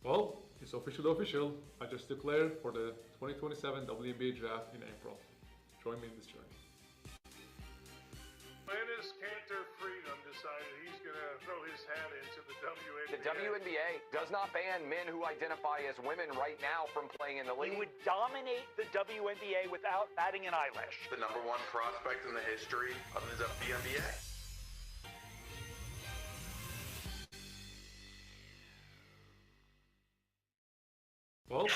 Well, it's officially official. I just declared for the 2027 WNBA draft in April. Join me in this journey. Atlanta's Cantor Freedom decided he's going to throw his hat into the WNBA. The WNBA does not ban men who identify as women right now from playing in the league. He would dominate the WNBA without batting an eyelash. The number one prospect in the history of the WNBA. Well,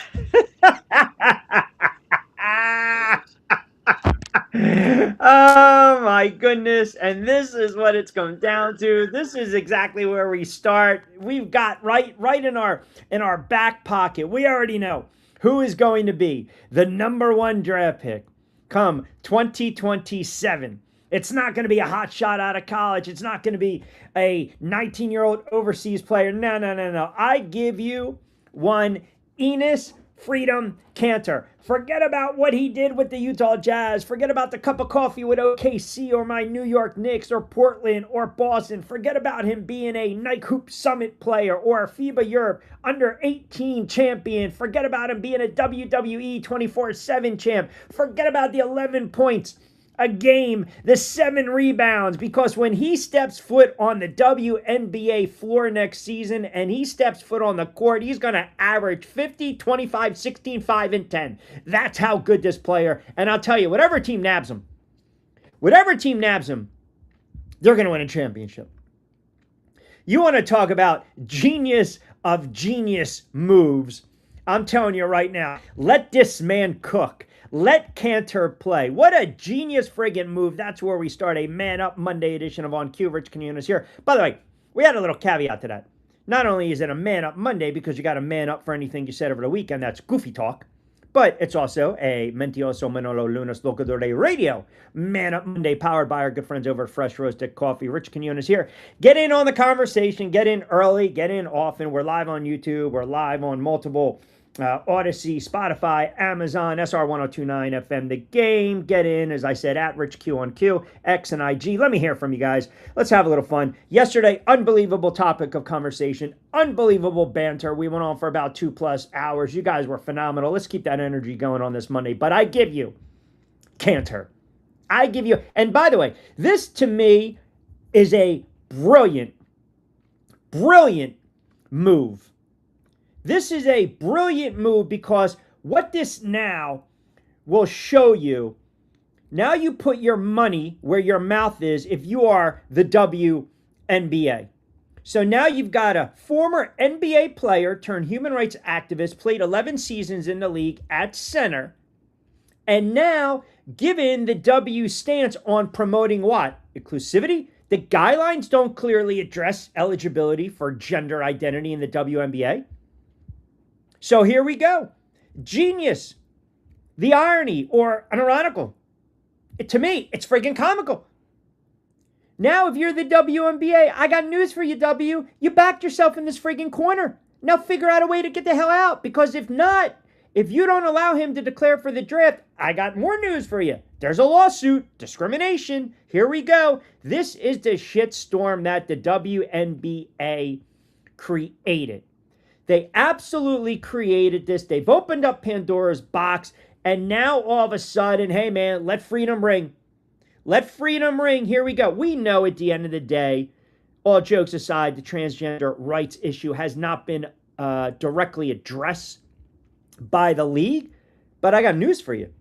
Oh my goodness. And this is what it's come down to. This is exactly where we start. We've got right in our back pocket. We already know who is going to be the number one draft pick come 2027. It's not going to be a hot shot out of college. It's not going to be a 19-year-old overseas player. No, no, no, no. I give you one Enes Freedom Cantor. Forget about what he did with the Utah Jazz. Forget about the cup of coffee with OKC or my New York Knicks or Portland or Boston. Forget about him being a Nike Hoop Summit player or a FIBA Europe under 18 champion. Forget about him being a WWE 24/7 champ. Forget about the 11 points a game, the 7 rebounds, because when he steps foot on the WNBA floor next season and he steps foot on the court, he's going to average 50, 25, 16, 5, and 10. That's how good this player. And I'll tell you, whatever team nabs him, they're going to win a championship. You want to talk about genius of genius moves. I'm telling you right now, let this man cook. Let Cantor play. What a genius friggin' move. That's where we start a Man Up Monday edition of On Cue. Rich Quiñones here. By the way, we had a little caveat to that. Not only is it a Man Up Monday because you got to man up for anything you said over the weekend, that's goofy talk, but it's also a Mentioso Manolo Lunas Locador Radio Man Up Monday powered by our good friends over at Fresh Roasted Coffee. Rich Quiñones here. Get in on the conversation. Get in early. Get in often. We're live on YouTube. We're live on multiple Odyssey, Spotify, Amazon, SR 1029 FM. The Game. Get in, as I said, at Rich Q on Q, X and IG. Let me hear from you guys. Let's have a little fun. Yesterday, unbelievable topic of conversation, unbelievable banter. We went on for about 2+ hours. You guys were phenomenal. Let's keep that energy going on this Monday. But I give you Cantor. I give you, and by the way, this to me is a brilliant move. This is a brilliant move because what this now will show you, now you put your money where your mouth is if you are the WNBA. So now you've got a former NBA player turned human rights activist, played 11 seasons in the league at center, and now given the W stance on promoting what? Inclusivity? The guidelines don't clearly address eligibility for gender identity in the WNBA. So here we go. Genius. The irony or an ironical. To me, it's friggin' comical. Now, if you're the WNBA, I got news for you, W. You backed yourself in this friggin' corner. Now figure out a way to get the hell out. Because if not, if you don't allow him to declare for the draft, I got more news for you. There's a lawsuit. Discrimination. Here we go. This is the shitstorm that the WNBA created. They absolutely created this. They've opened up Pandora's box. And now all of a sudden, hey man, let freedom ring. Let freedom ring. Here we go. We know at the end of the day, all jokes aside, the transgender rights issue has not been directly addressed by the league. But I got news for you.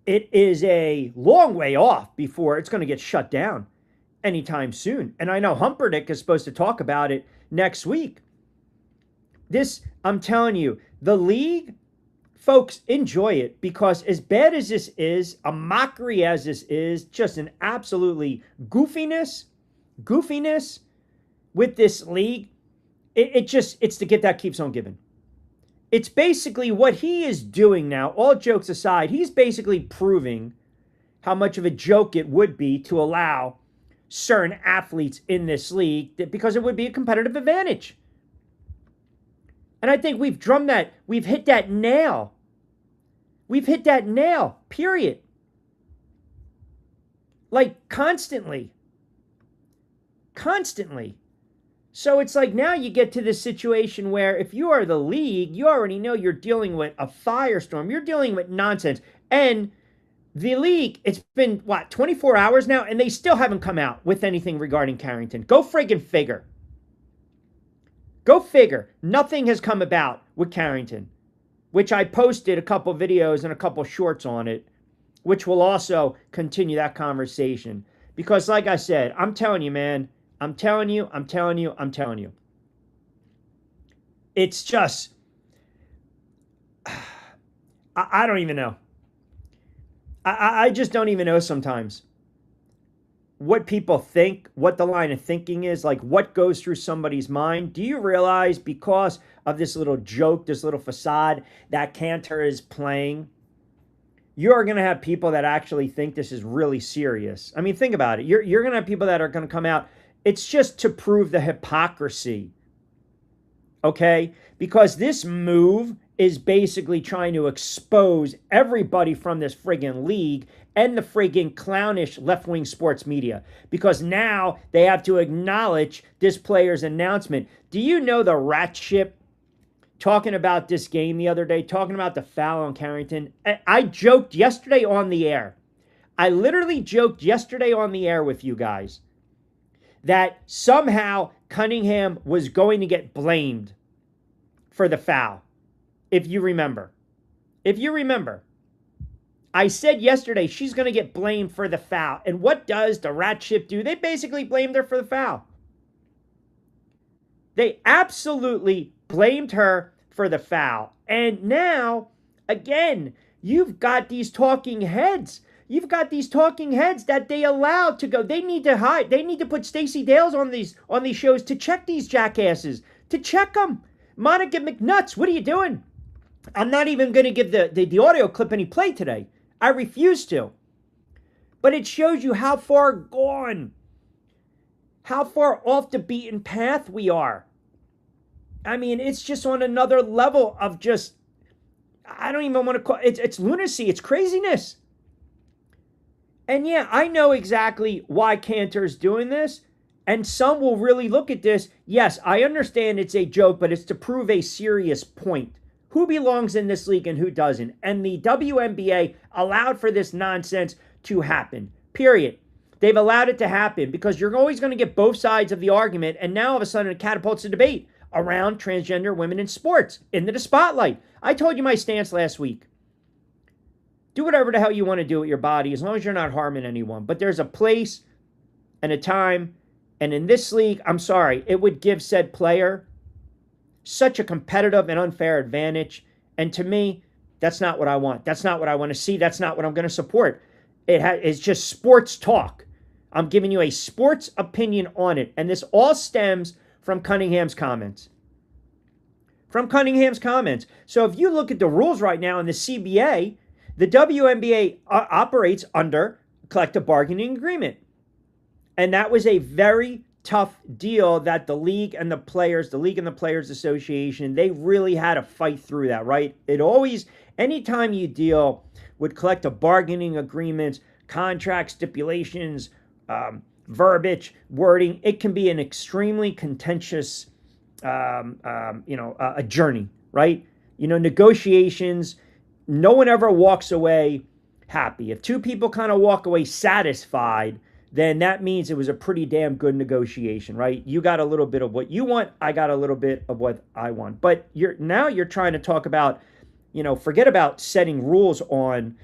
It is a long way off before it's going to get shut down anytime soon. And I know Humperdinck is supposed to talk about it next week. This, I'm telling you, the league, folks, enjoy it because as bad as this is, a mockery as this is, just an absolutely goofiness with this league, it's the gift that keeps on giving. It's basically what he is doing now, all jokes aside, he's basically proving how much of a joke it would be to allow certain athletes in this league because it would be a competitive advantage. And I think we've drummed that. We've hit that nail. Period. Like constantly. So it's like now you get to this situation where if you are the league, you already know you're dealing with a firestorm. You're dealing with nonsense. And the league, it's been, 24 hours now, and they still haven't come out with anything regarding Carrington. Go friggin' figure. Go figure. Nothing has come about with Carrington, which I posted a couple videos and a couple shorts on it, which will also continue that conversation. Because like I said, I'm telling you, man, I'm telling you. It's just, I don't even know. I just don't even know sometimes what people think, what the line of thinking is, like what goes through somebody's mind. Do you realize because of this little joke, this little facade that Cantor is playing, you're going to have people that actually think this is really serious? I mean, think about it. You're going to have people that are going to come out. It's just to prove the hypocrisy, okay? Because this move is basically trying to expose everybody from this friggin' league and the friggin' clownish left-wing sports media. Because now they have to acknowledge this player's announcement. Do you know the rat ship talking about this game the other day, talking about the foul on Carrington? I joked yesterday on the air. I literally joked yesterday on the air with you guys that somehow Cunningham was going to get blamed for the foul. If you remember, I said yesterday she's going to get blamed for the foul. And what does the rat ship do? They basically blamed her for the foul. They absolutely blamed her for the foul. And now, again, you've got these talking heads. You've got these talking heads that they allow to go. They need to hide. They need to put Stacey Dales on these shows to check these jackasses, to check them. Monica McNuts, what are you doing? I'm not even going to give the audio clip any play today. I refuse to. But it shows you how far gone, how far off the beaten path we are. I mean, it's just on another level of just, I don't even want to call it, it's lunacy, it's craziness. And yeah, I know exactly why Cantor's doing this. And some will really look at this. Yes, I understand it's a joke, but it's to prove a serious point. Who belongs in this league and who doesn't? And the WNBA allowed for this nonsense to happen. Period. They've allowed it to happen because you're always going to get both sides of the argument. And now all of a sudden it catapults a debate around transgender women in sports into the spotlight. I told you my stance last week. Do whatever the hell you want to do with your body as long as you're not harming anyone. But there's a place and a time. And in this league, I'm sorry, it would give said player such a competitive and unfair advantage. And to me, that's not what I want. That's not what I want to see. That's not what I'm going to support. It's just sports talk. I'm giving you a sports opinion on it. And this all stems from Cunningham's comments. From Cunningham's comments. So if you look at the rules right now in the CBA, the WNBA operates under a collective bargaining agreement. And that was a very tough deal that the league and the Players Association, they really had to fight through that, right? It always, anytime you deal with collective bargaining agreements, contract stipulations, verbiage, wording, it can be an extremely contentious, a journey, right? Negotiations, no one ever walks away happy. If two people kind of walk away satisfied, then that means it was a pretty damn good negotiation, right? You got a little bit of what you want, I got a little bit of what I want. But you're trying to talk about, forget about setting rules on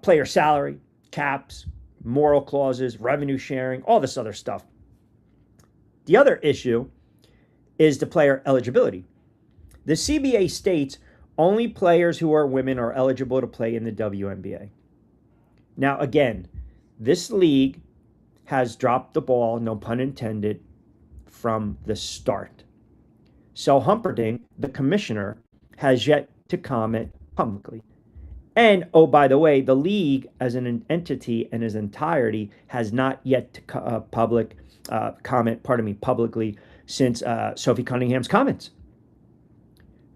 player salary, caps, moral clauses, revenue sharing, all this other stuff. The other issue is the player eligibility. The CBA states only players who are women are eligible to play in the WNBA. Now, again, this league has dropped the ball, no pun intended, from the start. So Humperdinck, the commissioner, has yet to comment publicly. And, oh, by the way, the league as an entity in its entirety has not yet to comment publicly since Sophie Cunningham's comments.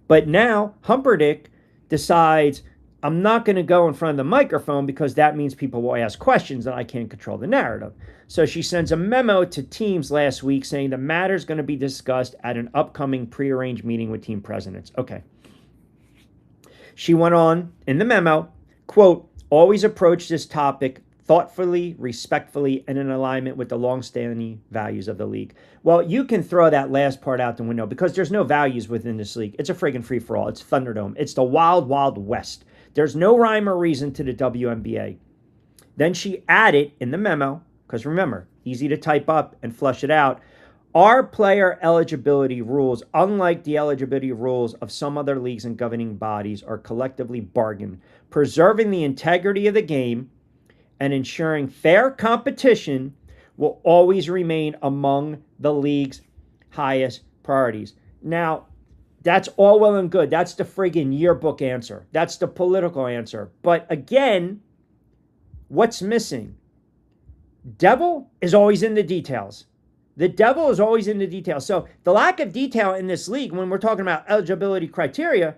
But now Humperdinck decides, I'm not going to go in front of the microphone because that means people will ask questions and I can't control the narrative. So she sends a memo to teams last week saying the matter is going to be discussed at an upcoming prearranged meeting with team presidents. Okay. She went on in the memo, quote, always approach this topic thoughtfully, respectfully, and in alignment with the longstanding values of the league. Well, you can throw that last part out the window because there's no values within this league. It's a friggin' free-for-all. It's Thunderdome. It's the wild, wild west. There's no rhyme or reason to the WNBA. Then she added in the memo, because remember, easy to type up and flush it out, our player eligibility rules, unlike the eligibility rules of some other leagues and governing bodies, are collectively bargained, preserving the integrity of the game and ensuring fair competition will always remain among the league's highest priorities. Now, that's all well and good. That's the friggin' yearbook answer. That's the political answer. But again, what's missing? Devil is always in the details. The devil is always in the details. So the lack of detail in this league, when we're talking about eligibility criteria,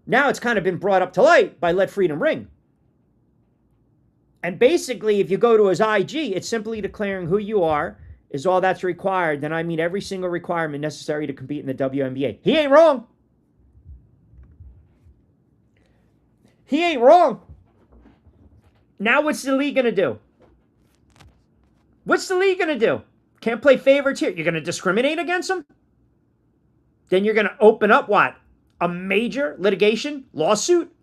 now it's kind of been brought up to light by Let Freedom Ring. And basically, if you go to his IG, it's simply declaring who you are is all that's required. Then I meet every single requirement necessary to compete in the WNBA. He ain't wrong. He ain't wrong. Now what's the league going to do? What's the league going to do? Can't play favorites here. You're going to discriminate against them? Then you're going to open up what? A major litigation lawsuit?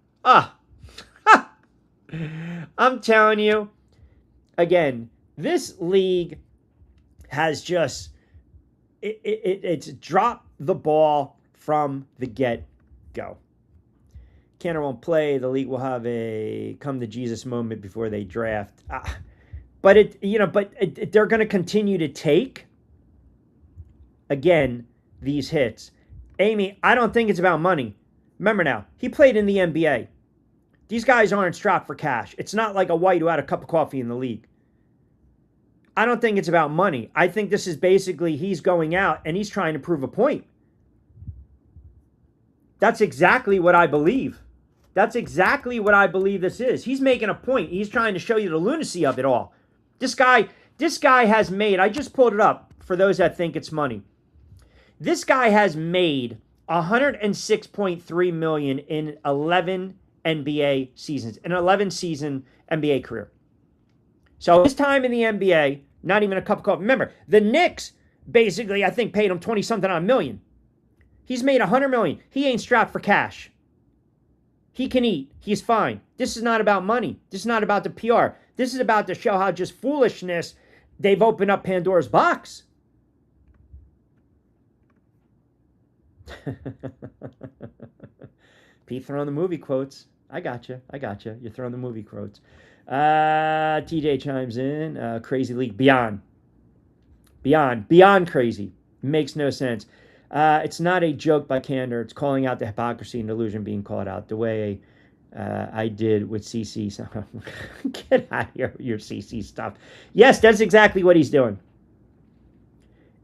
I'm telling you, again, this league has just, it's dropped the ball from the get-go. Cantor won't play. The league will have a come to Jesus moment before they draft. But they're going to continue to take, again, these hits. Amy, I don't think it's about money. Remember now, he played in the NBA. These guys aren't strapped for cash. It's not like a white who had a cup of coffee in the league. I don't think it's about money. I think this is basically he's going out and he's trying to prove a point. That's exactly what I believe. That's exactly what I believe this is. He's making a point. He's trying to show you the lunacy of it all. This guy has made, I just pulled it up for those that think it's money. This guy has made $106.3 million in 11 NBA seasons, an 11-season NBA career. So his time in the NBA, not even a cup of coffee. Remember, the Knicks basically, I think, paid him 20-something on million. He's made $100 million. He ain't strapped for cash. He can eat. He's fine. This is not about money. This is not about the PR. This is about to show how just foolishness they've opened up Pandora's box. Pete throwing the movie quotes. I got you. You're throwing the movie quotes. TJ chimes in. Crazy league. Beyond crazy. Makes no sense. It's not a joke by Candor. It's calling out the hypocrisy and delusion being called out the way I did with CC. So get out of here with your CC stuff. Yes, that's exactly what he's doing.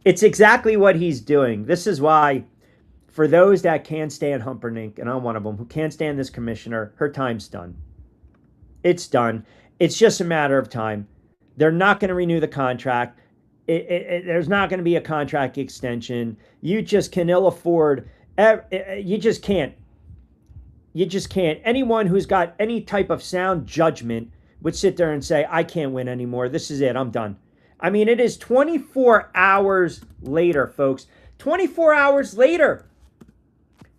It's exactly what he's doing. This is why, for those that can't stand Humperdinck, and I'm one of them, who can't stand this commissioner, her time's done. It's done. It's just a matter of time. They're not going to renew the contract. There's not going to be a contract extension. You just can ill afford. You just can't. You just can't. Anyone who's got any type of sound judgment would sit there and say, I can't win anymore. This is it. I'm done. I mean, it is 24 hours later, folks. 24 hours later.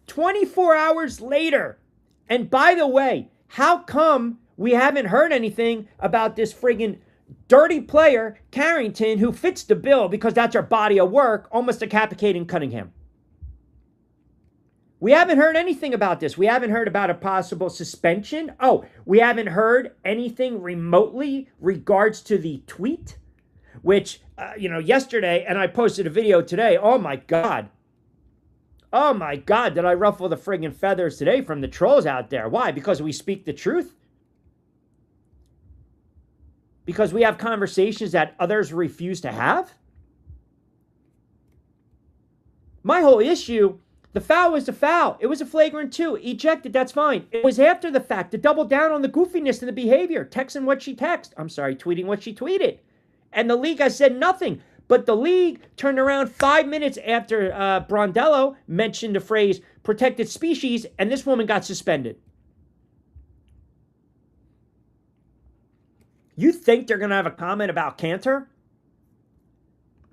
24 hours later. And by the way, how come we haven't heard anything about this friggin' dirty player, Carrington, who fits the bill because that's our body of work, almost decapitating Cunningham? We haven't heard anything about this. We haven't heard about a possible suspension. Oh, we haven't heard anything remotely regards to the tweet, which, yesterday, and I posted a video today. Oh my God, did I ruffle the friggin' feathers today from the trolls out there? Why? Because we speak the truth? Because we have conversations that others refuse to have? My whole issue The foul was the foul. It was a flagrant 2. Ejected, that's fine. It was after the fact to double down on the goofiness and the behavior. Texting what she texted. I'm sorry, tweeting what she tweeted. And the league has said nothing. But the league turned around 5 minutes after Brondello mentioned the phrase protected species, and this woman got suspended. You think they're going to have a comment about Cantor?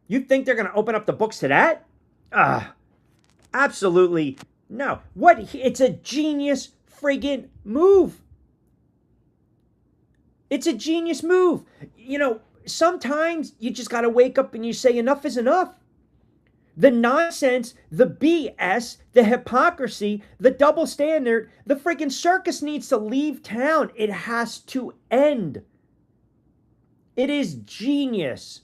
You think they're going to open up the books to that? Absolutely no. It's a genius friggin' move. It's a genius move. You know, sometimes you just got to wake up and you say enough is enough. The nonsense, the BS, the hypocrisy, the double standard, the friggin' circus needs to leave town. It has to end. It is genius.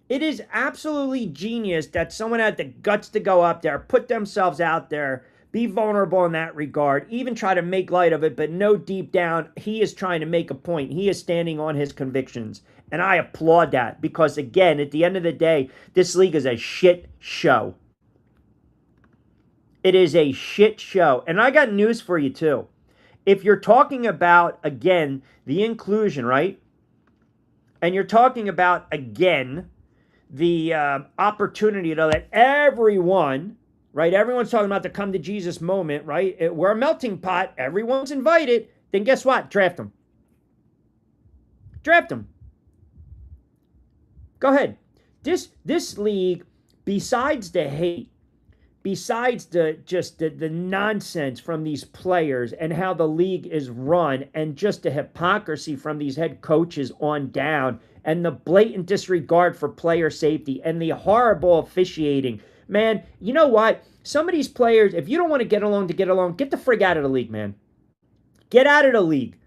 It is absolutely genius that someone had the guts to go up there, put themselves out there, be vulnerable in that regard, even try to make light of it, but know deep down he is trying to make a point. He is standing on his convictions. And I applaud that because, again, at the end of the day, this league is a shit show. It is a shit show. And I got news for you, too. If you're talking about, again, the inclusion, right? And you're talking about, again, the opportunity to let everyone, right? Everyone's talking about the come to Jesus moment, right? We're a melting pot. Everyone's invited. Then guess what? Draft them. Draft them. Go ahead. This league, besides the hate, besides the nonsense from these players and how the league is run and just the hypocrisy from these head coaches on down and the blatant disregard for player safety and the horrible officiating. Man, you know what? Some of these players, if you don't want to get along, get the frig out of the league, man. Get out of the league.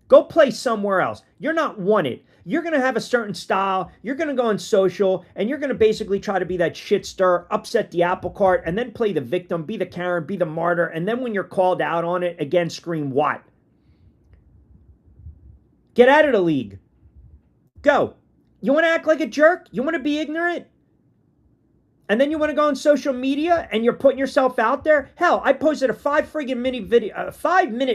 Go play somewhere else. You're not wanted. You're going to have a certain style. You're going to go on social, and you're going to basically try to be that shit stir, upset the apple cart, and then play the victim, be the Karen, be the martyr, and then when you're called out on it, again, scream what? Get out of the league. Go. You want to act like a jerk? You want to be ignorant? And then you want to go on social media and you're putting yourself out there? Hell, I posted a 5-minute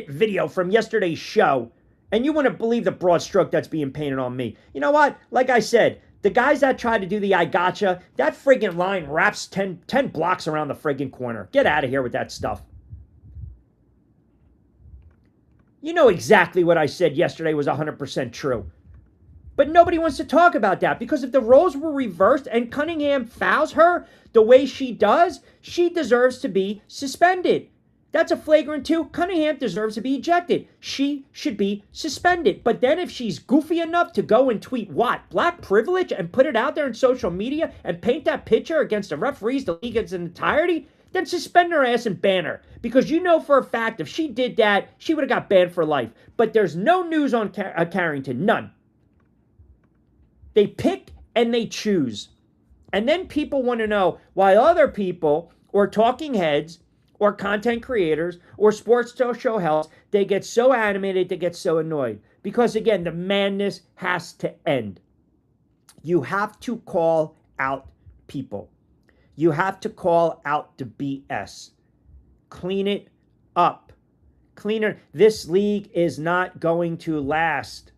video from yesterday's show. And you wouldn't believe the broad stroke that's being painted on me. You know what? Like I said, the guys that try to do the I gotcha, that friggin' line wraps 10 blocks around the friggin' corner. Get out of here with that stuff. You know exactly what I said yesterday was 100% true. But nobody wants to talk about that because if the roles were reversed and Cunningham fouls her the way she does, she deserves to be suspended. That's a flagrant 2. Cunningham deserves to be ejected. She should be suspended. But then if she's goofy enough to go and tweet what? Black privilege and put it out there in social media and paint that picture against the referees, the league in its entirety, then suspend her ass and ban her. Because you know for a fact if she did that, she would have got banned for life. But there's no news on Carrington. None. They pick and they choose. And then people want to know why other people or talking heads or content creators, or sports social health, they get so animated, they get so annoyed. Because again, the madness has to end. You have to call out people. You have to call out the BS. Clean it up. Cleaner. This league is not going to last.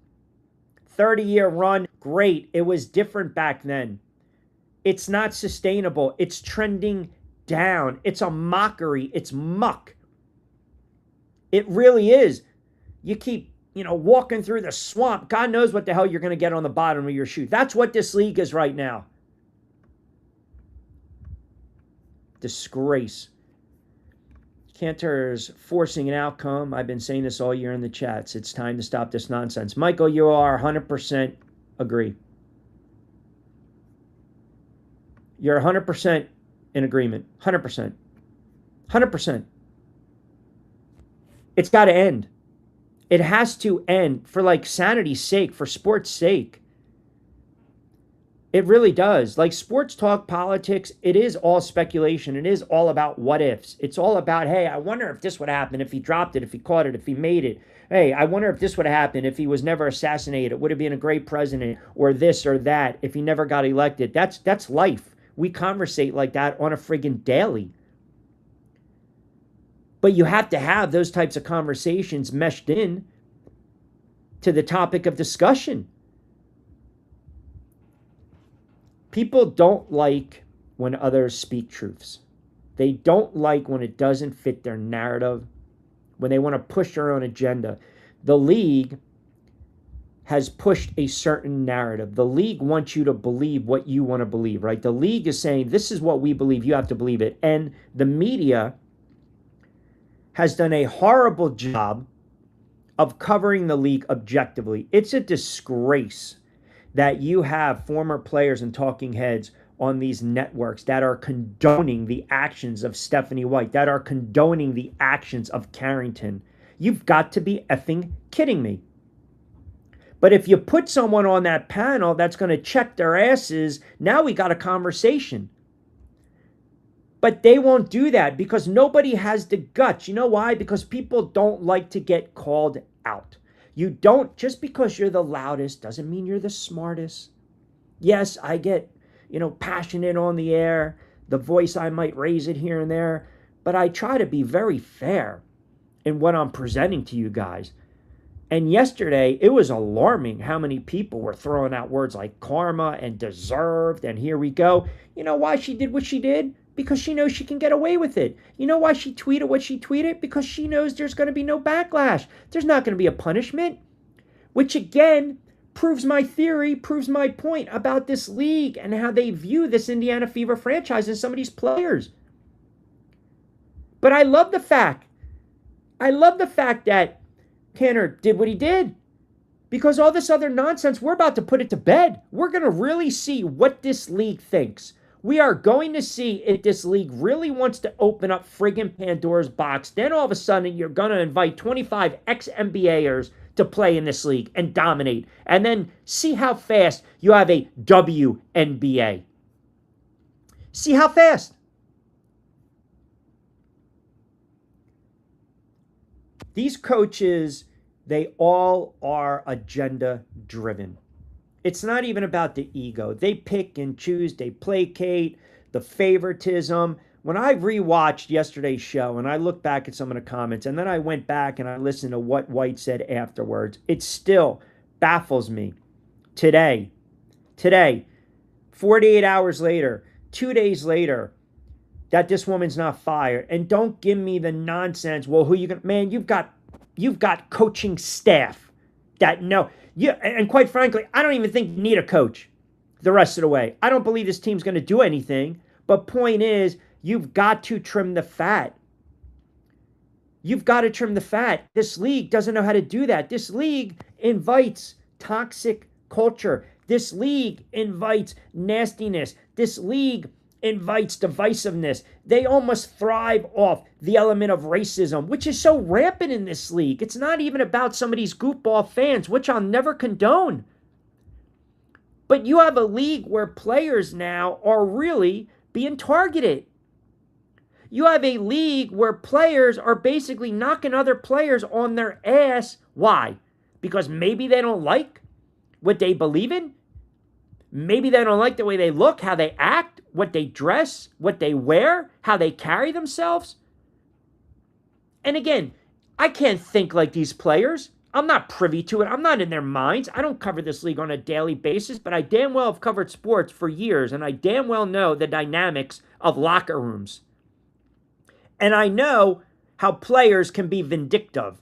30-year run, great. It was different back then. It's not sustainable. It's trending down. It's a mockery. It's muck. It really is. You keep, walking through the swamp. God knows what the hell you're going to get on the bottom of your shoe. That's what this league is right now. Disgrace. Cantor's forcing an outcome. I've been saying this all year in the chats. It's time to stop this nonsense. Michael, you are 100% agree. You're 100% in agreement. 100%. 100%. It's got to end. It has to end for sanity's sake, for sports' sake. It really does. Sports talk, politics, it is all speculation. It is all about what ifs. It's all about, hey, I wonder if this would happen, if he dropped it, if he caught it, if he made it. Hey, I wonder if this would happen if he was never assassinated. Would have been a great president, or this or that, if he never got elected. That's life. We conversate like that on a friggin' daily. But you have to have those types of conversations meshed in to the topic of discussion. People don't like when others speak truths. They don't like when it doesn't fit their narrative, when they want to push their own agenda. The league has pushed a certain narrative. The league wants you to believe what you want to believe, right? The league is saying, this is what we believe, you have to believe it. And the media has done a horrible job of covering the league objectively. It's a disgrace that you have former players and talking heads on these networks that are condoning the actions of Stephanie White, that are condoning the actions of Carrington. You've got to be effing kidding me. But if you put someone on that panel that's going to check their asses, now we got a conversation. But they won't do that because nobody has the guts. You know why? Because people don't like to get called out. You don't, just because you're the loudest doesn't mean you're the smartest. Yes, I get, passionate on the air. The voice, I might raise it here and there. But I try to be very fair in what I'm presenting to you guys. And yesterday, it was alarming how many people were throwing out words like karma and deserved and here we go. You know why she did what she did? Because she knows she can get away with it. You know why she tweeted what she tweeted? Because she knows there's going to be no backlash. There's not going to be a punishment. Which again, proves my theory, proves my point about this league and how they view this Indiana Fever franchise and some of these players. But I love the fact that Tanner did what he did. Because all this other nonsense, we're about to put it to bed. We're going to really see what this league thinks. We are going to see if this league really wants to open up friggin' Pandora's box. Then all of a sudden, you're going to invite 25 ex-NBAers to play in this league and dominate. And then see how fast you have a WNBA. See how fast. These coaches, they all are agenda driven. It's not even about the ego. They pick and choose, they placate, the favoritism. When I rewatched yesterday's show and I looked back at some of the comments and then I went back and I listened to what White said afterwards, it still baffles me. Today, 48 hours later, 2 days later, that this woman's not fired. And don't give me the nonsense. Well, who you gonna, man, you've got coaching staff that know. Yeah, and quite frankly, I don't even think you need a coach the rest of the way. I don't believe this team's going to do anything. But point is, you've got to trim the fat. You've got to trim the fat. This league doesn't know how to do that. This league invites toxic culture. This league invites nastiness. This league invites divisiveness. They almost thrive off the element of racism, which is so rampant in this league. It's not even about some of these goofball fans, which I'll never condone. But you have a league where players now are really being targeted. You have a league where players are basically knocking other players on their ass. Why? Because maybe they don't like what they believe in. Maybe they don't like the way they look, how they act, what they dress, what they wear, how they carry themselves. And again, I can't think like these players. I'm not privy to it. I'm not in their minds. I don't cover this league on a daily basis, but I damn well have covered sports for years, and I damn well know the dynamics of locker rooms. And I know how players can be vindictive.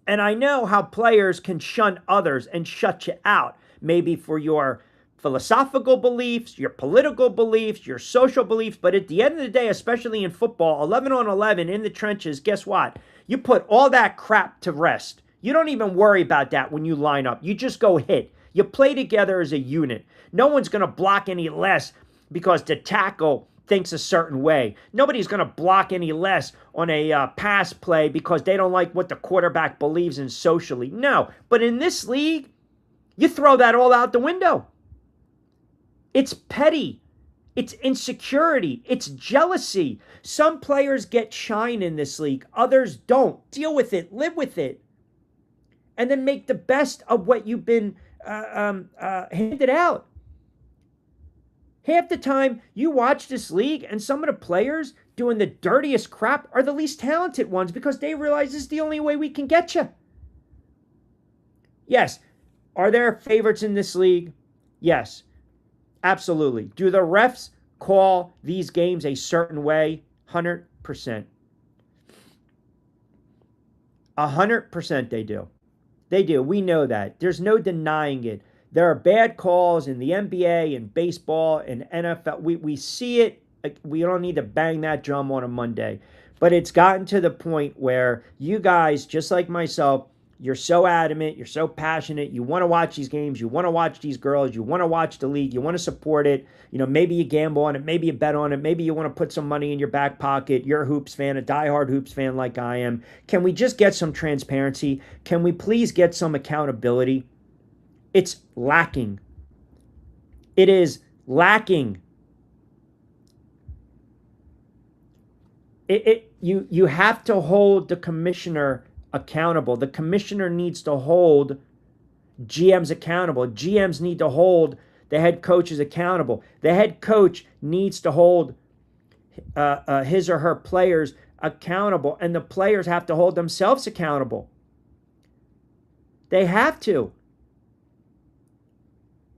And I know how players can shun others and shut you out, maybe for your philosophical beliefs, your political beliefs, your social beliefs. But at the end of the day, especially in football, 11 on 11 in the trenches, guess what? You put all that crap to rest. You don't even worry about that when you line up. You just go hit. You play together as a unit. No one's going to block any less because the tackle thinks a certain way. Nobody's going to block any less on a pass play because they don't like what the quarterback believes in socially. No, but in this league, you throw that all out the window. It's petty. It's insecurity. It's jealousy. Some players get shine in this league. Others don't. Deal with it. Live with it. And then make the best of what you've been handed out. Half the time, you watch this league and some of the players, doing the dirtiest crap are the least talented ones because they realize this is the only way we can get you. Yes. Are there favorites in this league? Yes. Absolutely. Do the refs call these games a certain way? 100%. 100% they do. They do. We know that. There's no denying it. There are bad calls in the NBA and baseball and NFL. We see it. We don't need to bang that drum on a Monday. But it's gotten to the point where you guys, just like myself, you're so adamant, you're so passionate, you want to watch these games, you want to watch these girls, you want to watch the league, you want to support it. You know, maybe you gamble on it, maybe you bet on it, maybe you want to put some money in your back pocket. You're a hoops fan, a diehard hoops fan like I am. Can we just get some transparency? Can we please get some accountability? It's lacking. It is lacking. You have to hold the commissioner accountable. The commissioner needs to hold GMs accountable. GMs need to hold the head coaches accountable. The head coach needs to hold his or her players accountable, and the players have to hold themselves accountable. They have to.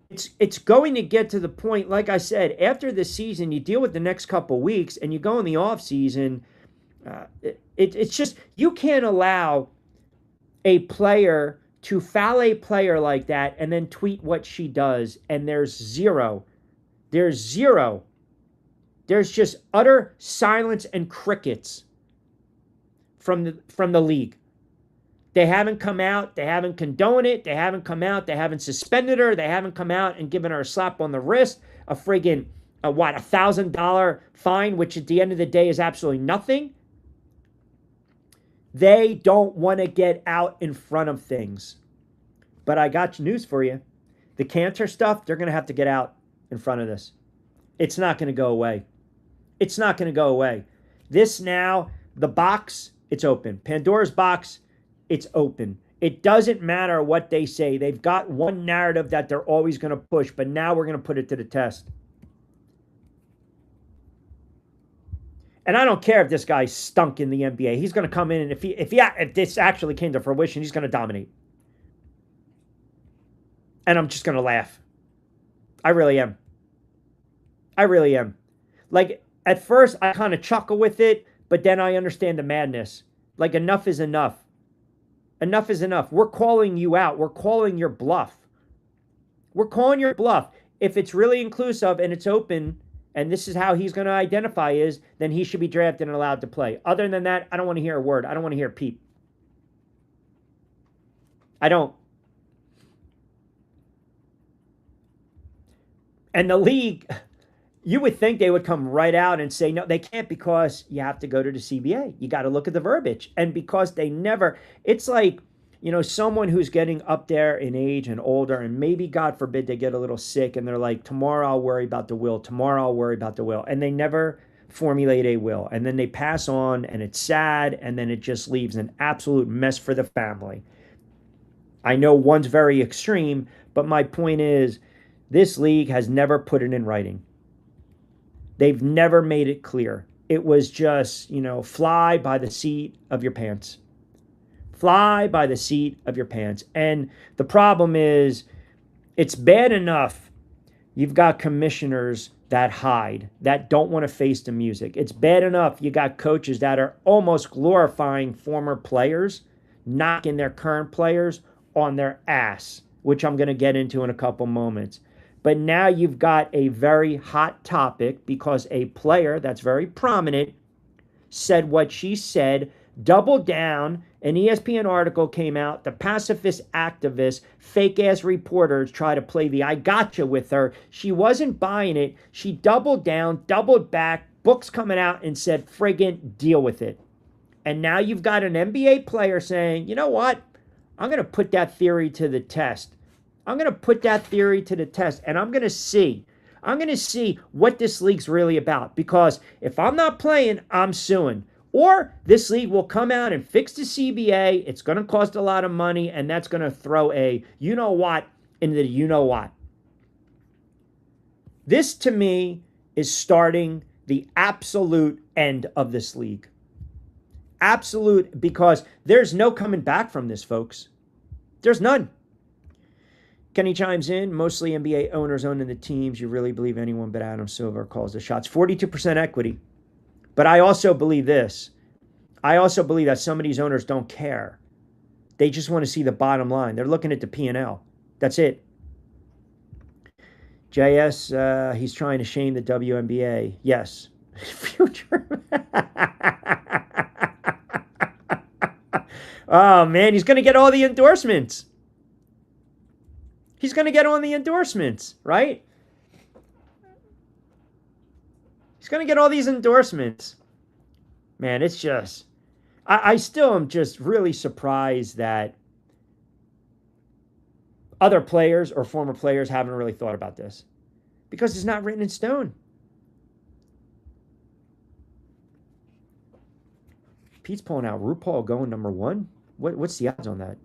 It's going to get to the point, like I said, after the season, you deal with the next couple weeks, and you go in the off season. It's just, you can't allow a player to foul a player like that and then tweet what she does, and there's zero. There's just utter silence and crickets from the league. They haven't come out. They haven't condoned it. They haven't come out. They haven't suspended her. They haven't come out and given her a slap on the wrist, a friggin' $1,000 fine, which at the end of the day is absolutely nothing. They don't want to get out in front of things. But I got news for you. The cancer stuff, they're going to have to get out in front of this. It's not going to go away. It's not going to go away. This now, the box, it's open. Pandora's box, it's open. It doesn't matter what they say. They've got one narrative that they're always going to push, but now we're going to put it to the test. And I don't care if this guy stunk in the NBA. He's going to come in, and if this actually came to fruition, he's going to dominate. And I'm just going to laugh. I really am. I really am. Like, at first, I kind of chuckle with it, but then I understand the madness. Like, enough is enough. Enough is enough. We're calling you out. We're calling your bluff. We're calling your bluff. If it's really inclusive and it's open, and this is how he's going to identify is, then he should be drafted and allowed to play. Other than that, I don't want to hear a word. I don't want to hear a peep. I don't. And the league, you would think they would come right out and say, no, they can't, because you have to go to the CBA. You got to look at the verbiage. And because they never, it's like, you know, someone who's getting up there in age and older, and maybe, God forbid, they get a little sick, and they're like, tomorrow I'll worry about the will. Tomorrow I'll worry about the will. And they never formulate a will. And then they pass on, and it's sad, and then it just leaves an absolute mess for the family. I know one's very extreme, but my point is, this league has never put it in writing. They've never made it clear. It was just, you know, fly by the seat of your pants. Fly by the seat of your pants. And the problem is, it's bad enough you've got commissioners that hide, that don't want to face the music. It's bad enough you got coaches that are almost glorifying former players, knocking their current players on their ass, which I'm going to get into in a couple moments. But now you've got a very hot topic because a player that's very prominent said what she said, doubled down. An ESPN article came out. The pacifist activists, fake-ass reporters try to play the I gotcha with her. She wasn't buying it. She doubled down, doubled back, books coming out, and said, friggin' deal with it. And now you've got an NBA player saying, you know what? I'm going to put that theory to the test. I'm going to put that theory to the test, and I'm going to see. I'm going to see what this league's really about, because if I'm not playing, I'm suing. Or this league will come out and fix the CBA. It's going to cost a lot of money, and that's going to throw a you-know-what into the you-know-what. This, to me, is starting the absolute end of this league. Absolute, because there's no coming back from this, folks. There's none. Kenny chimes in, mostly NBA owners owning the teams. You really believe anyone but Adam Silver calls the shots? 42% equity. But I also believe this. I also believe that some of these owners don't care. They just want to see the bottom line. They're looking at the P&L. That's it. JS, he's trying to shame the WNBA. Yes. Future. Oh, man, he's going to get all the endorsements. He's going to get all the endorsements, right? He's going to get all these endorsements. Man, it's just... I still am just really surprised that other players or former players haven't really thought about this, because it's not written in stone. Pete's pulling out RuPaul going number 1. What's the odds on that?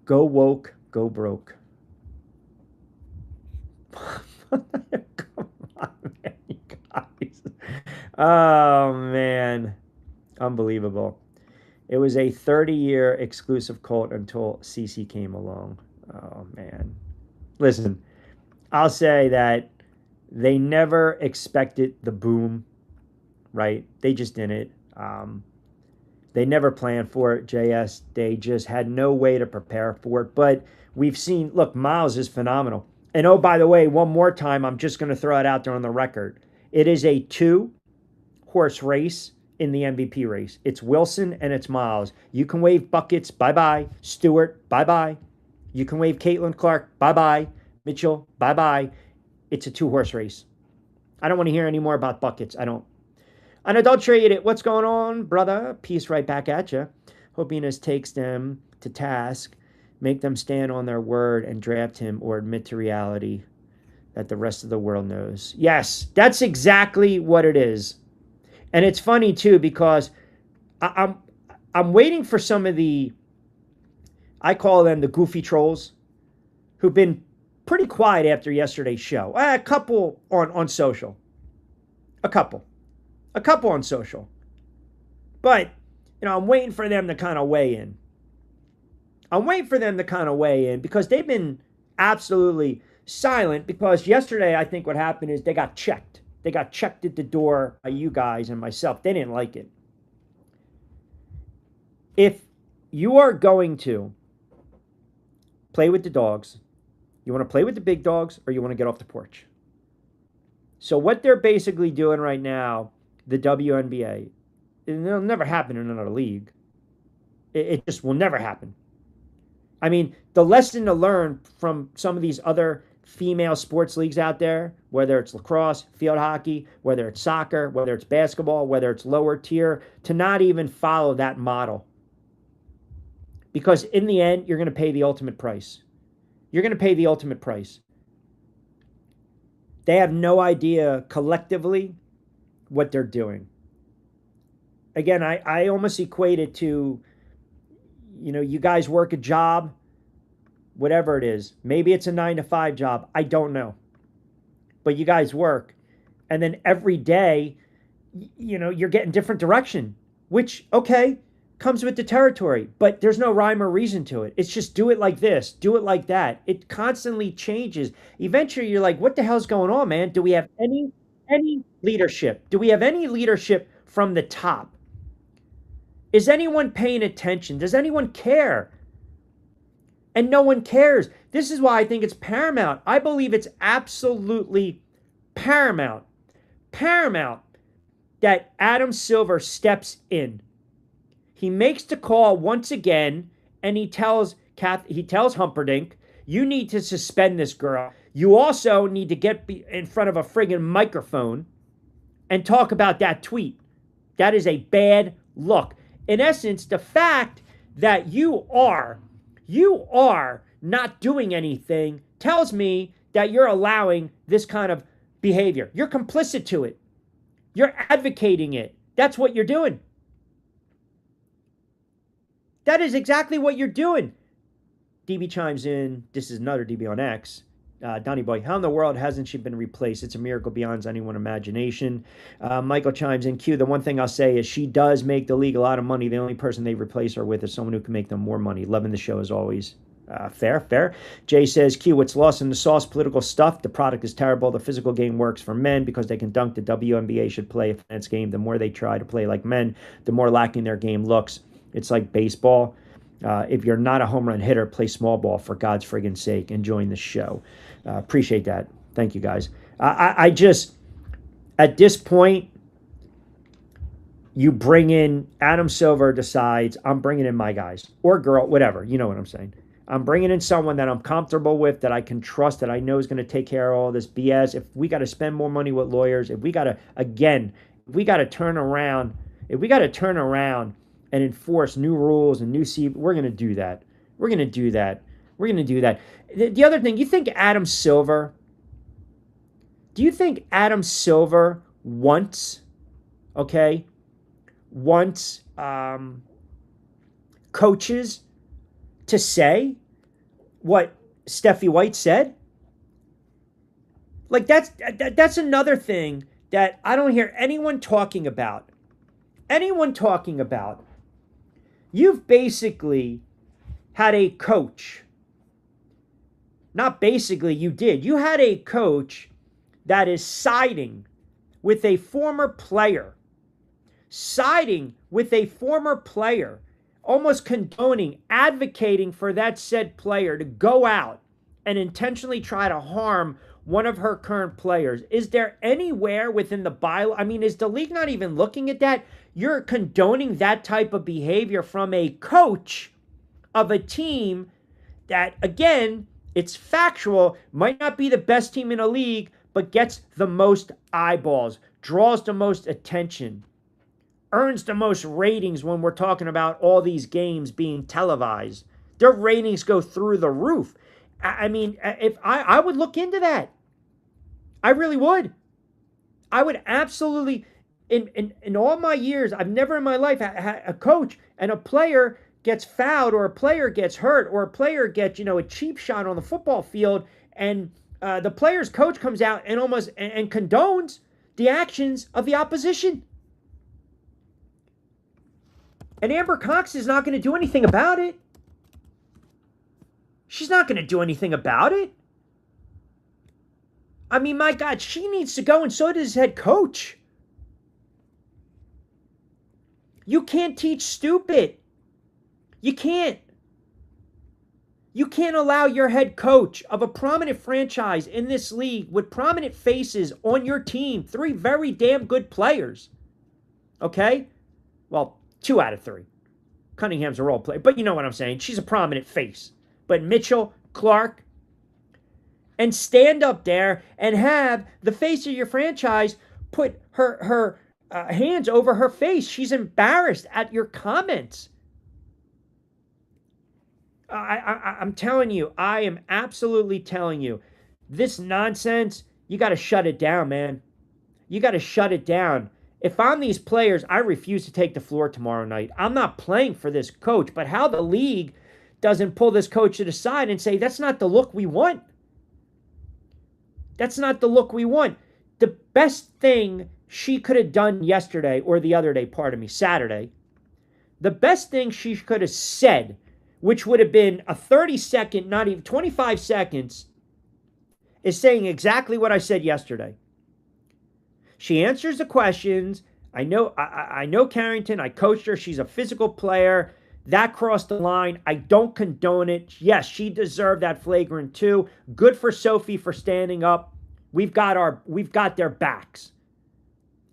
Go woke, go broke. Come on, man, you guys. Oh, man. Unbelievable. It was a 30-year exclusive cult until CC came along. Oh, man. Listen, I'll say that they never expected the boom, right? They just didn't. They never planned for it, JS. They just had no way to prepare for it. But we've seen, look, Miles is phenomenal. And oh, by the way, one more time, I'm just going to throw it out there on the record. It is a 2-horse race in the MVP race. It's Wilson and it's Miles. You can wave buckets, bye-bye. Stewart, bye-bye. You can wave Caitlin Clark, bye-bye. Mitchell, bye-bye. It's a 2-horse race. I don't want to hear any more about buckets. I don't. Unadulterated, what's going on, brother? Peace right back at you. Hope Enos takes them to task, make them stand on their word and draft him, or admit to reality that the rest of the world knows. Yes, that's exactly what it is. And it's funny, too, because I'm waiting for some of the, I call them the goofy trolls, who've been pretty quiet after yesterday's show. A couple on social. A couple on social. But, I'm waiting for them to kind of weigh in. Because they've been absolutely silent, because yesterday I think what happened is they got checked. They got checked at the door by you guys and myself. They didn't like it. If you are going to play with the dogs, you want to play with the big dogs, or you want to get off the porch. So what they're basically doing right now, the WNBA, it'll never happen in another league. It just will never happen. I mean, the lesson to learn from some of these other female sports leagues out there, whether it's lacrosse, field hockey, whether it's soccer, whether it's basketball, whether it's lower tier, to not even follow that model. Because in the end, you're going to pay the ultimate price. They have no idea collectively what they're doing. Again, I almost equate it to, you guys work a job, whatever it is. Maybe it's a 9-to-5 job. I don't know. But you guys work. And then every day, you're getting different direction, which, okay, comes with the territory. But there's no rhyme or reason to it. It's just do it like this, do it like that. It constantly changes. Eventually, you're like, what the hell's going on, man? Do we have any leadership? Do we have any leadership from the top? Is anyone paying attention? Does anyone care? And no one cares. This is why I think it's paramount. I believe it's absolutely paramount that Adam Silver steps in. He makes the call once again, and he tells Humperdinck, you need to suspend this girl. You also need to get in front of a friggin' microphone and talk about that tweet. That is a bad look. In essence, the fact that you are not doing anything tells me that you're allowing this kind of behavior. You're complicit to it. You're advocating it. That's what you're doing. That is exactly what you're doing. DB chimes in. This is another DB on X. Donnie Boy, how in the world hasn't she been replaced? It's a miracle beyond anyone's imagination. Michael chimes in, Q, the one thing I'll say is she does make the league a lot of money. The only person they replace her with is someone who can make them more money. Loving the show as always. Fair. Jay says, Q, what's lost in the sauce, political stuff. The product is terrible. The physical game works for men because they can dunk. The WNBA should play a finance game. The more they try to play like men, the more lacking their game looks. It's like baseball. If you're not a home run hitter, play small ball for God's friggin' sake. Enjoying the show. Appreciate that. Thank you, guys. I just, at this point, you bring in Adam Silver decides, I'm bringing in my guys. Or girl, whatever. You know what I'm saying. I'm bringing in someone that I'm comfortable with, that I can trust, that I know is going to take care of all this BS. If we got to spend more money with lawyers, if we got to turn around and enforce new rules and new we're going to do that. We're going to do that. The other thing, do you think Adam Silver wants coaches to say what Steffi White said? Like, that's another thing that I don't hear anyone talking about. You've basically had a coach. Not basically, you did. You had a coach that is siding with a former player. Almost condoning, advocating for that said player to go out and intentionally try to harm one of her current players. Is there anywhere within the bylaw? I mean, is the league not even looking at that? You're condoning that type of behavior from a coach of a team that, again, it's factual, might not be the best team in a league, but gets the most eyeballs, draws the most attention, earns the most ratings when we're talking about all these games being televised. Their ratings go through the roof. I mean, if I would look into that. I really would. I would absolutely, in all my years, I've never in my life had a coach and a player gets fouled or a player gets hurt or a player gets, a cheap shot on the football field and the player's coach comes out and almost and condones the actions of the opposition. And Amber Cox is not going to do anything about it. She's not going to do anything about it. I mean, my God, she needs to go, and so does his head coach. You can't teach stupid. You can't. You can't allow your head coach of a prominent franchise in this league with prominent faces on your team, 3 very damn good players. Okay? Well, 2 out of 3. Cunningham's a role player, but you know what I'm saying. She's a prominent face. But Mitchell, Clark, and stand up there and have the face of your franchise put her hands over her face. She's embarrassed at your comments. I'm telling you, I am absolutely telling you, this nonsense, you got to shut it down, man. You got to shut it down. If I'm these players, I refuse to take the floor tomorrow night. I'm not playing for this coach, but how the league doesn't pull this coach to the side and say, that's not the look we want. That's not the look we want. The best thing she could have done yesterday, or the other day, Saturday, the best thing she could have said, which would have been a 30-second, not even 25 seconds, is saying exactly what I said yesterday. She answers the questions. I know Carrington. I coached her. She's a physical player. That crossed the line. I don't condone it. Yes, she deserved that flagrant 2. Good for Sophie for standing up. We've got their backs.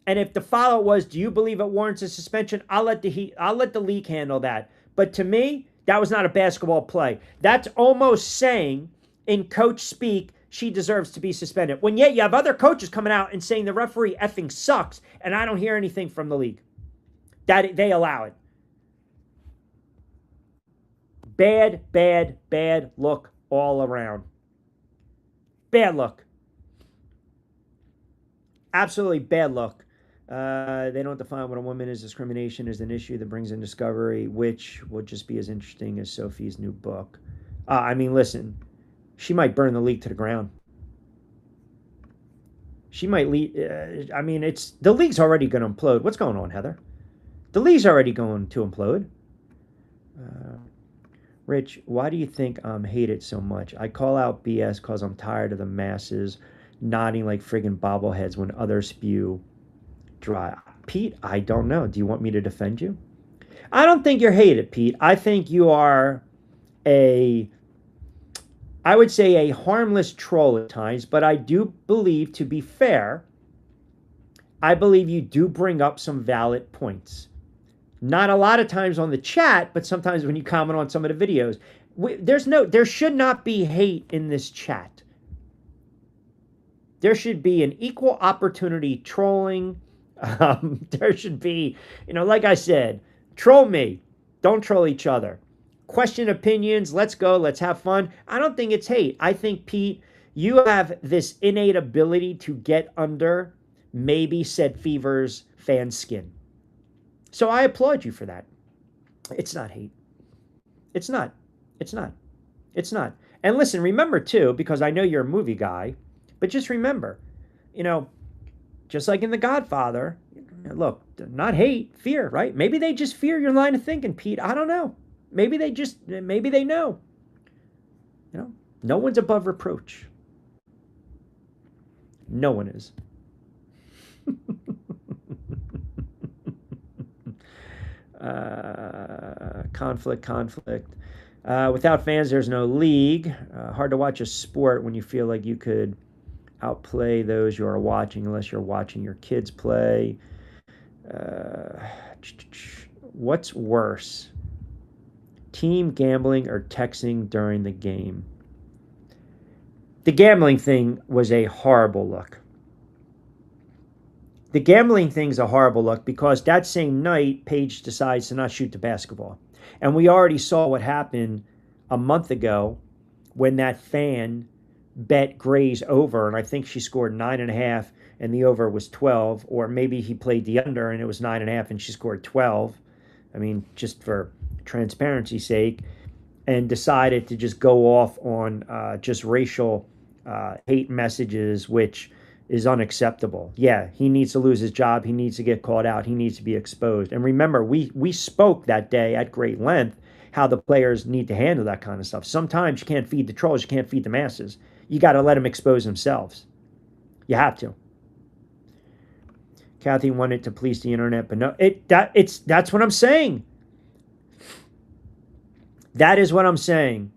And if the follow was, do you believe it warrants a suspension? I'll let the league handle that. But to me, that was not a basketball play. That's almost saying, in coach speak, she deserves to be suspended. When yet you have other coaches coming out and saying the referee effing sucks, and I don't hear anything from the league. That they allow it. Bad look all around. Bad look. Absolutely bad look. They don't define what a woman is. Discrimination is an issue that brings in discovery, which will just be as interesting as Sophie's new book. I mean, listen, she might burn the league to the ground. She might lead. I mean, the league's already going to implode. What's going on, Heather? The league's already going to implode. Rich, why do you think I'm hated so much? I call out BS because I'm tired of the masses nodding like friggin' bobbleheads when others spew dry. Pete, I don't know. Do you want me to defend you? I don't think you're hated, Pete. I think you are I would say a harmless troll at times, but I do believe, to be fair, I believe you do bring up some valid points. Not a lot of times on the chat, but sometimes when you comment on some of the videos. There should not be hate in this chat. There should be an equal opportunity trolling. There should be, like I said, troll me. Don't troll each other. Question opinions. Let's go. Let's have fun. I don't think it's hate. I think, Pete, you have this innate ability to get under maybe said Fever's fan skin. So I applaud you for that. It's not hate. It's not. It's not. It's not. And listen, remember too, because I know you're a movie guy, but just remember, just like in The Godfather, look, not hate, fear, right? Maybe they just fear your line of thinking, Pete. I don't know. Maybe they know. No one's above reproach. No one is. Conflict. Without fans, there's no league. Hard to watch a sport when you feel like you could outplay those you are watching unless you're watching your kids play. What's worse? Team gambling or texting during the game? The gambling thing was a horrible look. The gambling thing's a horrible look because that same night, Paige decides to not shoot the basketball. And we already saw what happened a month ago when that fan bet Gray's over, and I think she scored 9.5 and the over was 12, or maybe he played the under and it was 9.5 and she scored 12. I mean, just for transparency's sake, and decided to just go off on just racial hate messages, which is unacceptable. Yeah, he needs to lose his job. He needs to get called out. He needs to be exposed. And remember, we spoke that day at great length how the players need to handle that kind of stuff. Sometimes you can't feed the trolls. You can't feed the masses. You got to let them expose themselves. You have to. Kathy wanted to police the internet, but no, that's what I'm saying. That is what I'm saying.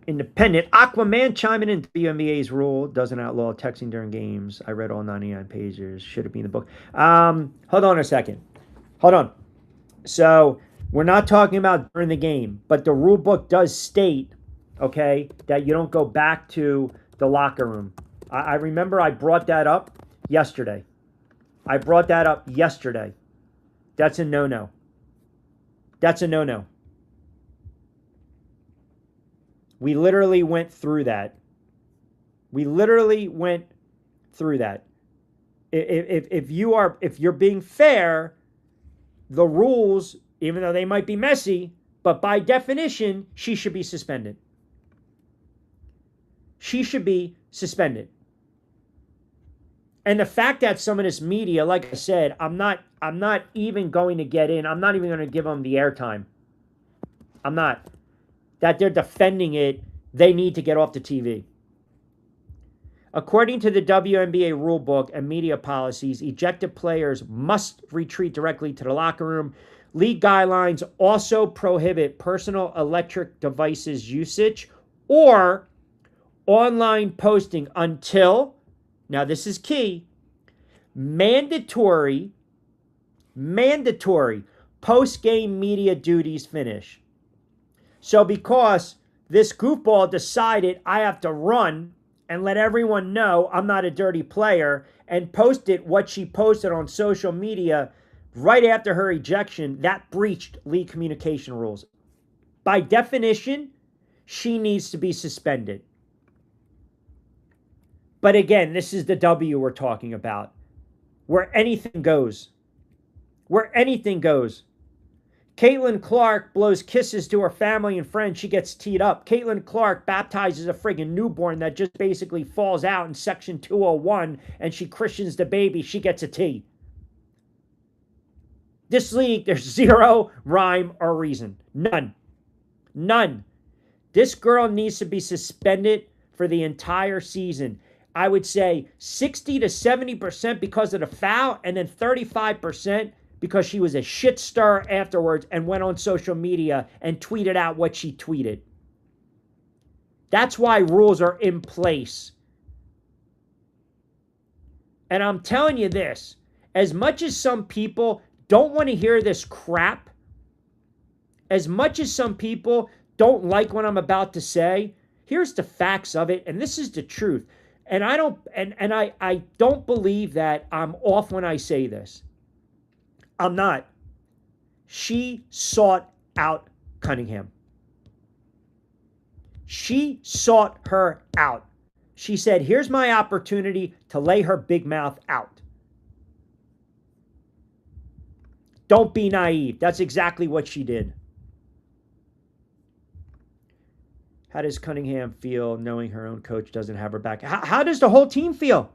Independent Aquaman chiming in. WNBA's rule doesn't outlaw texting during games. I read all 99 pages. Should it be in the book? Hold on a second. Hold on. So we're not talking about during the game, but the rule book does state, okay, that you don't go back to the locker room. I remember I brought that up yesterday. That's a no-no. That's a no-no. We literally went through that. If you're being fair, the rules, even though they might be messy, but by definition, she should be suspended. She should be suspended. And the fact that some of this media, like I said, I'm not even going to get in. I'm not even going to give them the airtime. I'm not. That they're defending it, they need to get off the TV. According to the WNBA rulebook and media policies, ejected players must retreat directly to the locker room. League guidelines also prohibit personal electric devices usage or online posting until, now this is key, mandatory post-game media duties finish. So because this goofball decided I have to run and let everyone know I'm not a dirty player and posted what she posted on social media right after her ejection, that breached league communication rules. By definition, she needs to be suspended. But again, this is the W we're talking about, where anything goes. Caitlin Clark blows kisses to her family and friends. She gets teed up. Caitlin Clark baptizes a friggin' newborn that just basically falls out in section 201 and she christens the baby. She gets a T. This league, there's zero rhyme or reason. None. None. This girl needs to be suspended for the entire season. I would say 60 to 70% because of the foul, and then 35% because she was a shit stir afterwards and went on social media and tweeted out what she tweeted. That's why rules are in place. And I'm telling you this, as much as some people don't want to hear this crap, as much as some people don't like what I'm about to say, here's the facts of it, and this is the truth. And I don't believe that I'm off when I say this. I'm not. She sought out Cunningham. She sought her out. She said, here's my opportunity to lay her big mouth out. Don't be naive. That's exactly what she did. How does Cunningham feel knowing her own coach doesn't have her back? How does the whole team feel?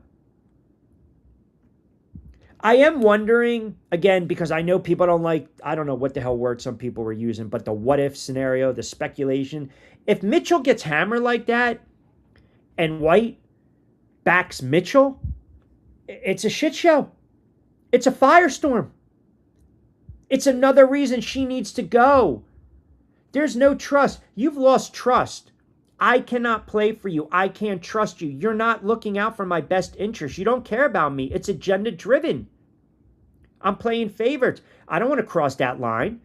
I am wondering, again, because I know people don't like, I don't know what the hell word some people were using, but the what if scenario, the speculation. If Mitchell gets hammered like that and White backs Mitchell, it's a shit show. It's a firestorm. It's another reason she needs to go. There's no trust. You've lost trust. I cannot play for you. I can't trust you. You're not looking out for my best interest. You don't care about me. It's agenda driven. I'm playing favorites. I don't want to cross that line.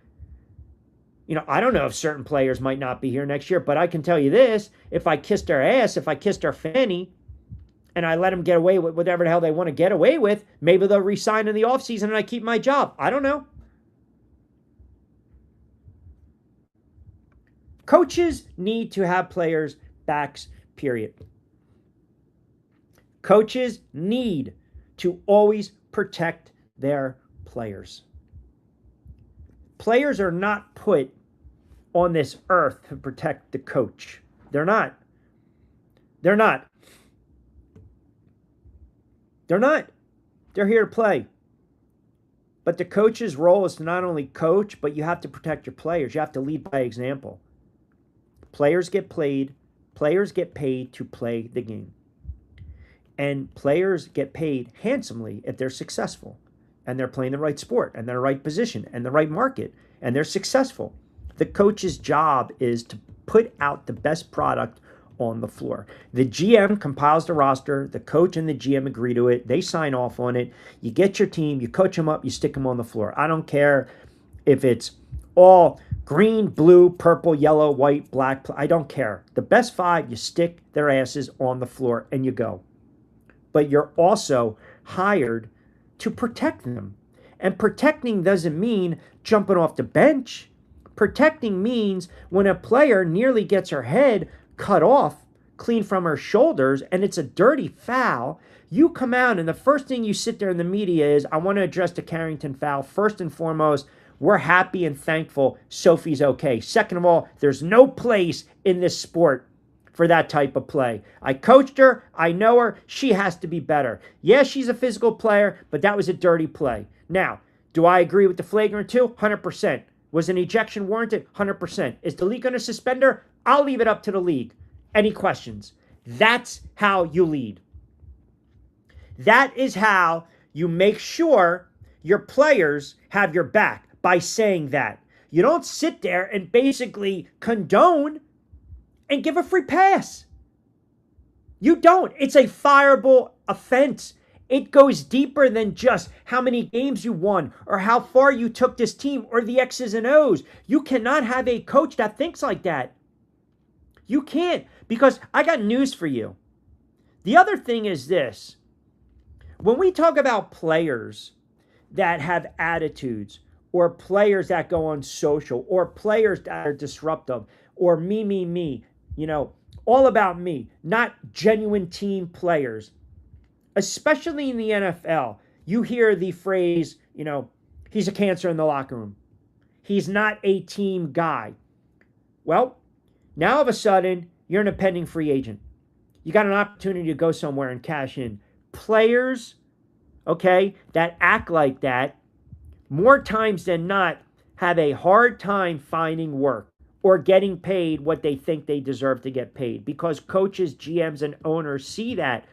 I don't know if certain players might not be here next year, but I can tell you this. If I kissed their ass, if I kissed their fanny, and I let them get away with whatever the hell they want to get away with, maybe they'll resign in the offseason and I keep my job. I don't know. Coaches need to have players' backs, period. Coaches need to always protect their players. Players are not put on this earth to protect the coach. They're not. They're not. They're not. They're here to play. But the coach's role is to not only coach, but you have to protect your players. You have to lead by example. Players get paid to play the game. And players get paid handsomely if they're successful and they're playing the right sport and they're in the right position and the right market and they're successful. The coach's job is to put out the best product on the floor. The GM compiles the roster, the coach and the GM agree to it, they sign off on it, you get your team, you coach them up, you stick them on the floor. I don't care if it's all green, blue, purple, yellow, white, black. I don't care. The best five, you stick their asses on the floor and you go. But you're also hired to protect them. And protecting doesn't mean jumping off the bench. Protecting means when a player nearly gets her head cut off, clean from her shoulders, and it's a dirty foul, you come out and the first thing you sit there in the media is, I want to address the Carrington foul. First and foremost, we're happy and thankful Sophie's okay. Second of all, there's no place in this sport for that type of play. I coached her. I know her. She has to be better. Yeah, she's a physical player, but that was a dirty play. Now, do I agree with the flagrant 2? 100%. Was an ejection warranted? 100%. Is the league going to suspend her? I'll leave it up to the league. Any questions? That's how you lead. That is how you make sure your players have your back. By saying that. You don't sit there and basically condone and give a free pass. You don't. It's a fireable offense. It goes deeper than just how many games you won or how far you took this team or the X's and O's. You cannot have a coach that thinks like that. You can't, because I got news for you. The other thing is this. When we talk about players that have attitudes, or players that go on social, or players that are disruptive, or me, all about me, not genuine team players. Especially in the NFL, you hear the phrase, he's a cancer in the locker room. He's not a team guy. Well, now all of a sudden, you're an impending free agent. You got an opportunity to go somewhere and cash in. Players, okay, that act like that, more times than not, have a hard time finding work or getting paid what they think they deserve to get paid, because coaches, GMs, and owners see that.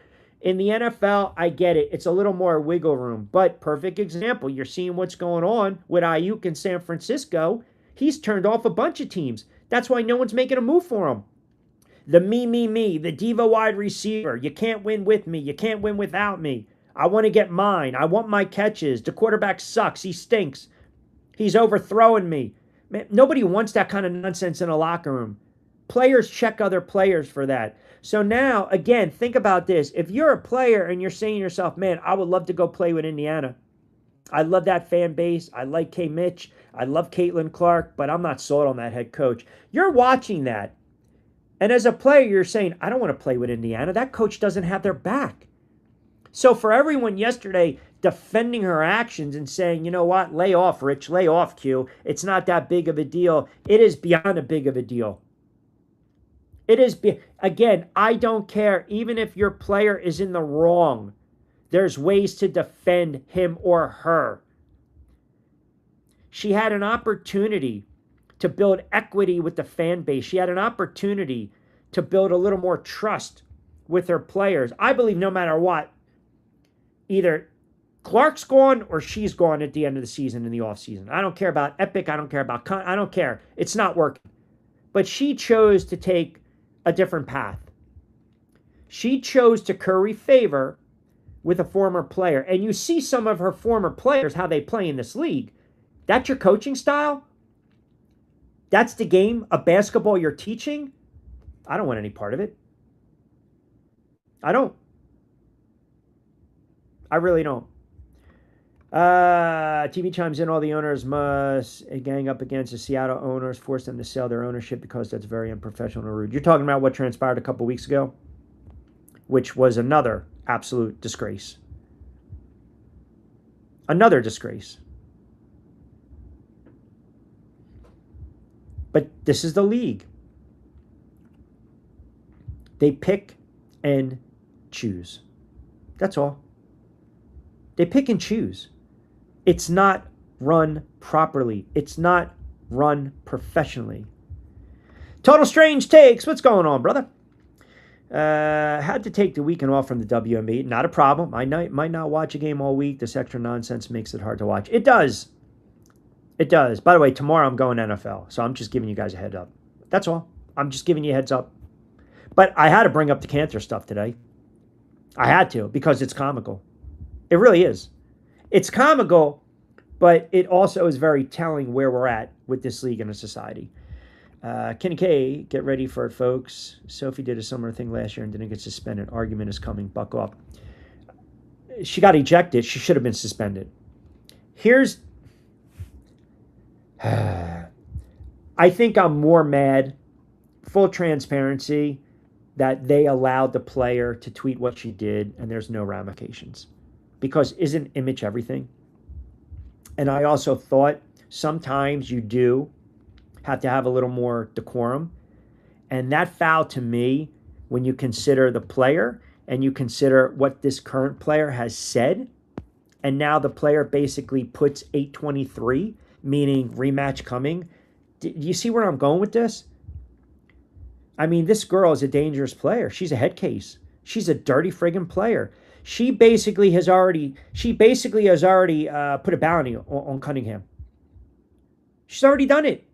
In the NFL, I get it. It's a little more wiggle room. But perfect example, you're seeing what's going on with Ayuk in San Francisco. He's turned off a bunch of teams. That's why no one's making a move for him. The me, the diva wide receiver. You can't win with me. You can't win without me. I want to get mine. I want my catches. The quarterback sucks. He stinks. He's overthrowing me. Man, nobody wants that kind of nonsense in a locker room. Players check other players for that. So now, again, think about this. If you're a player and you're saying to yourself, man, I would love to go play with Indiana. I love that fan base. I like K. Mitch. I love Caitlin Clark, but I'm not sold on that head coach. You're watching that. And as a player, you're saying, I don't want to play with Indiana. That coach doesn't have their back. So for everyone yesterday defending her actions and saying, you know what, lay off, Rich, lay off, Q. It's not that big of a deal. It is beyond a big of a deal. It is, again, I don't care. Even if your player is in the wrong, there's ways to defend him or her. She had an opportunity to build equity with the fan base. She had an opportunity to build a little more trust with her players. I believe no matter what, either Clark's gone or she's gone at the end of the season in the offseason. I don't care about Epic. I don't care about I don't care. It's not working. But she chose to take a different path. She chose to curry favor with a former player. And you see some of her former players, how they play in this league. That's your coaching style? That's the game of basketball you're teaching? I don't want any part of it. I don't. I really don't. TV chimes in, all the owners must gang up against the Seattle owners, force them to sell their ownership because that's very unprofessional and rude. You're talking about what transpired a couple weeks ago, which was another absolute disgrace. Another disgrace. But this is the league. They pick and choose. That's all. They pick and choose. It's not run properly. It's not run professionally. Total Strange Takes. What's going on, brother? Had to take the weekend off from the WNBA. Not a problem. I might not watch a game all week. This extra nonsense makes it hard to watch. It does. It does. By the way, tomorrow I'm going NFL, so I'm just giving you guys a heads up. That's all. I'm just giving you a heads up. But I had to bring up the cancer stuff today. I had to, because it's comical. It really is. It's comical, but it also is very telling where we're at with this league and the society. Kenny K, get ready for it, folks. Sophie did a similar thing last year and didn't get suspended. Argument is coming. Buck up. She got ejected. She should have been suspended. Here's... I think I'm more mad, full transparency, that they allowed the player to tweet what she did and there's no ramifications. Because isn't image everything? And I also thought sometimes you do have to have a little more decorum. And that foul to me, when you consider the player and you consider what this current player has said, and now the player basically puts 823, meaning rematch coming. Do you see where I'm going with this? I mean, this girl is a dangerous player. She's a head case. She's a dirty friggin' player. She basically has already put a bounty on Cunningham. She's already done it.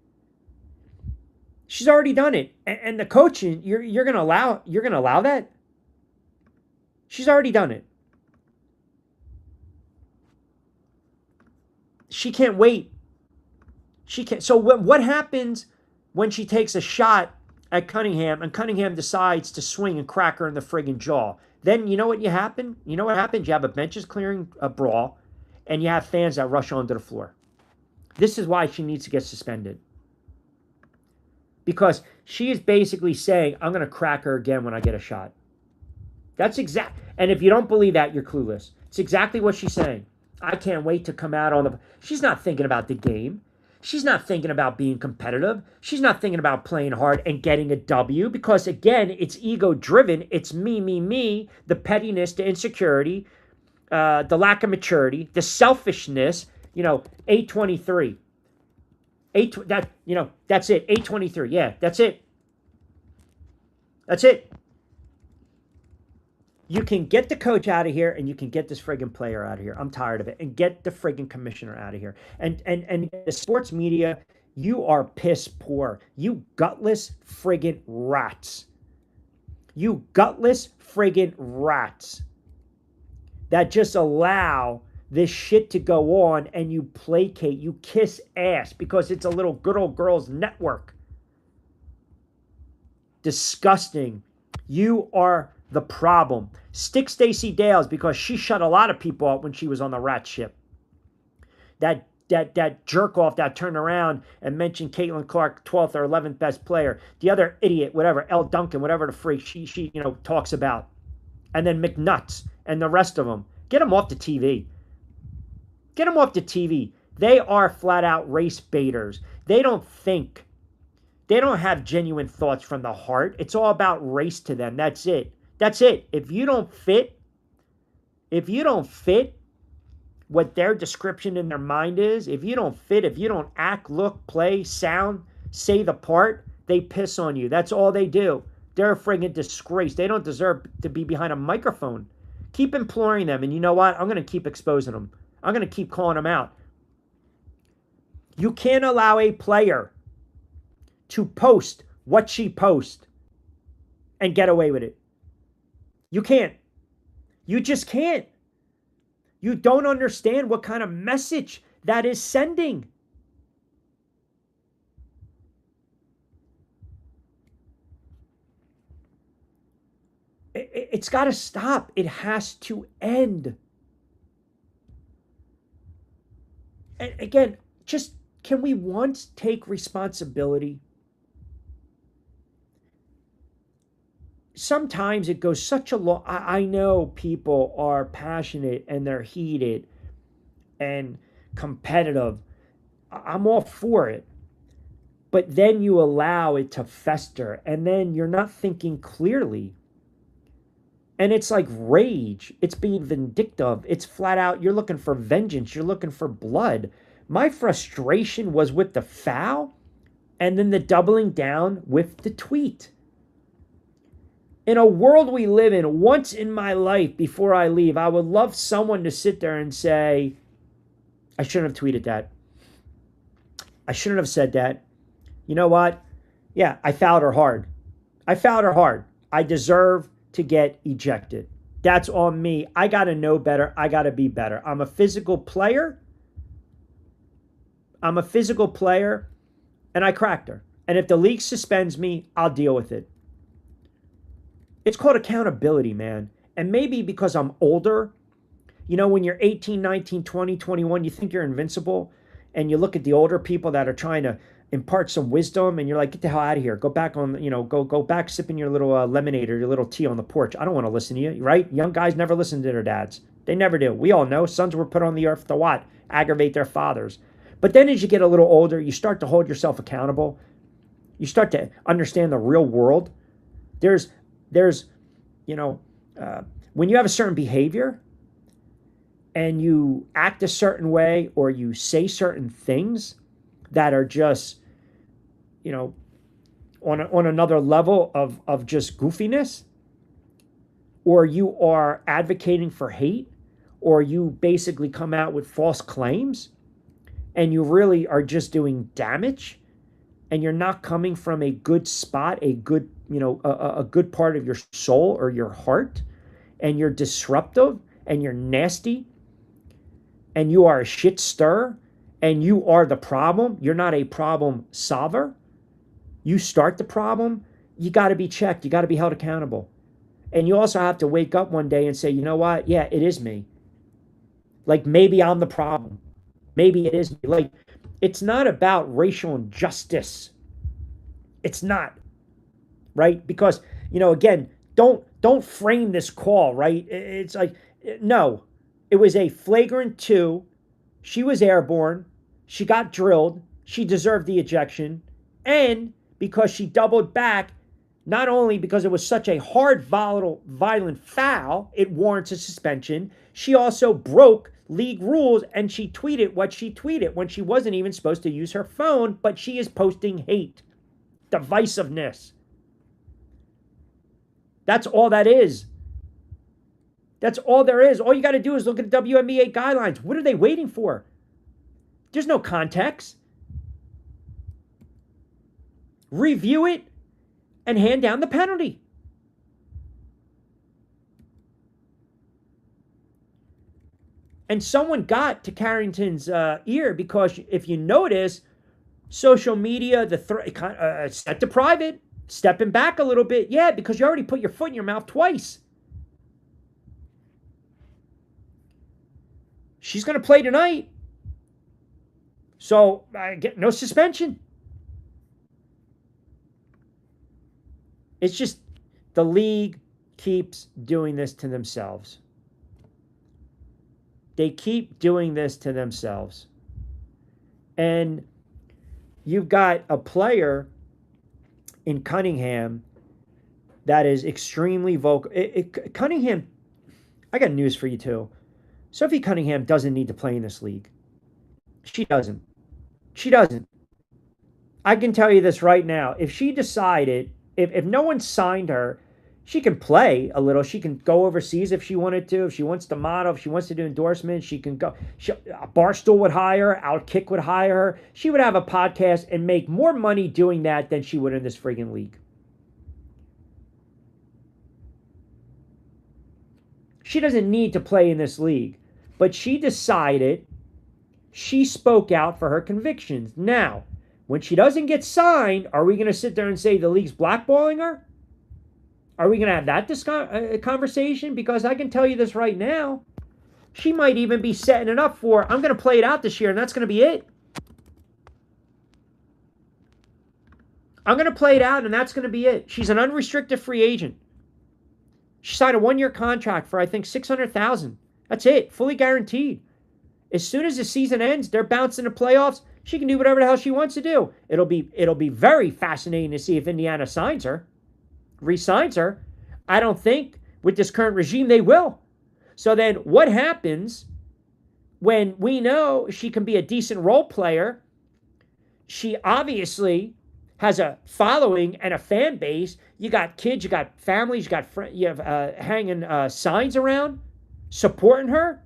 She's already done it. And the coaching, you're gonna allow that? She's already done it. She can't wait. She can't. So what happens when she takes a shot at Cunningham and Cunningham decides to swing and crack her in the friggin' jaw? Then you know what happens? You have a benches clearing a brawl and you have fans that rush onto the floor. This is why she needs to get suspended. Because she is basically saying, I'm going to crack her again when I get a shot. That's exact. And if you don't believe that, you're clueless. It's exactly what she's saying. I can't wait to come out on the... She's not thinking about the game. She's not thinking about being competitive. She's not thinking about playing hard and getting a W because, again, it's ego-driven. It's me, the pettiness, the insecurity, the lack of maturity, the selfishness. 823. That's it. 823. Yeah, that's it. That's it. You can get the coach out of here and you can get this friggin' player out of here. I'm tired of it. And get the friggin' commissioner out of here. And the sports media, you are piss poor. You gutless friggin' rats. You gutless friggin' rats that just allow this shit to go on and you placate, you kiss ass because it's a little good old girls network. Disgusting. You are the problem. Stick Stacey Dales because she shut a lot of people up when she was on the rat ship. That jerk off that turned around and mentioned Caitlin Clark 12th or 11th best player. The other idiot, whatever, Elle Duncan, whatever the freak she talks about. And then McNuts and the rest of them. Get them off the TV. Get them off the TV. They are flat out race baiters. They don't think. They don't have genuine thoughts from the heart. It's all about race to them. That's it. That's it. If you don't fit what their description in their mind is, if you don't act, look, play, sound, say the part, they piss on you. That's all they do. They're a friggin' disgrace. They don't deserve to be behind a microphone. Keep imploring them, and you know what? I'm going to keep exposing them. I'm going to keep calling them out. You can't allow a player to post what she posts and get away with it. You can't. You just can't. You don't understand what kind of message that is sending. It's got to stop. It has to end. And again, just can we once take responsibility? Sometimes it goes such a long. I know people are passionate and they're heated and competitive. I'm all for it. But then you allow it to fester and then you're not thinking clearly. And it's like rage. It's being vindictive. It's flat out, you're looking for vengeance. You're looking for blood. My frustration was with the foul and then the doubling down with the tweet. In a world we live in, once in my life before I leave, I would love someone to sit there and say, I shouldn't have tweeted that. I shouldn't have said that. You know what? Yeah, I fouled her hard. I deserve to get ejected. That's on me. I got to know better. I got to be better. I'm a physical player, and I cracked her. And if the league suspends me, I'll deal with it. It's called accountability, man. And maybe because I'm older, when you're 18, 19, 20, 21, you think you're invincible. And you look at the older people that are trying to impart some wisdom and you're like, get the hell out of here. Go back on, go back sipping your little lemonade or your little tea on the porch. I don't want to listen to you, right? Young guys never listen to their dads. They never do. We all know sons were put on the earth to what? Aggravate their fathers. But then as you get a little older, you start to hold yourself accountable. You start to understand the real world. There's when you have a certain behavior and you act a certain way or you say certain things that are just, on another level of just goofiness, or you are advocating for hate, or you basically come out with false claims and you really are just doing damage and you're not coming from a good spot, a good, a good part of your soul or your heart, and you're disruptive and you're nasty and you are a shit stirrer and you are the problem, you're not a problem solver, you start the problem, you got to be checked, you got to be held accountable. And you also have to wake up one day and say, you know what? Yeah, it is me. Like maybe I'm the problem. Maybe it is me. Like it's not about racial injustice. It's not. Right? Because, again, don't frame this call, right? It's like, no, it was a flagrant 2. She was airborne. She got drilled. she deserved the ejection, and because she doubled back, not only because it was such a hard, violent foul, it warrants a suspension, she also broke league rules, and she tweeted what she tweeted when she wasn't even supposed to use her phone, but she is posting hate, divisiveness. That's all that is. That's all there is. All you got to do is look at the WNBA guidelines. What are they waiting for? There's no context. Review it and hand down the penalty. And someone got to Carrington's ear because if you notice, social media, set to private, stepping back a little bit. Yeah, because you already put your foot in your mouth twice. She's going to play tonight. So I get no suspension. It's just the league keeps doing this to themselves. They keep doing this to themselves. And you've got a player in Cunningham that is extremely vocal. Cunningham, I got news for you too. Sophie Cunningham doesn't need to play in this league. She doesn't. She doesn't. I can tell you this right now. If she decided, if no one signed her, she can play a little. She can go overseas if she wanted to. If she wants to model, if she wants to do endorsements, she can go. Barstool would hire her. Outkick would hire her. She would have a podcast and make more money doing that than she would in this friggin' league. She doesn't need to play in this league. But she decided, she spoke out for her convictions. Now, when she doesn't get signed, are we going to sit there and say the league's blackballing her? Are we going to have that conversation? Because I can tell you this right now. She might even be setting it up for, I'm going to play it out this year, and that's going to be it. I'm going to play it out, and that's going to be it. She's an unrestricted free agent. She signed a 1-year contract for, I think, $600,000. That's it, fully guaranteed. As soon as the season ends, they're bouncing the playoffs. She can do whatever the hell she wants to do. It'll be very fascinating to see if Indiana signs her, re-signs her. I don't think with this current regime they will. So then what happens when we know she can be a decent role player? She obviously has a following and a fan base. You got kids, you got families, you have hanging signs around, supporting her.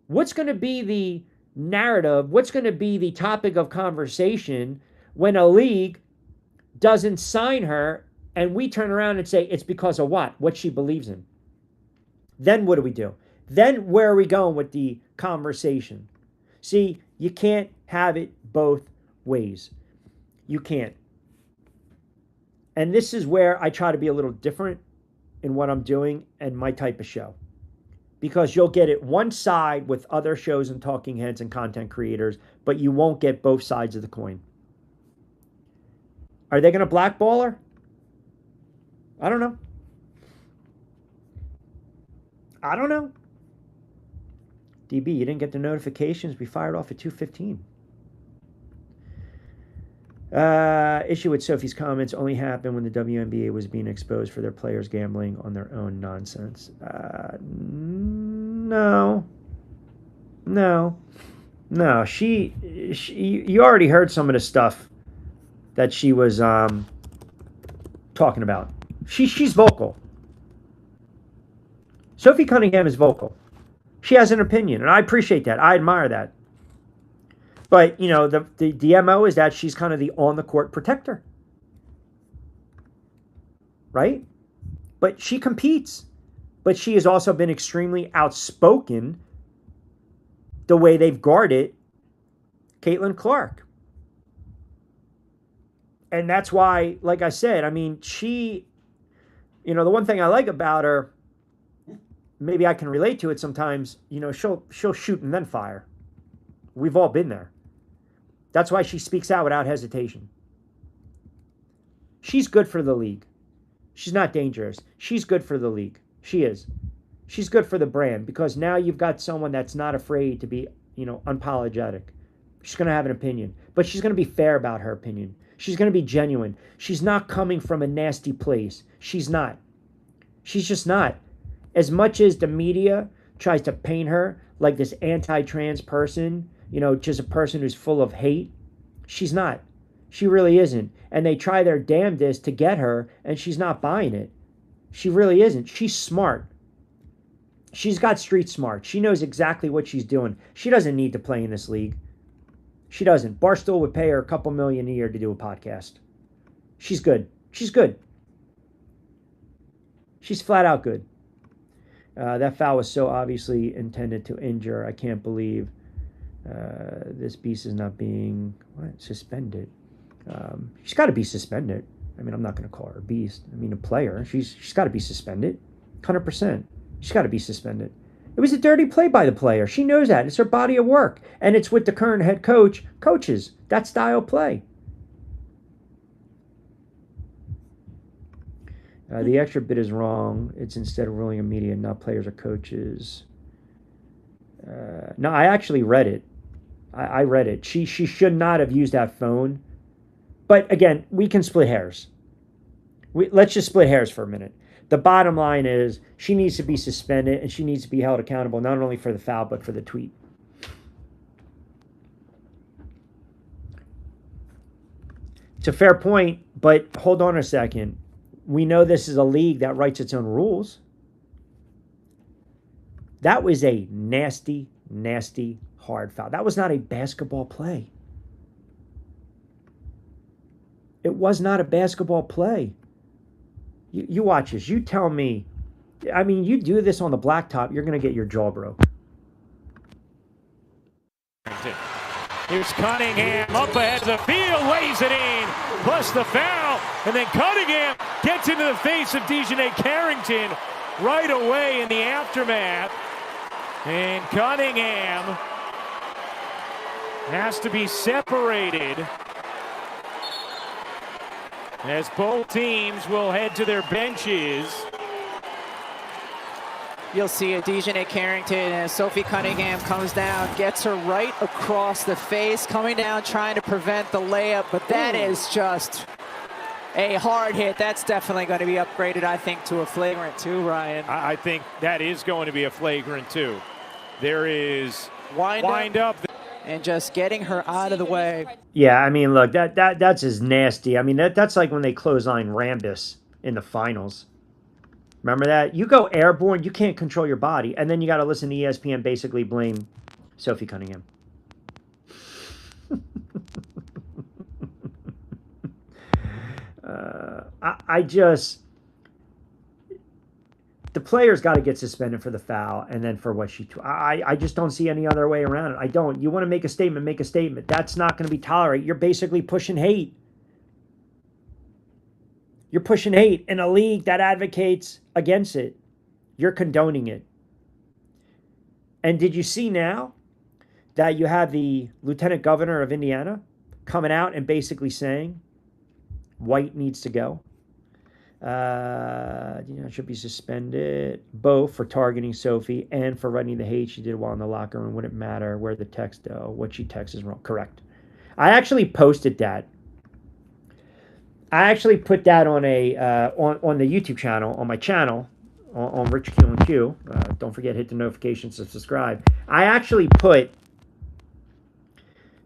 What's going to be the narrative? What's going to be the topic of conversation when a league doesn't sign her and we turn around and say it's because of what? What she believes in. Then what do we do? Then where are we going with the conversation? See, you can't have it both ways. You can't. And this is where I try to be a little different in what I'm doing and my type of show. Because you'll get it one side with other shows and talking heads and content creators, but you won't get both sides of the coin. Are they going to blackball her? I don't know. I don't know. DB, you didn't get the notifications. We fired off at 2:15. Issue with Sophie's comments only happened when the WNBA was being exposed for their players gambling on their own nonsense. No. She you already heard some of the stuff that she was talking about. She's vocal. Sophie Cunningham is vocal. She has an opinion, and I appreciate that. I admire that. But, you know, the MO is that she's kind of the on-the-court protector. Right? But she competes. But she has also been extremely outspoken the way they've guarded Caitlin Clark. And that's why, like I said, I mean, she, you know, the one thing I like about her, maybe I can relate to it sometimes, you know, she'll shoot and then fire. We've all been there. That's why she speaks out without hesitation. She's good for the league. She's not dangerous. She's good for the league. She is. She's good for the brand because now you've got someone that's not afraid to be, you know, unapologetic. She's going to have an opinion, but she's going to be fair about her opinion. She's going to be genuine. She's not coming from a nasty place. She's not. She's just not. As much as the media tries to paint her like this anti-trans person, just a person who's full of hate, she's not. She really isn't. And they try their damnedest to get her, and she's not buying it. She really isn't. She's smart. She's got street smart. She knows exactly what she's doing. She doesn't need to play in this league. She doesn't. Barstool would pay her a couple million a year to do a podcast. She's good. She's good. She's flat out good. That foul was so obviously intended to injure. I can't believe this beast is not being suspended. She's got to be suspended. I mean, I'm not going to call her a beast. I mean, a player. She's got to be suspended. 100%. She's got to be suspended. It was a dirty play by the player. She knows that. It's her body of work. And it's with the current head coaches. That style play. The extra bit is wrong. It's instead of ruling a media, not players or coaches. No, I actually read it. I read it. She should not have used that phone. But again, we can split hairs. Let's just split hairs for a minute. The bottom line is she needs to be suspended and she needs to be held accountable not only for the foul but for the tweet. It's a fair point, but hold on a second. We know this is a league that writes its own rules. That was a nasty, nasty, hard foul. That was not a basketball play. It was not a basketball play. You watch this. You tell me. I mean, you do this on the blacktop, you're going to get your jaw broke. Here's Cunningham up ahead of the field, lays it in, plus the foul, and then Cunningham gets into the face of DeJounte Carrington right away in the aftermath. And Cunningham has to be separated as both teams will head to their benches. You'll see a DeJounte Carrington as Sophie Cunningham comes down, gets her right across the face, coming down trying to prevent the layup, but that is just a hard hit. That's definitely going to be upgraded, I think, to a flagrant too, Ryan. I think that is going to be a flagrant too. There is wind up. And just getting her out of the way. Yeah, I mean, look, that's as nasty. I mean, that's like when they clothesline Rambus in the finals. Remember that? You go airborne, you can't control your body, and then you got to listen to ESPN basically blame Sophie Cunningham. The player's got to get suspended for the foul and then for what I just don't see any other way around it. I don't. You want to make a statement, make a statement. That's not going to be tolerated. You're basically pushing hate. You're pushing hate in a league that advocates against it. You're condoning it. And did you see now that you have the lieutenant governor of Indiana coming out and basically saying White needs to go? Should be suspended both for targeting Sophie and for writing the hate she did while in the locker room. Wouldn't matter where the text what she texts is wrong. Correct. I actually posted that. I actually put that on a on the YouTube channel, on my channel, on Rich Quiñones. Don't forget, hit the notifications to subscribe. I actually put,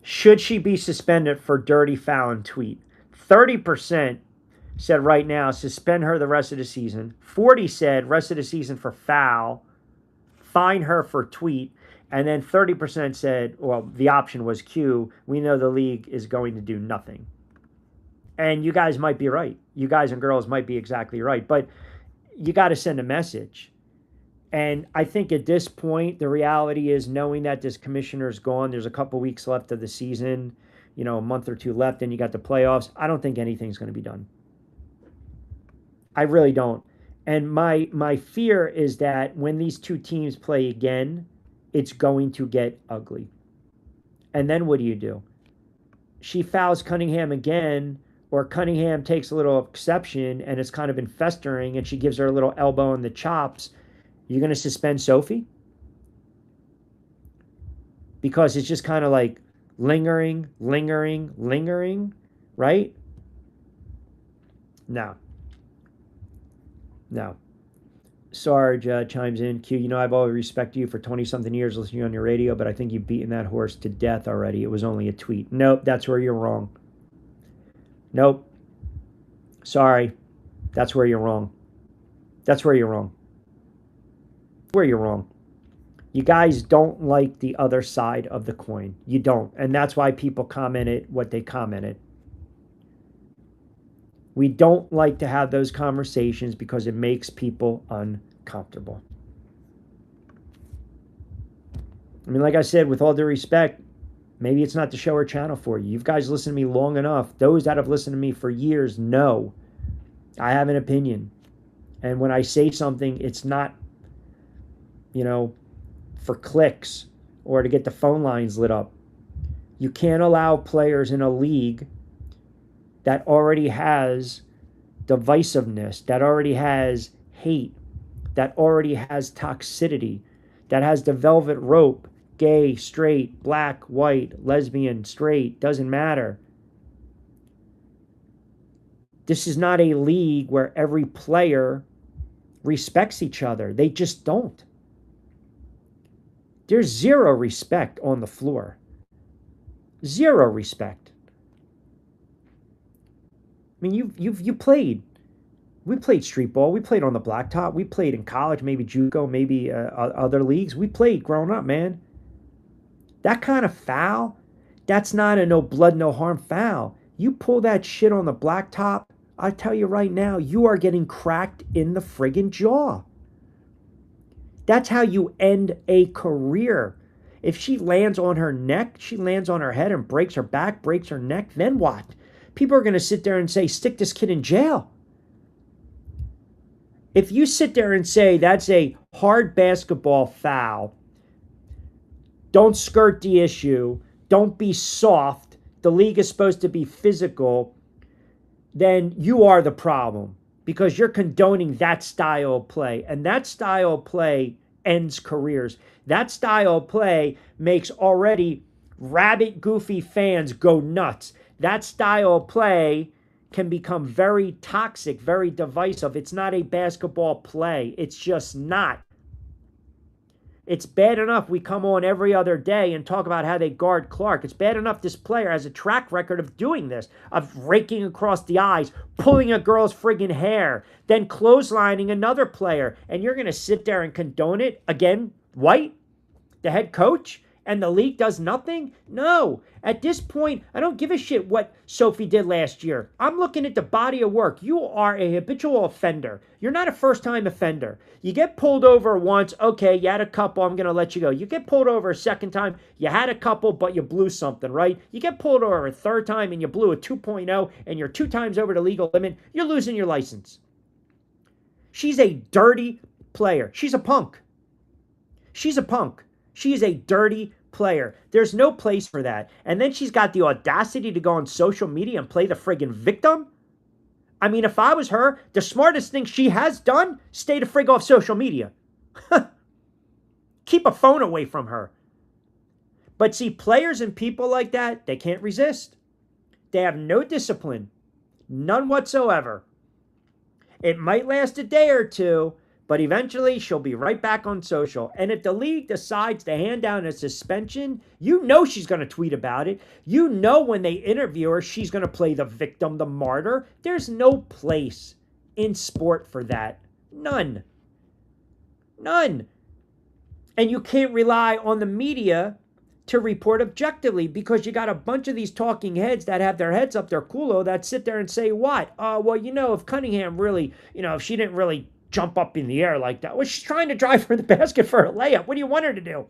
should she be suspended for dirty foul and tweet? 30% said right now, suspend her the rest of the season. 40 said rest of the season for foul, fine her for tweet. And then 30% said, well, the option was Q. We know the league is going to do nothing. And you guys might be right. You guys and girls might be exactly right. But you got to send a message. And I think at this point, the reality is knowing that this commissioner's gone, there's a couple weeks left of the season, a month or two left, and you got the playoffs. I don't think anything's going to be done. I really don't. And my fear is that when these two teams play again, it's going to get ugly. And then what do? She fouls Cunningham again, or Cunningham takes a little exception and it's kind of been festering and she gives her a little elbow in the chops. You're going to suspend Sophie? Because it's just kind of like lingering, right? No. Sarge chimes in. Q, you know I've always respected you for 20-something years listening on your radio, but I think you've beaten that horse to death already. It was only a tweet. Nope, that's where you're wrong. Nope. Sorry. That's where you're wrong. You guys don't like the other side of the coin. You don't. And that's why people commented what they commented. We don't like to have those conversations because it makes people uncomfortable. I mean, like I said, with all due respect, maybe it's not the show or channel for you. You guys listen to me long enough. Those that have listened to me for years know I have an opinion. And when I say something, it's not, for clicks or to get the phone lines lit up. You can't allow players in a league that already has divisiveness, that already has hate, that already has toxicity, that has the velvet rope, gay, straight, black, white, lesbian, straight, doesn't matter. This is not a league where every player respects each other. They just don't. There's zero respect on the floor. Zero respect. I mean, you played. We played street ball. We played on the blacktop. We played in college, maybe JUCO, maybe other leagues. We played growing up, man. That kind of foul, that's not a no blood, no harm foul. You pull that shit on the blacktop, I tell you right now, you are getting cracked in the friggin' jaw. That's how you end a career. If she lands on her neck, she lands on her head and breaks her back, breaks her neck, then what? People are going to sit there and say, stick this kid in jail. If you sit there and say that's a hard basketball foul, don't skirt the issue, don't be soft, the league is supposed to be physical, then you are the problem because you're condoning that style of play. And that style of play ends careers. That style of play makes already rabid, goofy fans go nuts. That style of play can become very toxic, very divisive. It's not a basketball play. It's just not. It's bad enough we come on every other day and talk about how they guard Clark. It's bad enough this player has a track record of doing this, of raking across the eyes, pulling a girl's friggin' hair, then clotheslining another player. And you're going to sit there and condone it? Again, White, the head coach, and the league does nothing? No. At this point, I don't give a shit what Sophie did last year. I'm looking at the body of work. You are a habitual offender. You're not a first-time offender. You get pulled over once, okay, you had a couple, I'm going to let you go. You get pulled over a second time, you had a couple, but you blew something, right? You get pulled over a third time and you blew a 2.0 and you're 2 times over the legal limit, you're losing your license. She's a dirty player. She's a punk. She's a punk. She is a dirty player. There's no place for that. And then she's got the audacity to go on social media and play the friggin' victim. I mean, if I was her, the smartest thing she has done, stay the frig off social media. Keep a phone away from her. But see, players and people like that, they can't resist. They have no discipline. None whatsoever. It might last a day or two, but eventually she'll be right back on social. And if the league decides to hand down a suspension, you know she's going to tweet about it. You know when they interview her, she's going to play the victim, the martyr. There's no place in sport for that. None. None. And you can't rely on the media to report objectively because you got a bunch of these talking heads that have their heads up their culo that sit there and say what? Well, if Cunningham really, if she didn't really jump up in the air like that. Well, she's trying to drive for the basket for a layup. What do you want her to do?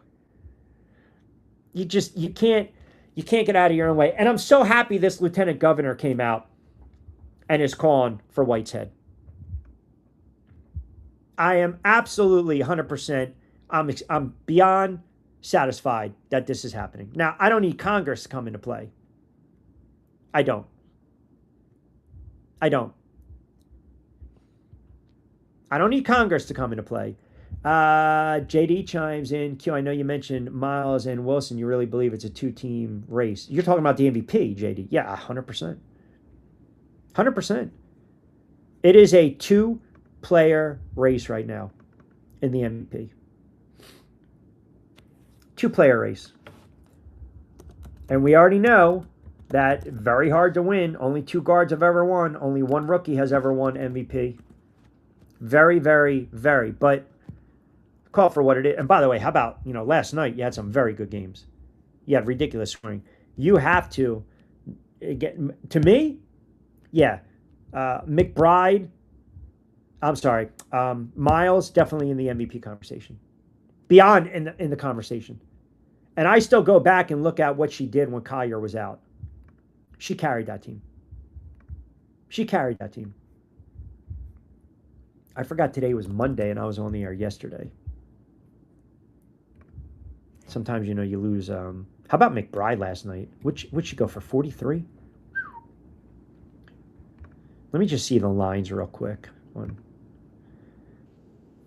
You can't get out of your own way. And I'm so happy this lieutenant governor came out and is calling for White's head. I am absolutely 100%, I'm beyond satisfied that this is happening. Now, I don't need Congress to come into play. I don't. I don't need Congress to come into play. JD chimes in. Q, I know you mentioned Miles and Wilson. You really believe it's a two-team race? You're talking about the MVP, JD. Yeah, 100%. 100%. It is a two-player race right now in the MVP. Two-player race. And we already know that very hard to win. Only two guards have ever won. Only one rookie has ever won MVP. Very, very, very. But call for what it is. And by the way, how about, last night you had some very good games. You had ridiculous scoring. You have to get, to me, yeah, McBride, I'm sorry, Miles definitely in the MVP conversation. Beyond in the conversation. And I still go back and look at what she did when Collier was out. She carried that team. She carried that team. I forgot today was Monday and I was on the air yesterday. Sometimes, you lose. How about McBride last night? Would she go for 43? Let me just see the lines real quick.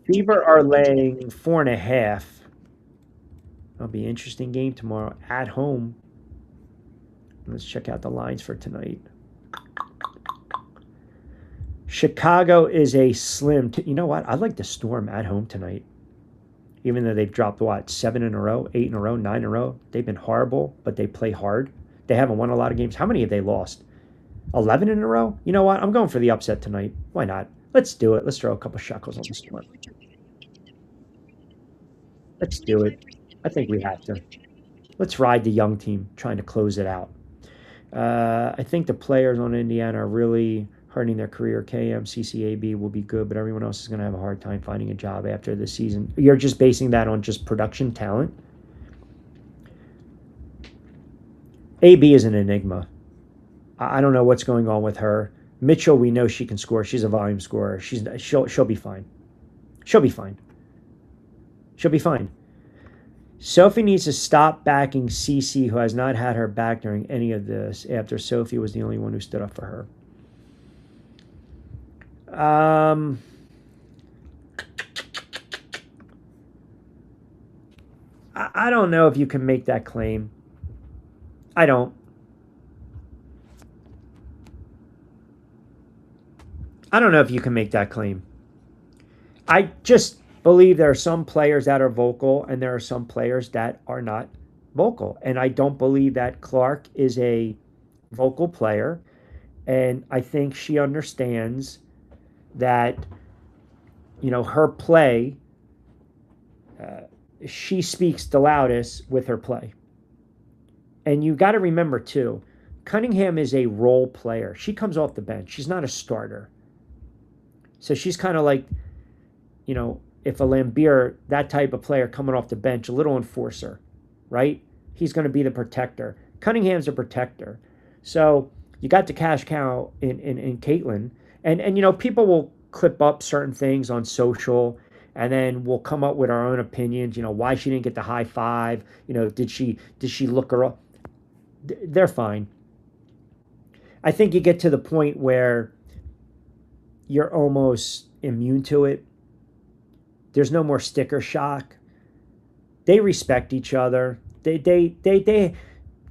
Fever are laying 4.5. That'll be an interesting game tomorrow at home. Let's check out the lines for tonight. Chicago is a slim. You know what? I like the Storm at home tonight. Even though they've dropped, 7 in a row, 8 in a row, 9 in a row. They've been horrible, but they play hard. They haven't won a lot of games. How many have they lost? 11 in a row? You know what? I'm going for the upset tonight. Why not? Let's do it. Let's throw a couple shekels on the Storm. Let's do it. I think we have to. Let's ride the young team trying to close it out. I think the players on Indiana are really hurting their career. KM, CCAB will be good, but everyone else is going to have a hard time finding a job after this season. You're just basing that on just production talent? AB is an enigma. I don't know what's going on with her. Mitchell, we know she can score. She's a volume scorer. She'll be fine. She'll be fine. She'll be fine. Sophie needs to stop backing CC, who has not had her back during any of this, after Sophie was the only one who stood up for her. I don't know if you can make that claim. I don't. I don't know if you can make that claim. I just believe there are some players that are vocal and there are some players that are not vocal. And I don't believe that Clark is a vocal player. And I think she understands that, her play, she speaks the loudest with her play. And you got to remember, too, Cunningham is a role player. She comes off the bench. She's not a starter. So she's kind of like, if a Lambier, that type of player coming off the bench, a little enforcer, right? He's going to be the protector. Cunningham's a protector. So you got the cash cow in Caitlin. And people will clip up certain things on social, and then we'll come up with our own opinions, why she didn't get the high five, did she look her up? They're fine. I think you get to the point where you're almost immune to it. There's no more sticker shock. They respect each other. They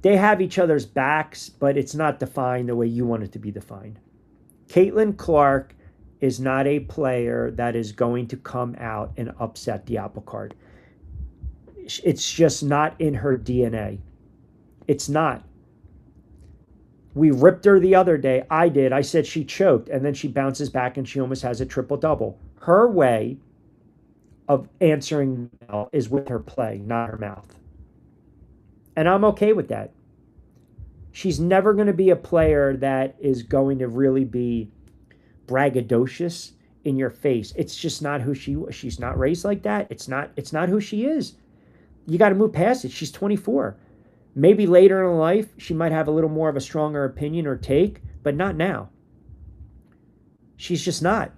have each other's backs, but it's not defined the way you want it to be defined. Caitlin Clark is not a player that is going to come out and upset the apple cart. It's just not in her DNA. It's not. We ripped her the other day. I did. I said she choked, and then she bounces back and she almost has a triple-double. Her way of answering is with her play, not her mouth. And I'm okay with that. She's never going to be a player that is going to really be braggadocious in your face. It's just not who she was. She's not raised like that. It's not who she is. You got to move past it. She's 24. Maybe later in life, she might have a little more of a stronger opinion or take, but not now. She's just not.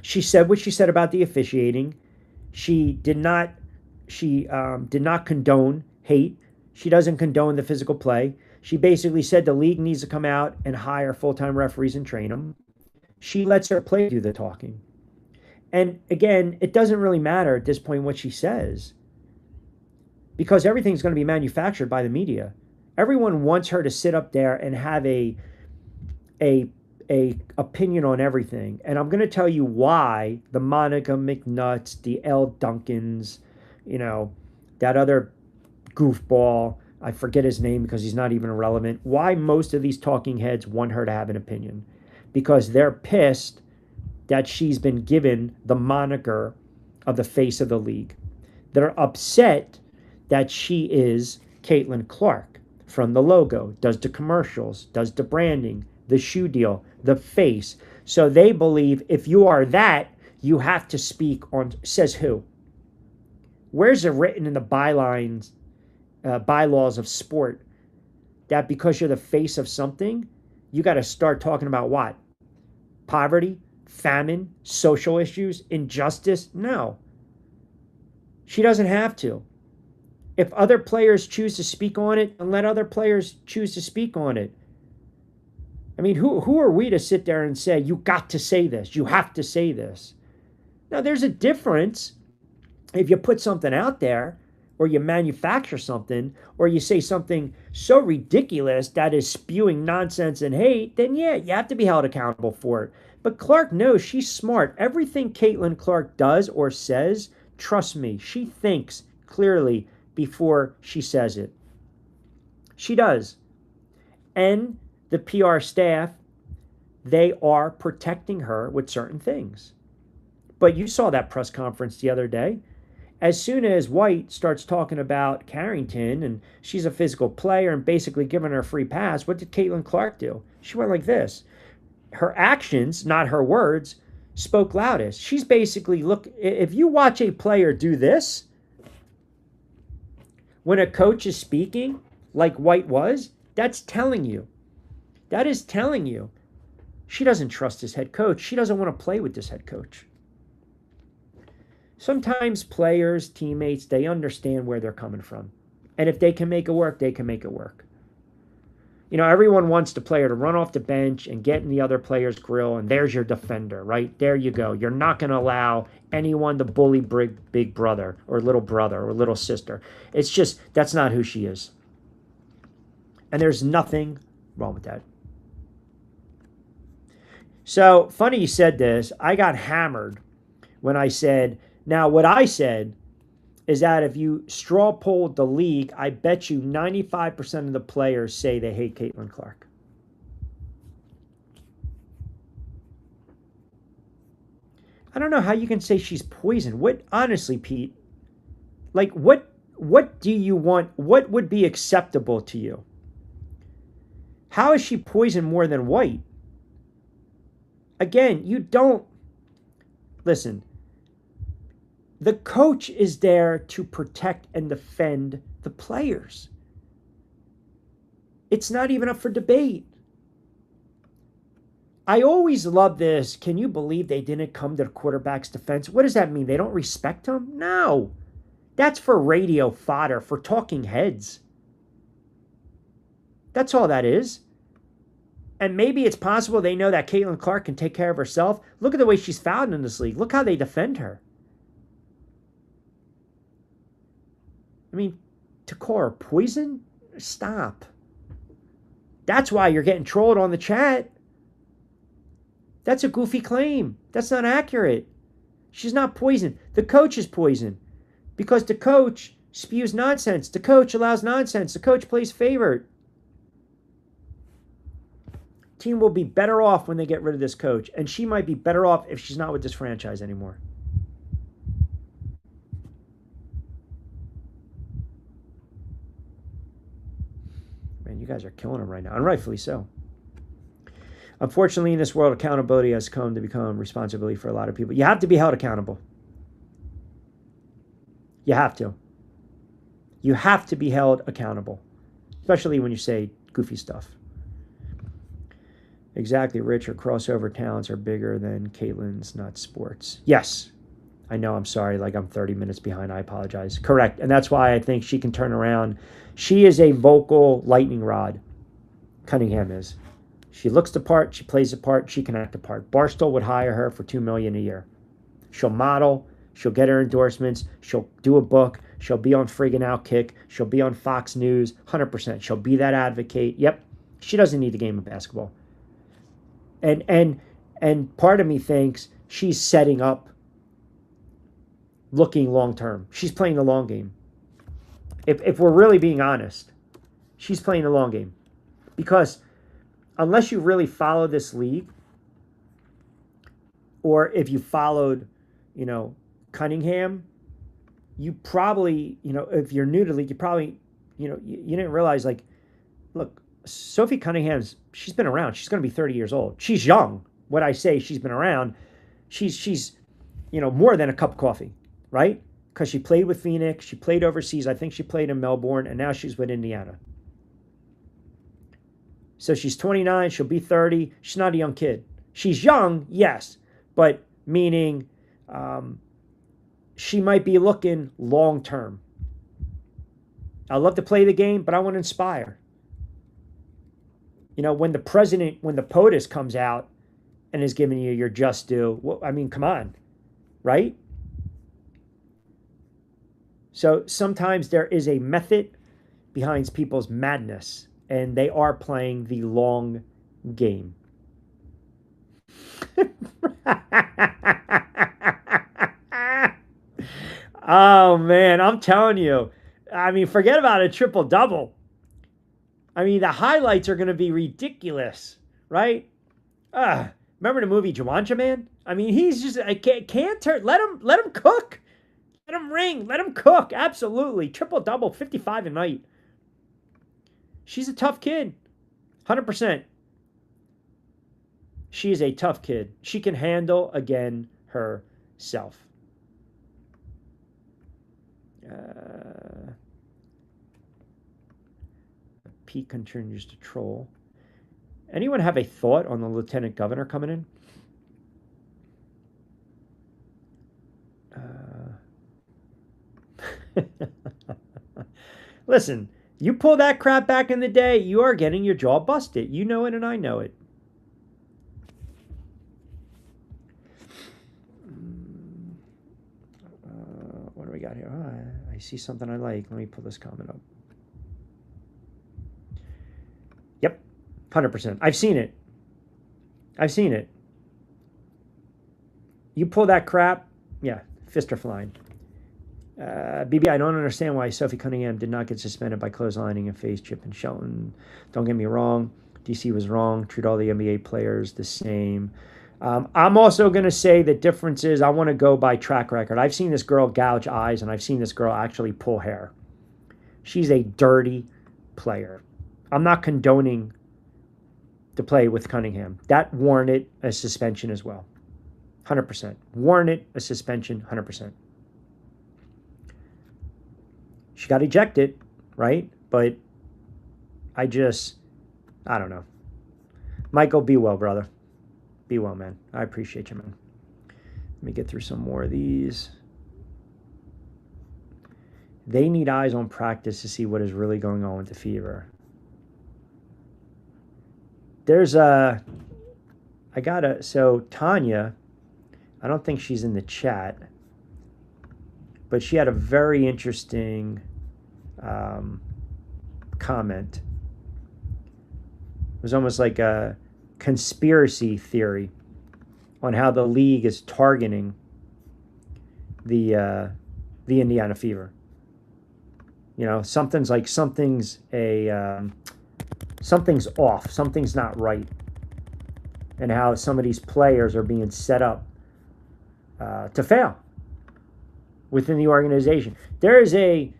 She said what she said about the officiating. She did not condone hate. She doesn't condone the physical play. She basically said the league needs to come out and hire full-time referees and train them. She lets her play do the talking. And again, it doesn't really matter at this point what she says, because everything's going to be manufactured by the media. Everyone wants her to sit up there and have a opinion on everything. And I'm going to tell you why the Monica McNutts, the L. Duncans, that other goofball, I forget his name because he's not even relevant, why most of these talking heads want her to have an opinion. Because they're pissed that she's been given the moniker of the face of the league. They're upset that she is Caitlin Clark from the logo, does the commercials, does the branding, the shoe deal, the face. So they believe if you are that, you have to speak on, says who? Where's it written in the bylaws of sport that because you're the face of something, you got to start talking about what? Poverty, famine, social issues, injustice? No. She doesn't have to. If other players choose to speak on it, then let other players choose to speak on it. I mean, who are we to sit there and say, you got to say this, you have to say this? Now, there's a difference if you put something out there, or you manufacture something, or you say something so ridiculous that is spewing nonsense and hate, then yeah, you have to be held accountable for it. But Clark knows she's smart. Everything Caitlin Clark does or says, trust me, she thinks clearly before she says it. She does. And the PR staff, they are protecting her with certain things. But you saw that press conference the other day. As soon as White starts talking about Carrington and she's a physical player and basically giving her a free pass, what did Caitlin Clark do? She went like this. Her actions, not her words, spoke loudest. She's basically, look, if you watch a player do this, when a coach is speaking, like White was, that's telling you. That is telling you she doesn't trust his head coach. She doesn't want to play with this head coach. Sometimes players, teammates, they understand where they're coming from. And if they can make it work, they can make it work. Everyone wants the player to run off the bench and get in the other player's grill, and there's your defender, right? There you go. You're not going to allow anyone to bully big brother or little sister. It's just, that's not who she is. And there's nothing wrong with that. So, funny you said this. I got hammered when I said, now what I said is that if you straw polled the league, I bet you 95% of the players say they hate Caitlin Clark. I don't know how you can say she's poison. What, honestly, Pete, like what do you want? What would be acceptable to you? How is she poison more than White? Again, you don't, listen, the coach is there to protect and defend the players. It's not even up for debate. I always love this. Can you believe they didn't come to the quarterback's defense? What does that mean? They don't respect him? No. That's for radio fodder, for talking heads. That's all that is. And maybe it's possible they know that Caitlin Clark can take care of herself. Look at the way she's fouled in this league. Look how they defend her. I mean, to call her poison? Stop. That's why you're getting trolled on the chat. That's a goofy claim. That's not accurate. She's not poison. The coach is poison. Because the coach spews nonsense. The coach allows nonsense. The coach plays favorite. Team will be better off when they get rid of this coach. And she might be better off if she's not with this franchise anymore. Man, you guys are killing him right now. And rightfully so. Unfortunately, in this world, accountability has come to become responsibility for a lot of people. You have to be held accountable. You have to. You have to be held accountable. Especially when you say goofy stuff. Exactly, Rich. Her crossover talents are bigger than Caitlin's, not sports. Yes. I know, I'm sorry. Like, I'm 30 minutes behind. I apologize. Correct. And that's why I think she can turn around. She is a vocal lightning rod. Cunningham is. She looks the part. She plays the part. She can act the part. Barstool would hire her for $2 million a year. She'll model. She'll get her endorsements. She'll do a book. She'll be on friggin' Outkick. She'll be on Fox News. 100%. She'll be that advocate. Yep. She doesn't need the game of basketball. And part of me thinks she's setting up, looking long term. She's playing the long game. If we're really being honest, she's playing the long game. Because unless you really follow this league, or if you followed, Cunningham, you probably, if you're new to the league, you probably, you didn't realize, like, look, Sophie Cunningham's, she's been around. She's going to be 30 years old. She's young. When I say she's been around, she's more than a cup of coffee, right? Because she played with Phoenix. She played overseas. I think she played in Melbourne, and now she's with Indiana. So she's 29. She'll be 30. She's not a young kid. She's young, yes, but meaning she might be looking long term. I love to play the game, but I want to inspire. When the POTUS comes out and is giving you your just due, well, I mean, come on, right? So sometimes there is a method behind people's madness, and they are playing the long game. Oh, man, I'm telling you. I mean, forget about a triple-double. I mean, the highlights are going to be ridiculous, right? Remember the movie Jumanji, man? I mean, he's just, I can't turn, let him cook. Let him ring, let him cook. Absolutely. Triple-double, 55 a night. She's a tough kid. 100%. She is a tough kid. She can handle, again, herself. Pete continues to troll. Anyone have a thought on the lieutenant governor coming in? Listen, you pull that crap back in the day, you are getting your jaw busted. You know it and I know it. What do we got here? I see something I like. Let me pull this comment up. Yep, 100%. I've seen it. You pull that crap, yeah, fist are flying. BB, I don't understand why Sophie Cunningham did not get suspended by clotheslining and face Chip and Shelton. Don't get me wrong. DC was wrong. Treat all the NBA players the same. I'm also going to say the difference is I want to go by track record. I've seen this girl gouge eyes, and I've seen this girl actually pull hair. She's a dirty player. I'm not condoning the play with Cunningham. That warranted a suspension as well. 100%. Warranted a suspension, 100%. She got ejected, right? But I don't know. Michael, be well, brother. Be well, man. I appreciate you, man. Let me get through some more of these. They need eyes on practice to see what is really going on with the fever. So Tanya, I don't think she's in the chat, but she had a very interesting comment. It was almost like a conspiracy theory on how the league is targeting the Indiana Fever. Something's off, something's not right, and how some of these players are being set up to fail within the organization. There's a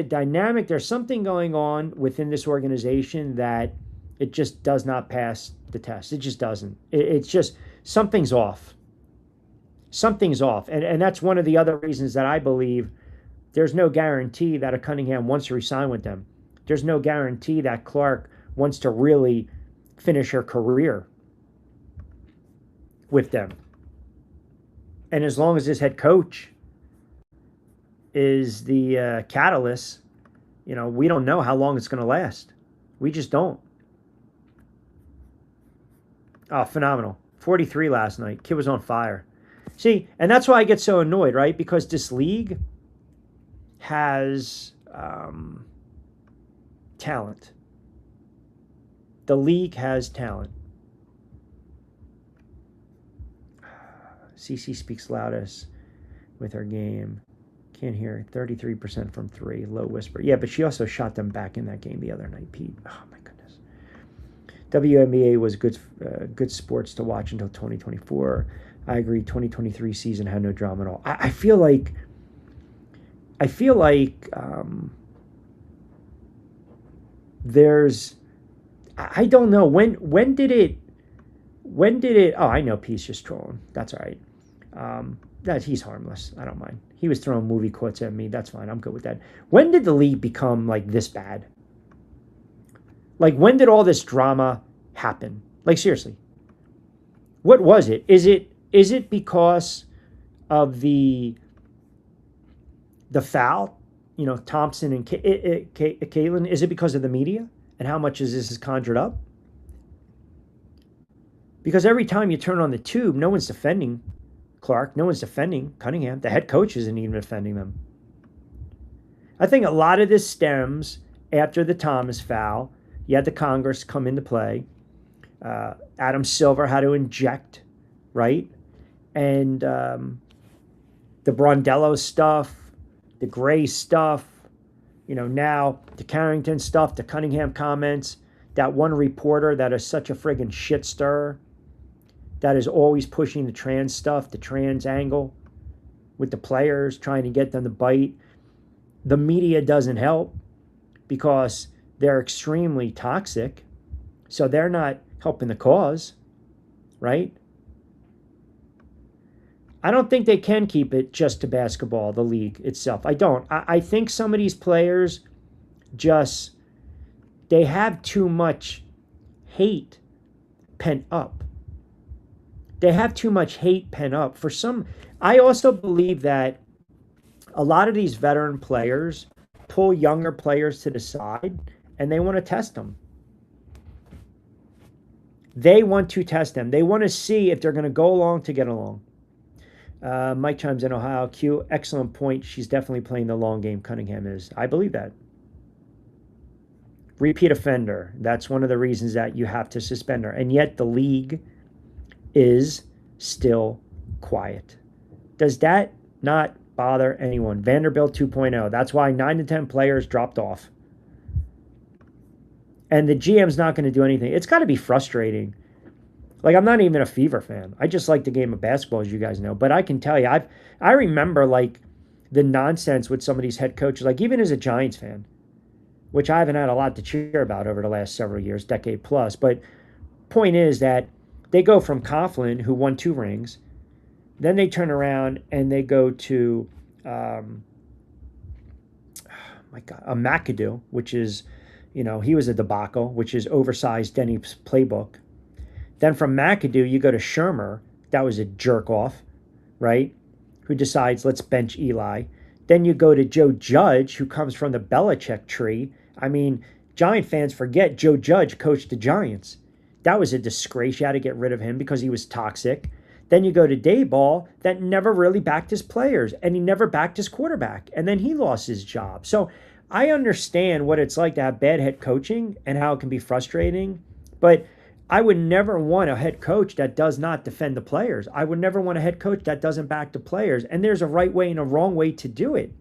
dynamic, there's something going on within this organization that it just does not pass the test. It just doesn't. It's just something's off. Something's off. And that's one of the other reasons that I believe there's no guarantee that a Cunningham wants to resign with them. There's no guarantee that Clark wants to really finish her career with them. And as long as this head coach is the catalyst, we don't know how long it's going to last. We just don't. Oh, phenomenal. 43 last night. Kid was on fire. See, and that's why I get so annoyed, right? Because this league has talent. The league has talent. CC speaks loudest with her game. Can't hear. 33% from 3. Low whisper. Yeah, but she also shot them back in that game the other night, Pete. Oh, my goodness. WNBA was good sports to watch until 2024. I agree. 2023 season had no drama at all. I feel like there's, I don't know, when did it, oh, I know Pete's just trolling. That's all right. He's harmless. I don't mind. He was throwing movie quotes at me. That's fine. I'm good with that. When did the league become like this bad? Like, when did all this drama happen? Like, seriously. What was it? Is it because of the foul? You know, Thompson and Caitlin? Is it because of the media? And how much is this conjured up? Because every time you turn on the tube, no one's defending Clark. No one's defending Cunningham. The head coach isn't even defending them. I think a lot of this stems after the Thomas foul. You had the Congress come into play. Adam Silver had to inject, right? And the Brondello stuff, the Gray stuff, you know, now the Carrington stuff, the Cunningham comments, that one reporter that is such a friggin' shit stirrer, that is always pushing the trans stuff, the trans angle with the players, trying to get them to bite. The media doesn't help because they're extremely toxic, so they're not helping the cause, right? I don't think they can keep it just to basketball, the league itself. I don't. I think some of these players just, they have too much hate pent up. They have too much hate pent up. For some, I also believe that a lot of these veteran players pull younger players to the side and they want to test them. They want to test them. They want to see if they're going to go along to get along. Mike chimes in, Ohio. Q, excellent point. She's definitely playing the long game, Cunningham is. I believe that. Repeat offender. That's one of the reasons that you have to suspend her. And yet the league is still quiet. Does that not bother anyone? Vanderbilt 2.0. That's why 9 to 10 players dropped off. And the GM's not going to do anything. It's got to be frustrating. Like, I'm not even a Fever fan. I just like the game of basketball, as you guys know. But I can tell you, I remember, like, the nonsense with some of these head coaches, like, even as a Giants fan, which I haven't had a lot to cheer about over the last several years, decade plus. But point is that they go from Coughlin, who won 2 rings, then they turn around and they go to, a McAdoo, which is, you know, he was a debacle, which is oversized Denny's playbook. Then from McAdoo, you go to Shermer. That was a jerk off, right? Who decides, let's bench Eli. Then you go to Joe Judge, who comes from the Belichick tree. I mean, Giant fans forget Joe Judge coached the Giants. That was a disgrace. You had to get rid of him because he was toxic. Then you go to Dayball, that never really backed his players, and he never backed his quarterback. And then he lost his job. So I understand what it's like to have bad head coaching and how it can be frustrating. But I would never want a head coach that does not defend the players. I would never want a head coach that doesn't back the players. And there's a right way and a wrong way to do it.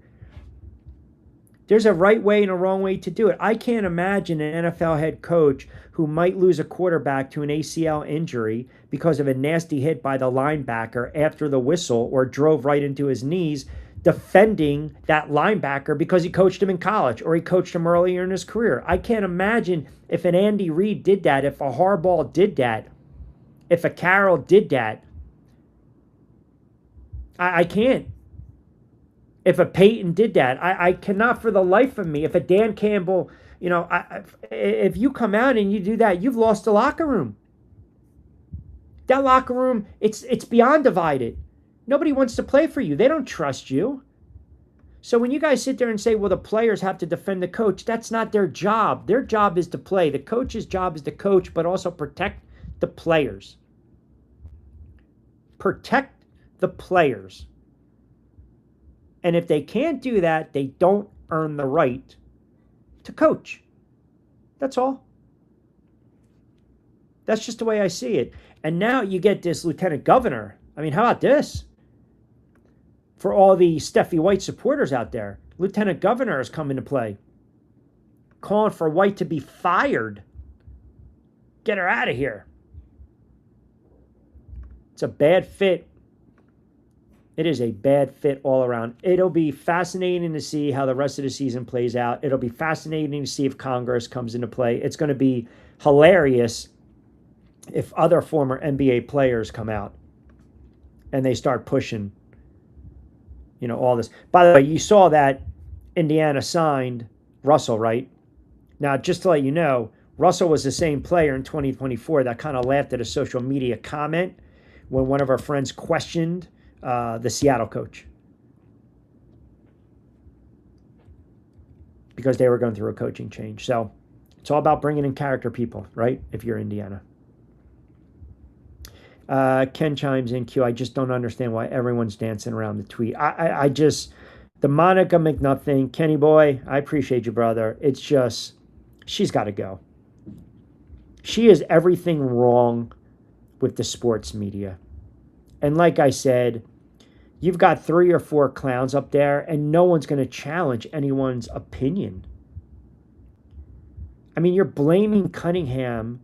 There's a right way and a wrong way to do it. I can't imagine an NFL head coach who might lose a quarterback to an ACL injury because of a nasty hit by the linebacker after the whistle or drove right into his knees, defending that linebacker because he coached him in college or he coached him earlier in his career. I can't imagine if an Andy Reid did that, if a Harbaugh did that, if a Carroll did that. I can't. If a Peyton did that, I cannot for the life of me. If a Dan Campbell, you know, if you come out and you do that, you've lost the locker room. That locker room, it's beyond divided. Nobody wants to play for you. They don't trust you. So when you guys sit there and say, well, the players have to defend the coach, that's not their job. Their job is to play. The coach's job is to coach, but also protect the players. Protect the players. And if they can't do that, they don't earn the right to coach. That's all. That's just the way I see it. And now you get this lieutenant governor. I mean, how about this? For all the Steffi White supporters out there, lieutenant governor is coming to play. Calling for White to be fired. Get her out of here. It's a bad fit. It is a bad fit all around. It'll be fascinating to see how the rest of the season plays out. It'll be fascinating to see if Congress comes into play. It's going to be hilarious if other former NBA players come out and they start pushing, all this. By the way, you saw that Indiana signed Russell, right? Now, just to let you know, Russell was the same player in 2024 that kind of laughed at a social media comment when one of our friends questioned the Seattle coach because they were going through a coaching change. So it's all about bringing in character people, right? If you're Indiana. Ken chimes in, Q, I just don't understand why everyone's dancing around the tweet. I just, the Monica McNutt, Kenny boy, I appreciate you, brother. It's just, she's got to go. She is everything wrong with the sports media. And like I said, you've got 3 or 4 clowns up there, and no one's going to challenge anyone's opinion. I mean, you're blaming Cunningham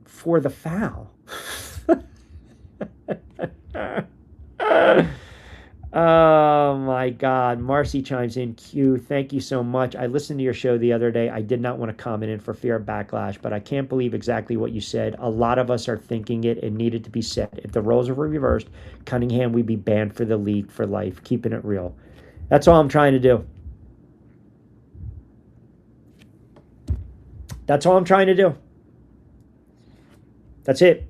for the foul. Oh my God. Marcy chimes in, Q, thank you so much. I listened to your show the other day. I did not want to comment in for fear of backlash, but I can't believe exactly what you said. A lot of us are thinking it needed to be said. If the roles were reversed, Cunningham would be banned for the league for life. Keeping it real. That's all I'm trying to do. That's all I'm trying to do. That's it.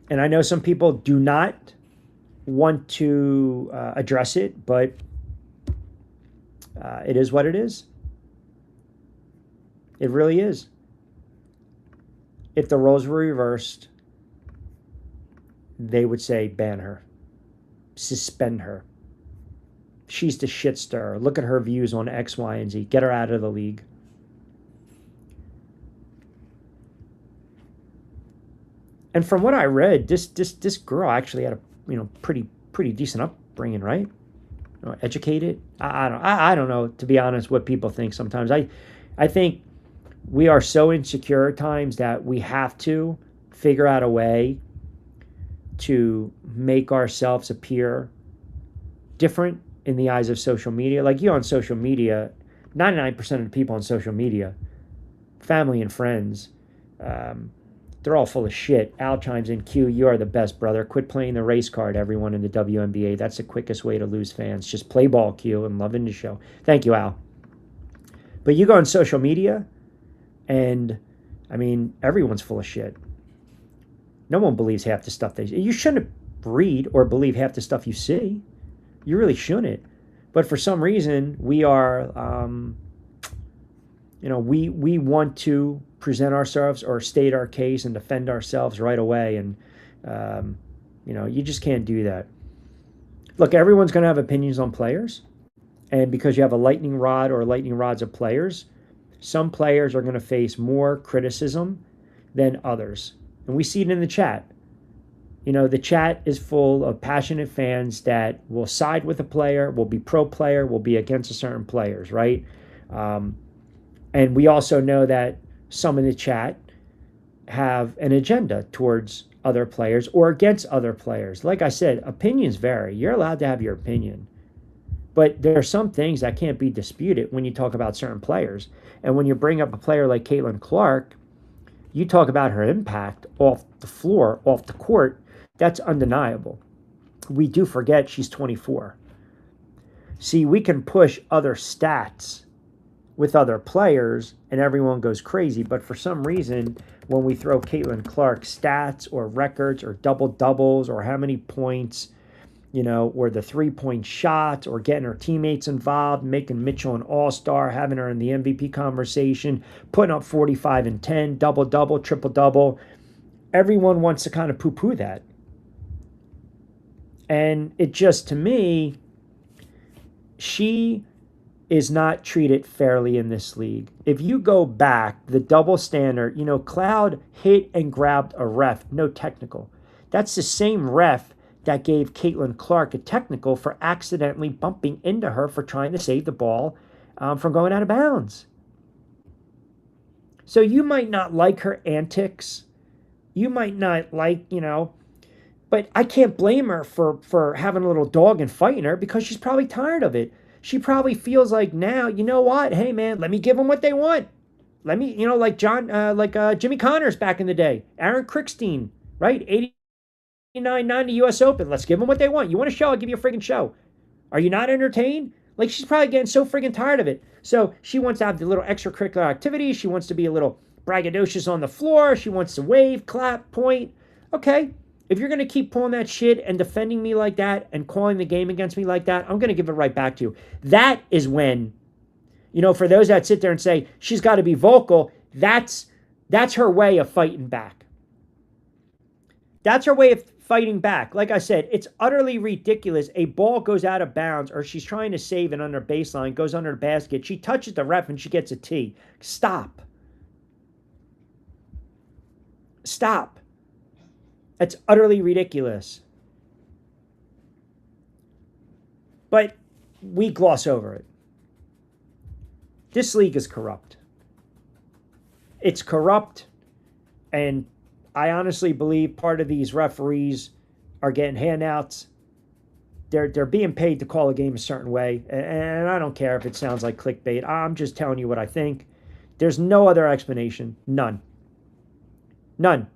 And I know some people do not want to address it, but it is what it is. It really is. If the roles were reversed, they would say ban her, suspend her. She's the shit stirrer. Look at her views on X, Y, and Z. Get her out of the league. And from what I read, this girl actually had a pretty decent upbringing, right? Educated. I don't know, to be honest, what people think sometimes. I think we are so insecure at times that we have to figure out a way to make ourselves appear different in the eyes of social media. Like you on social media, 99% of the people on social media, family and friends, they're all full of shit. Al chimes in, Q, you are the best, brother. Quit playing the race card, everyone in the WNBA. That's the quickest way to lose fans. Just play ball, Q, and loving the show. Thank you, Al. But you go on social media, and, I mean, everyone's full of shit. No one believes half the stuff they say. You shouldn't read or believe half the stuff you see. You really shouldn't. But for some reason, we are, we want to present ourselves or state our case and defend ourselves right away. And, you just can't do that. Look, everyone's going to have opinions on players. And because you have a lightning rod or lightning rods of players, some players are going to face more criticism than others. And we see it in the chat. The chat is full of passionate fans that will side with a player, will be pro player, will be against a certain players, right? And we also know that some in the chat have an agenda towards other players or against other players. Like I said, opinions vary. You're allowed to have your opinion. But there are some things that can't be disputed when you talk about certain players. And when you bring up a player like Caitlin Clark, you talk about her impact off the floor, off the court, that's undeniable. We do forget she's 24. See, we can push other stats with other players and everyone goes crazy. But for some reason, when we throw Caitlin Clark stats or records or double-doubles or how many points, or the three-point shots or getting her teammates involved, making Mitchell an all-star, having her in the MVP conversation, putting up 45 and 10, double-double, triple-double, everyone wants to kind of poo-poo that. And it just, to me, she is not treated fairly in this league. If you go back, the double standard, Cloud hit and grabbed a ref, no technical. That's the same ref that gave Caitlin Clark a technical for accidentally bumping into her for trying to save the ball from going out of bounds. So you might not like her antics. You might not like, but I can't blame her for having a little dog and fighting her because she's probably tired of it. She probably feels like now, you know what? Hey, man, let me give them what they want. Let me, like Jimmy Connors back in the day. Aaron Crickstein, right? 89-90 U.S. Open. Let's give them what they want. You want a show? I'll give you a friggin' show. Are you not entertained? Like, she's probably getting so friggin' tired of it. So she wants to have the little extracurricular activities. She wants to be a little braggadocious on the floor. She wants to wave, clap, point. Okay. If you're going to keep pulling that shit and defending me like that and calling the game against me like that, I'm going to give it right back to you. That is when, for those that sit there and say she's got to be vocal, that's her way of fighting back. That's her way of fighting back. Like I said, it's utterly ridiculous. A ball goes out of bounds or she's trying to save it under baseline, goes under the basket. She touches the ref and she gets a T. Stop. Stop. That's utterly ridiculous. But we gloss over it. This league is corrupt. It's corrupt, and I honestly believe part of these referees are getting handouts. They're being paid to call a game a certain way, and I don't care if it sounds like clickbait. I'm just telling you what I think. There's no other explanation. None. None.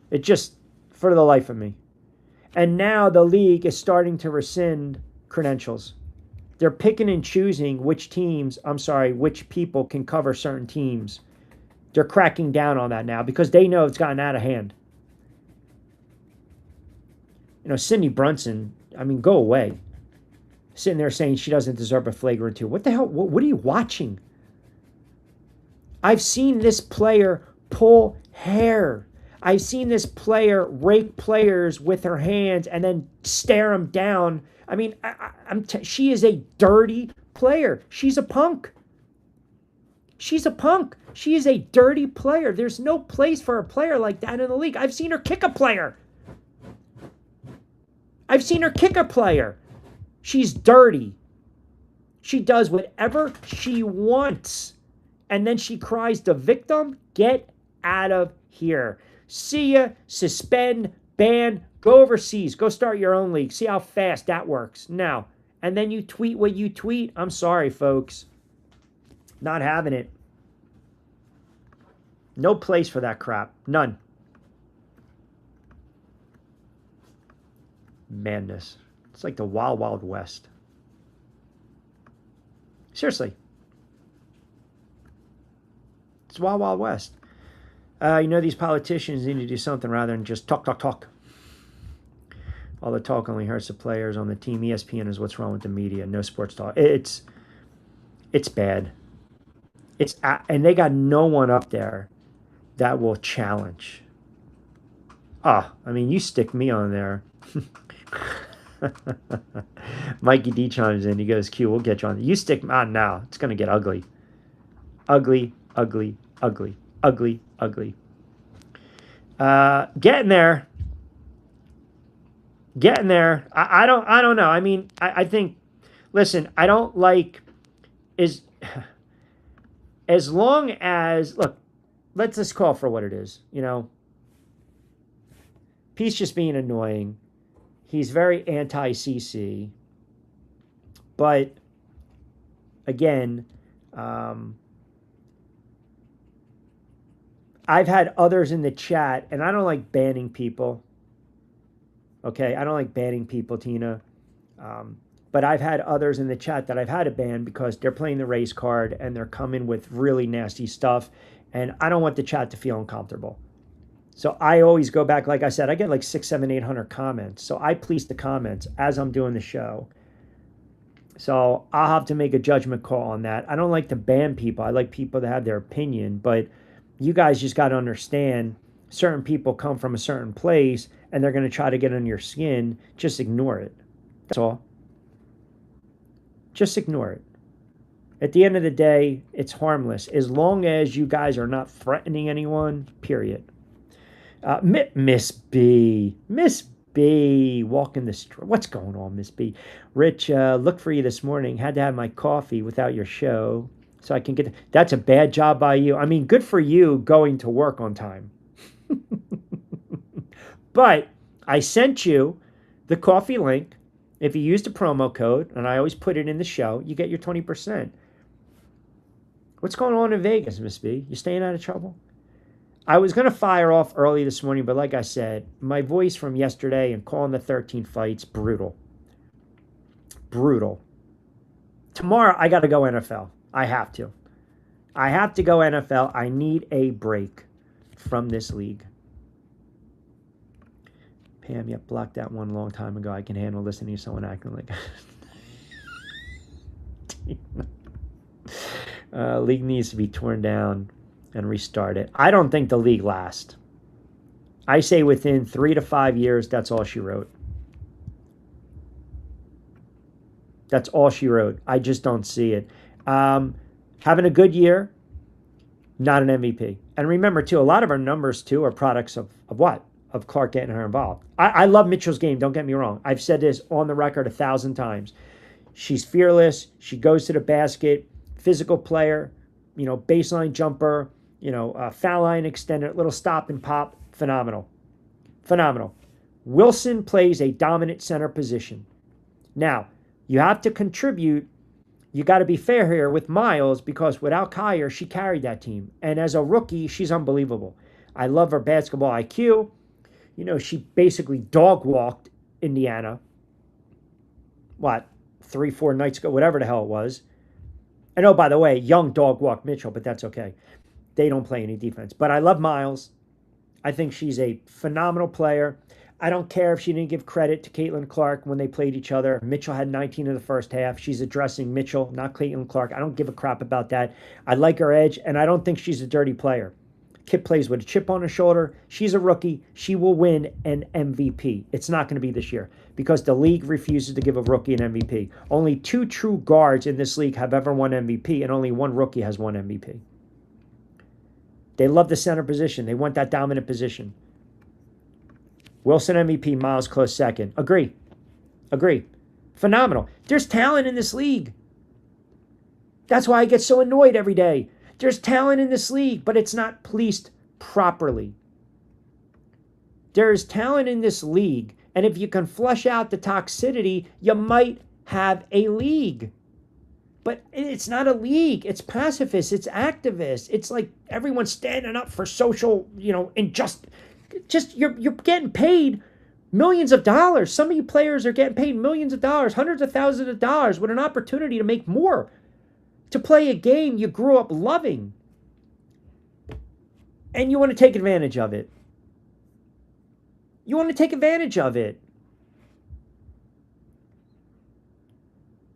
It just, for the life of me. And now the league is starting to rescind credentials. They're picking and choosing which people can cover certain teams. They're cracking down on that now because they know it's gotten out of hand. Cindy Brunson, go away. Sitting there saying she doesn't deserve a flagrant 2. What the hell? What are you watching? I've seen this player pull hair. I've seen this player rake players with her hands and then stare them down. She is a dirty player. She's a punk. She's a punk. She is a dirty player. There's no place for a player like that in the league. I've seen her kick a player. She's dirty. She does whatever she wants. And then she cries to victim, get out of here. See ya, suspend, ban, go overseas, go start your own league. See how fast that works. Now, and then you tweet what you tweet. I'm sorry, folks. Not having it. No place for that crap. None. Madness. It's like the Wild Wild West. Seriously. It's Wild Wild West. These politicians need to do something rather than just talk. All the talk only hurts the players on the team. ESPN is what's wrong with the media. No sports talk. It's bad. And they got no one up there that will challenge. You stick me on there. Mikey D chimes in. He goes, Q, we'll get you on. You stick me on now. It's going to get ugly. Ugly. Getting there. I don't know. I think, listen, I don't like as long as, look, let's just call for what it is. Pete's just being annoying. He's very anti-CC. But, again, I've had others in the chat, and I don't like banning people. Okay, I don't like banning people, Tina. But I've had others in the chat that I've had to ban because they're playing the race card and they're coming with really nasty stuff. And I don't want the chat to feel uncomfortable. So I always go back, like I said, I get like 600, 700, 800 comments. So I police the comments as I'm doing the show. So I'll have to make a judgment call on that. I don't like to ban people. I like people to have their opinion. But you guys just got to understand, certain people come from a certain place and they're going to try to get under your skin, just ignore it. That's all. Just ignore it. At the end of the day, it's harmless as long as you guys are not threatening anyone, period. Miss B, walking the street. What's going on, Miss B? Rich, look for you this morning. Had to have my coffee without your show so I can get. That's a bad job by you. I mean, good for you going to work on time. But I sent you the coffee link. If you use the promo code, and I always put it in the show, you get your 20%. What's going on in Vegas, Miss B? You staying out of trouble? I was going to fire off early this morning, but like I said, my voice from yesterday and calling the 13 fights, brutal. Brutal. Tomorrow, I got to go NFL. I have to. I have to go NFL. I need a break from this league. Pam, yep, blocked that one a long time ago. I can handle listening to someone acting like league needs to be torn down and restarted. I don't think the league lasts. I say within 3 to 5 years, that's all she wrote. That's all she wrote. I just don't see it. Having a good year, not an MVP. And remember, too, a lot of our numbers, too, are products of what? Of Clark getting her involved. I love Mitchell's game, don't get me wrong. I've said this on the record 1,000 times. She's fearless. She goes to the basket. Physical player. Baseline jumper. Foul line extender. Little stop and pop. Phenomenal. Phenomenal. Wilson plays a dominant center position. Now, you have to contribute. You got to be fair here with Miles because without Kyer, she carried that team. And as a rookie, she's unbelievable. I love her basketball IQ. She basically dog walked Indiana. 3-4 nights ago, whatever the hell it was. And oh, by the way, young dog walked Mitchell, but that's okay. They don't play any defense. But I love Miles. I think she's a phenomenal player. I don't care if she didn't give credit to Caitlin Clark when they played each other. Mitchell had 19 in the first half. She's addressing Mitchell, not Caitlin Clark. I don't give a crap about that. I like her edge, and I don't think she's a dirty player. Kip plays with a chip on her shoulder. She's a rookie. She will win an MVP. It's not going to be this year because the league refuses to give a rookie an MVP. Only 2 true guards in this league have ever won MVP, and only 1 rookie has won MVP. They love the center position. They want that dominant position. Wilson MVP, Miles close second. Agree. Phenomenal. There's talent in this league. That's why I get so annoyed every day. There's talent in this league, but it's not policed properly. There is talent in this league, and if you can flush out the toxicity, you might have a league. But it's not a league. It's pacifists. It's activists. It's like everyone standing up for social, injustice. Just you're getting paid millions of dollars. Some of you players are getting paid millions of dollars, hundreds of thousands of dollars with an opportunity to make more. To play a game you grew up loving. And you want to take advantage of it.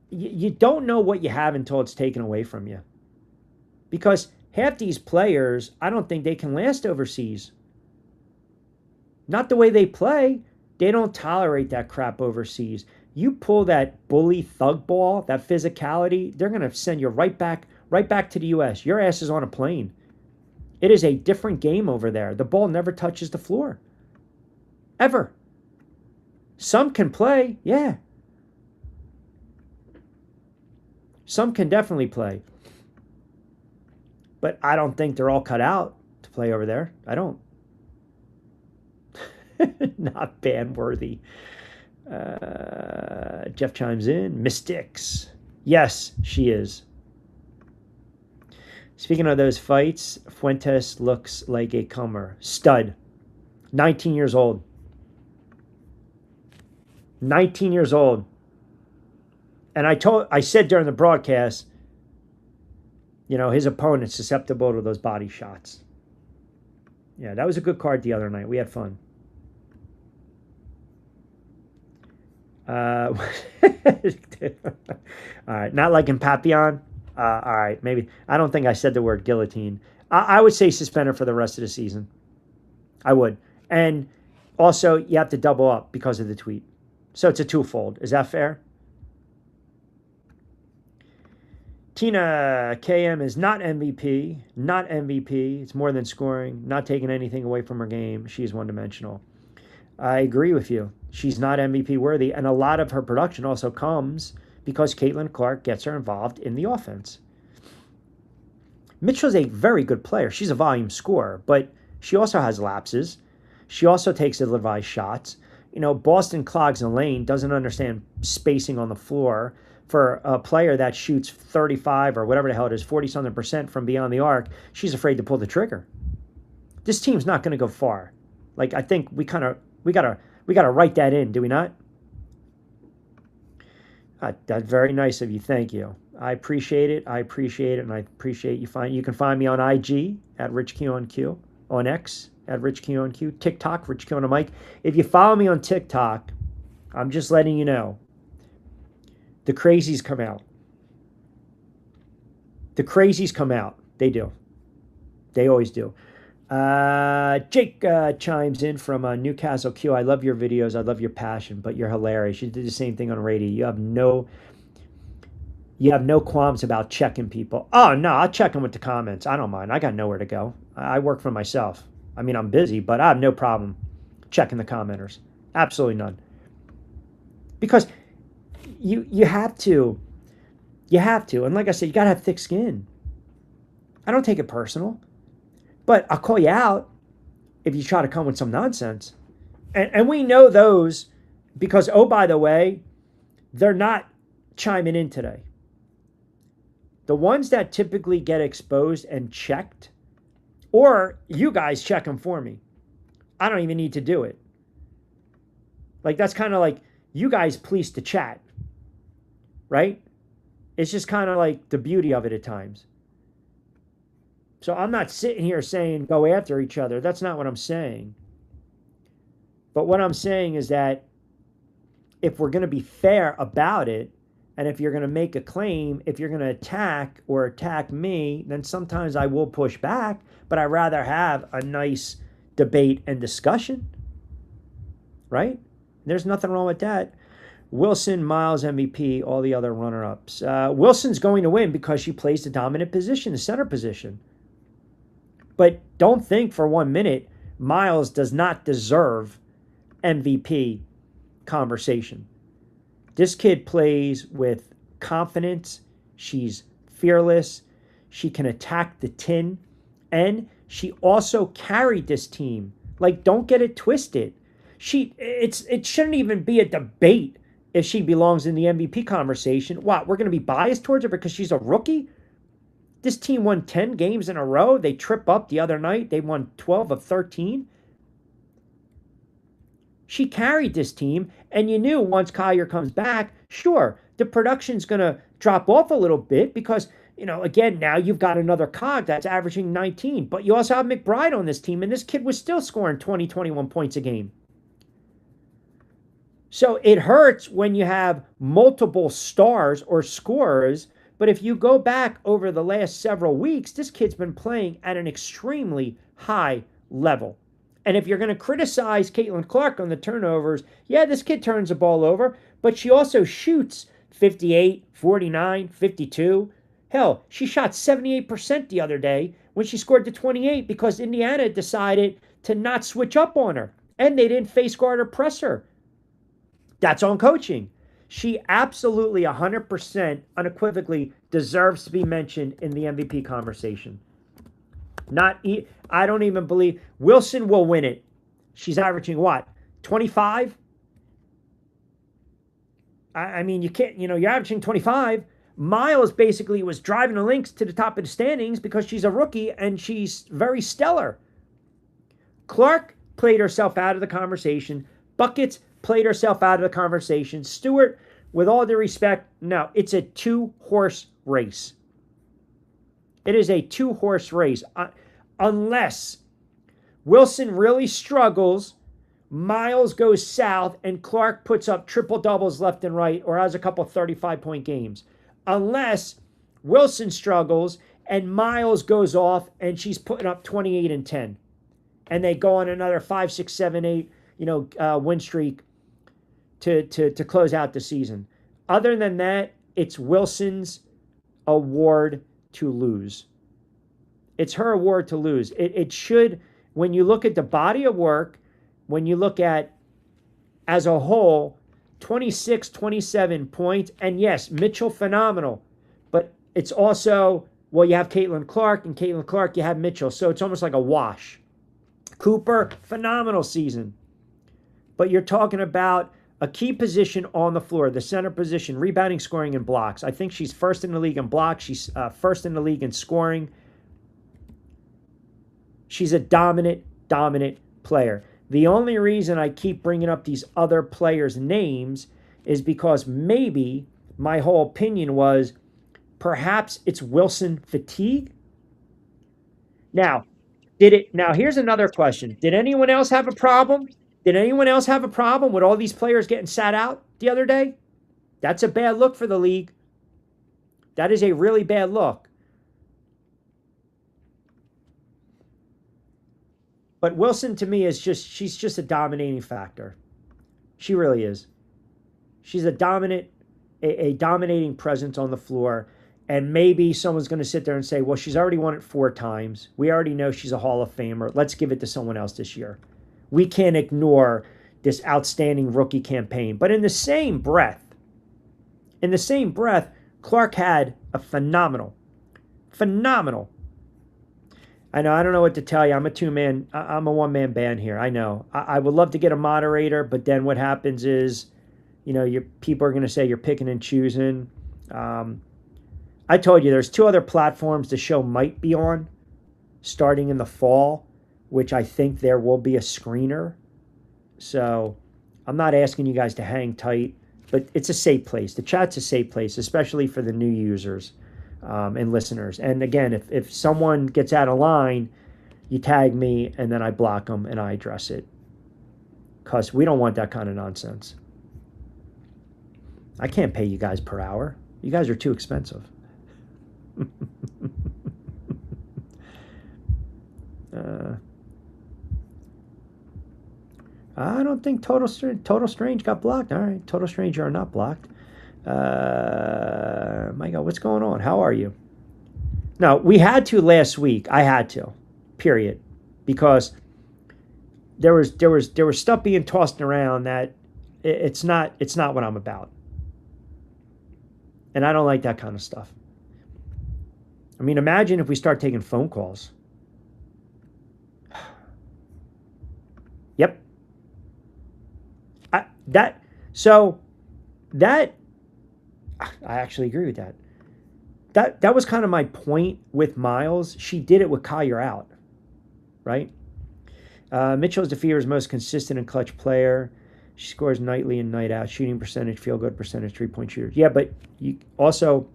You don't know what you have until it's taken away from you. Because half these players, I don't think they can last overseas. Not the way they play. They don't tolerate that crap overseas. You pull that bully thug ball, that physicality, they're going to send you right back to the U.S. Your ass is on a plane. It is a different game over there. The ball never touches the floor. Ever. Some can play, yeah. Some can definitely play. But I don't think they're all cut out to play over there. I don't. Not ban worthy. Jeff chimes in. Mystics. Yes, she is. Speaking of those fights, Fuentes looks like a comer. Stud. 19 years old. 19 years old. And I said during the broadcast, his opponent's susceptible to those body shots. Yeah, that was a good card the other night. We had fun. All right, not like in Papillon. All right, maybe. I don't think I said the word guillotine. I would say suspend her for the rest of the season. I would. And also, you have to double up because of the tweet. So it's a twofold. Is that fair? Tina KM is not MVP. Not MVP. It's more than scoring. Not taking anything away from her game. She's one-dimensional. I agree with you. She's not MVP worthy. And a lot of her production also comes because Caitlin Clark gets her involved in the offense. Mitchell's a very good player. She's a volume scorer, but she also has lapses. She also takes ill-advised shots. Boston clogs in the lane, doesn't understand spacing on the floor. For a player that shoots 35 or whatever the hell it is, 40-something% from beyond the arc, she's afraid to pull the trigger. This team's not going to go far. I think we gotta write that in, do we not? That's very nice of you. Thank you. I appreciate it. And I appreciate you can find me on IG at Rich Q, on X at Rich Q, TikTok, Rich Q on a mic. If you follow me on TikTok, I'm just letting you know, the crazies come out. The crazies come out. They do. They always do. Jake chimes in from Newcastle Q. I love your videos. I love your passion, but you're hilarious. You did the same thing on radio. You have no qualms about checking people. Oh, no, I'll check them with the comments. I don't mind. I got nowhere to go. I work for myself. I mean, I'm busy, but I have no problem checking the commenters. Absolutely none. Because you have to. You have to. And like I said, you got to have thick skin. I don't take it personal. But I'll call you out if you try to come with some nonsense. And we know those because, oh, by the way, they're not chiming in today. The ones that typically get exposed and checked, or you guys check them for me. I don't even need to do it. That's kind of like you guys police the chat, right? It's just kind of like the beauty of it at times. So I'm not sitting here saying go after each other. That's not what I'm saying. But what I'm saying is that if we're going to be fair about it, and if you're going to make a claim, if you're going to attack me, then sometimes I will push back, but I'd rather have a nice debate and discussion, right? There's nothing wrong with that. Wilson, Miles, MVP, all the other runner-ups. Wilson's going to win because she plays the dominant position, the center position. But don't think for 1 minute Miles does not deserve MVP conversation. This kid plays with confidence. She's fearless. She can attack the tin. And she also carried this team. Don't get it twisted. It shouldn't even be a debate if she belongs in the MVP conversation. What, we're going to be biased towards her because she's a rookie? This team won 10 games in a row. They trip up the other night. They won 12 of 13. She carried this team, and you knew once Collier comes back, sure, the production's going to drop off a little bit because, again, now you've got another cog that's averaging 19. But you also have McBride on this team, and this kid was still scoring 20, 21 points a game. So it hurts when you have multiple stars or scorers. But if you go back over the last several weeks, this kid's been playing at an extremely high level. And if you're going to criticize Caitlin Clark on the turnovers, yeah, this kid turns the ball over, but she also shoots 58, 49, 52. Hell, she shot 78% the other day when she scored the 28 because Indiana decided to not switch up on her. And they didn't face guard or press her. That's on coaching. She absolutely 100% unequivocally deserves to be mentioned in the MVP conversation. I don't even believe Wilson will win it. She's averaging what? 25? I mean, you can't, you're averaging 25. Miles basically was driving the Lynx to the top of the standings because she's a rookie and she's very stellar. Clark played herself out of the conversation. Buckets played herself out of the conversation. Stewart, with all due respect, no, it's a two-horse race. It is a two-horse race. Unless Wilson really struggles, Miles goes south, and Clark puts up triple-doubles left and right or has a couple 35-point games. Unless Wilson struggles and Miles goes off and she's putting up 28 and 10. and they go on another 5, 6, 7, 8, win streak to close out the season. Other than that, it's Wilson's award to lose. It's her award to lose. It should, when you look at the body of work, when you look at as a whole, 26, 27 points, and yes, Mitchell phenomenal, but it's also, well, you have Caitlin Clark, and Caitlin Clark, you have Mitchell, so it's almost like a wash. Cooper, phenomenal season, but you're talking about a key position on the floor, the center position, rebounding, scoring, and blocks. I think she's first in the league in blocks. She's first in the league in scoring. She's a dominant player. The only reason I keep bringing up these other players' names is because maybe my whole opinion was perhaps it's Wilson fatigue. Now, here's another question. Did anyone else have a problem? Did anyone else have a problem with all these players getting sat out the other day? That's a bad look for the league. That is a really bad look. But Wilson, to me, she's just a dominating factor. She really is. She's a dominating presence on the floor. And maybe someone's going to sit there and say, well, she's already won it 4 times. We already know she's a Hall of Famer. Let's give it to someone else this year. We can't ignore this outstanding rookie campaign. But in the same breath, Clark had a phenomenal. I know, I don't know what to tell you. I'm a one-man band here. I know. I would love to get a moderator, but then what happens is, your people are going to say you're picking and choosing. I told you there's 2 other platforms the show might be on starting in the fall, which I think there will be a screener. So I'm not asking you guys to hang tight, but it's a safe place. The chat's a safe place, especially for the new users and listeners. And again, if someone gets out of line, you tag me and then I block them and I address it. Because we don't want that kind of nonsense. I can't pay you guys per hour. You guys are too expensive. I don't think Total Strange got blocked. All right, Total Strange, you are not blocked. My God, what's going on? How are you? No, we had to last week. I had to, period, because there was stuff being tossed around that it's not what I'm about, and I don't like that kind of stuff. I mean, imagine if we start taking phone calls. Yep. I actually agree with that. That was kind of my point with Miles. She did it with Collier out, right? Mitchell's the Fever's most consistent and clutch player. She scores nightly and night out. Shooting percentage, field goal percentage, 3-point shooter. Yeah, but you also,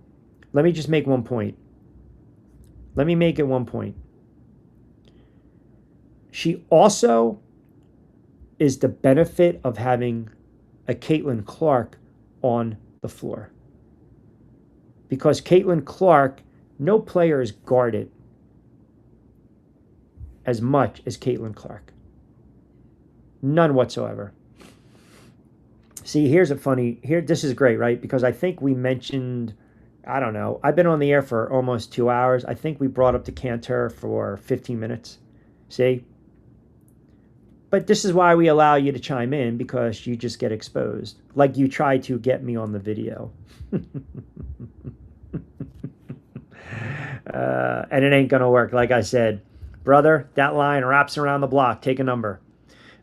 let me just make one point. Let me make it one point. She also is the benefit of having a Caitlin Clark on the floor. Because Caitlin Clark, no player is guarded as much as Caitlin Clark. None whatsoever. See, this is great, right? Because I think we mentioned, I don't know, I've been on the air for almost 2 hours. I think we brought up the Cantor for 15 minutes. See? But this is why we allow you to chime in, because you just get exposed. Like you try to get me on the video. And it ain't going to work. Like I said, brother, that line wraps around the block. Take a number.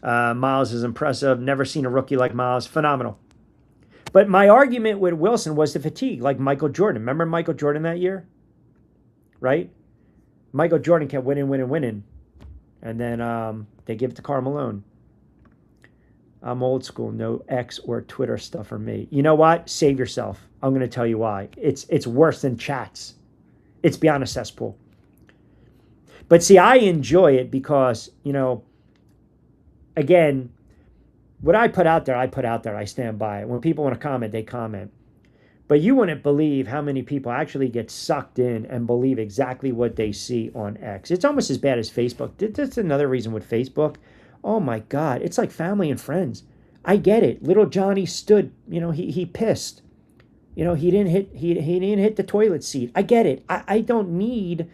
Miles is impressive. Never seen a rookie like Miles. Phenomenal. But my argument with Wilson was the fatigue, like Michael Jordan. Remember Michael Jordan that year? Right? Michael Jordan kept winning. And then they give it to Karl Malone. I'm old school. No X or Twitter stuff for me. You know what? Save yourself. I'm going to tell you why. It's worse than chats. It's beyond a cesspool. But see, I enjoy it because, again, what I put out there, I stand by it. When people want to comment, they comment. But you wouldn't believe how many people actually get sucked in and believe exactly what they see on X. It's almost as bad as Facebook. That's another reason with Facebook. Oh my God, it's like family and friends. I get it. Little Johnny stood, he pissed. He didn't hit the toilet seat. I get it. I don't need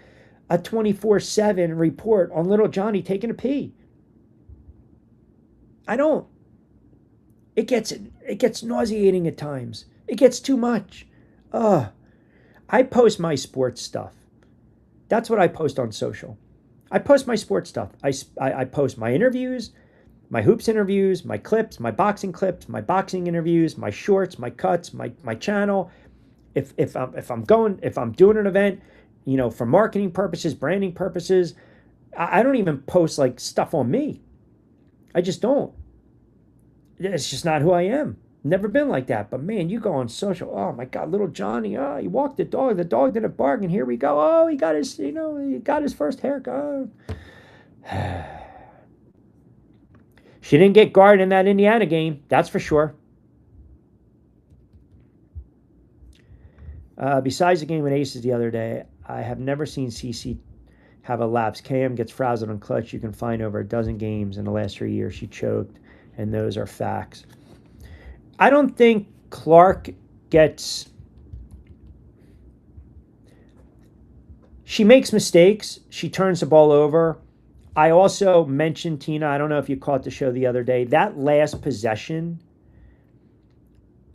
a 24/7 report on little Johnny taking a pee. I don't. It gets nauseating at times. It gets too much. I post my sports stuff. That's what I post on social. I post my sports stuff. I post my interviews, my hoops interviews, my clips, my boxing interviews, my shorts, my cuts, my channel. If I'm doing an event, for marketing purposes, branding purposes, I don't even post like stuff on me. I just don't. It's just not who I am. Never been like that. But man, you go on social. Oh my God, little Johnny. Oh, he walked the dog. The dog didn't bark, and here we go. Oh, he got his first haircut. Oh. She didn't get guarded in that Indiana game. That's for sure. Besides the game with Aces the other day, I have never seen CC have a lapse. KM gets frazzled on clutch. You can find over a dozen games in the last 3 years she choked, and those are facts. I don't think Clark gets... She makes mistakes. She turns the ball over. I also mentioned, Tina, I don't know if you caught the show the other day, that last possession,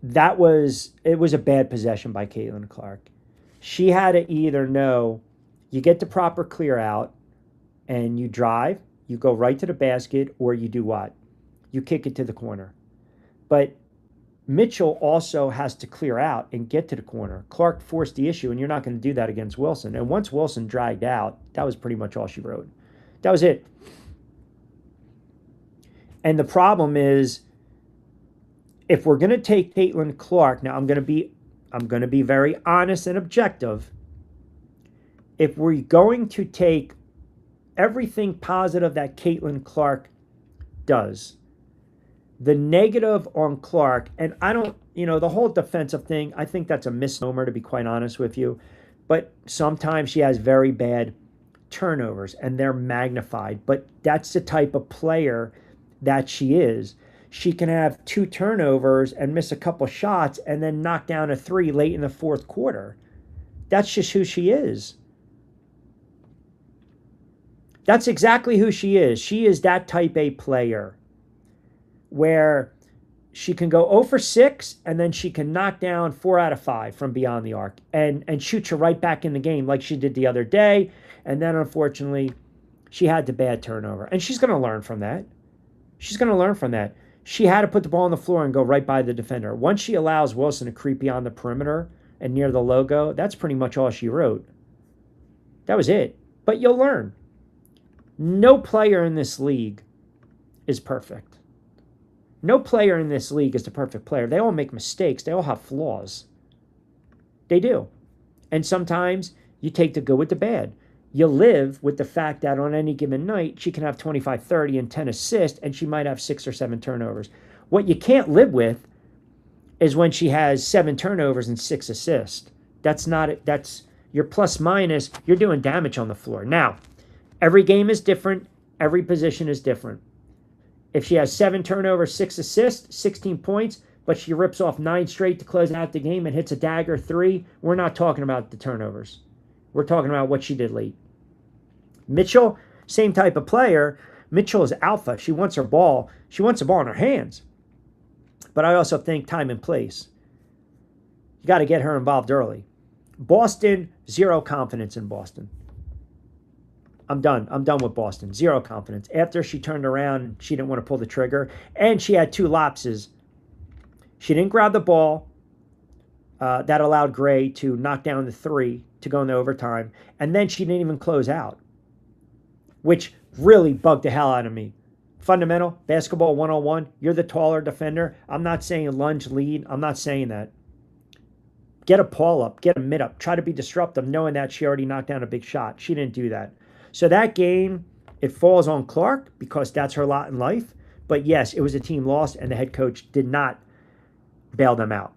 it was a bad possession by Caitlin Clark. She had to either know you get the proper clear out and you drive, you go right to the basket, or you do what? You kick it to the corner. But Mitchell also has to clear out and get to the corner. Clark forced the issue, and you're not going to do that against Wilson. And once Wilson dragged out, that was pretty much all she wrote. That was it. And the problem is, if we're going to take Caitlin Clark, now I'm going to be very honest and objective. If we're going to take everything positive that Caitlin Clark does, the negative on Clark, and I don't, the whole defensive thing, I think that's a misnomer, to be quite honest with you. But sometimes she has very bad turnovers and they're magnified. But that's the type of player that she is. She can have 2 turnovers and miss a couple shots and then knock down a 3 late in the fourth quarter. That's just who she is. That's exactly who she is. She is that type A player where she can go 0 for 6 and then she can knock down 4 out of 5 from beyond the arc and shoot you right back in the game like she did the other day. And then unfortunately, she had the bad turnover. And she's going to learn from that. She's going to learn from that. She had to put the ball on the floor and go right by the defender. Once she allows Wilson to creep beyond the perimeter and near the logo, that's pretty much all she wrote. That was it. But you'll learn. No player in this league is perfect. No player in this league is the perfect player. They all make mistakes. They all have flaws. They do. And sometimes you take the good with the bad. You live with the fact that on any given night, she can have 25, 30, and 10 assists, and she might have 6 or 7 turnovers. What you can't live with is when she has 7 turnovers and 6 assists. That's not it. That's your plus minus. You're doing damage on the floor. Now, every game is different. Every position is different. If she has 7 turnovers, 6 assists, 16 points, but she rips off 9 straight to close out the game and hits a dagger 3, we're not talking about the turnovers. We're talking about what she did late. Mitchell, same type of player. Mitchell is alpha. She wants her ball. She wants the ball in her hands. But I also think time and place. You got to get her involved early. Boston, 0 confidence in Boston. I'm done. I'm done with Boston. 0 confidence. After she turned around, she didn't want to pull the trigger. And she had 2 lapses. She didn't grab the ball. That allowed Gray to knock down the 3 to go into overtime. And then she didn't even close out, which really bugged the hell out of me. Fundamental, basketball 101, you're the taller defender. I'm not saying lunge lead. I'm not saying that. Get a pull up, get a mid up, try to be disruptive, knowing that she already knocked down a big shot. She didn't do that. So that game, it falls on Clark because that's her lot in life. But yes, it was a team loss, and the head coach did not bail them out.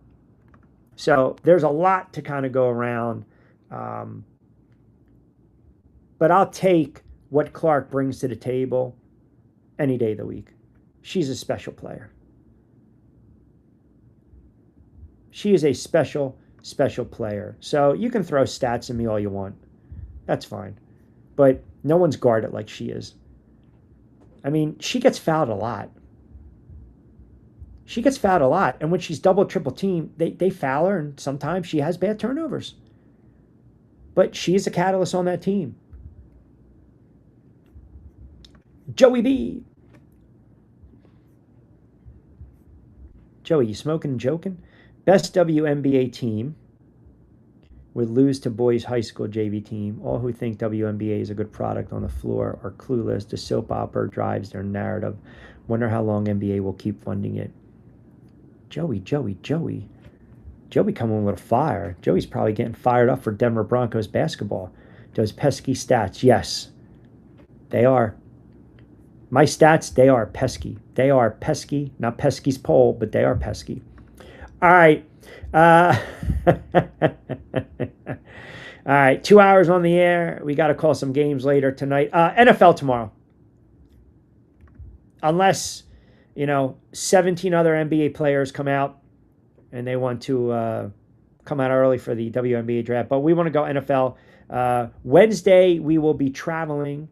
So there's a lot to kind of go around. But I'll take what Clark brings to the table any day of the week. She's a special player. She is a special, special player. So you can throw stats at me all you want. That's fine. But no one's guarded like she is. I mean, she gets fouled a lot. She gets fouled a lot. And when she's double, triple team, they foul her, and sometimes she has bad turnovers. But she's a catalyst on that team. Joey B. Joey, you smoking and joking? Best WNBA team would lose to boys high school JV team. All who think WNBA is a good product on the floor are clueless. The soap opera drives their narrative. Wonder how long NBA will keep funding it. Joey. Joey coming with a fire. Joey's probably getting fired up for Denver Broncos basketball. Those pesky stats, yes. They are. My stats, they are pesky. They are pesky. Not Pesky's pole, but they are pesky. All right. All right. 2 hours on the air. We got to call some games later tonight. NFL tomorrow. Unless, 17 other NBA players come out and they want to come out early for the WNBA draft. But we want to go NFL. Wednesday, we will be traveling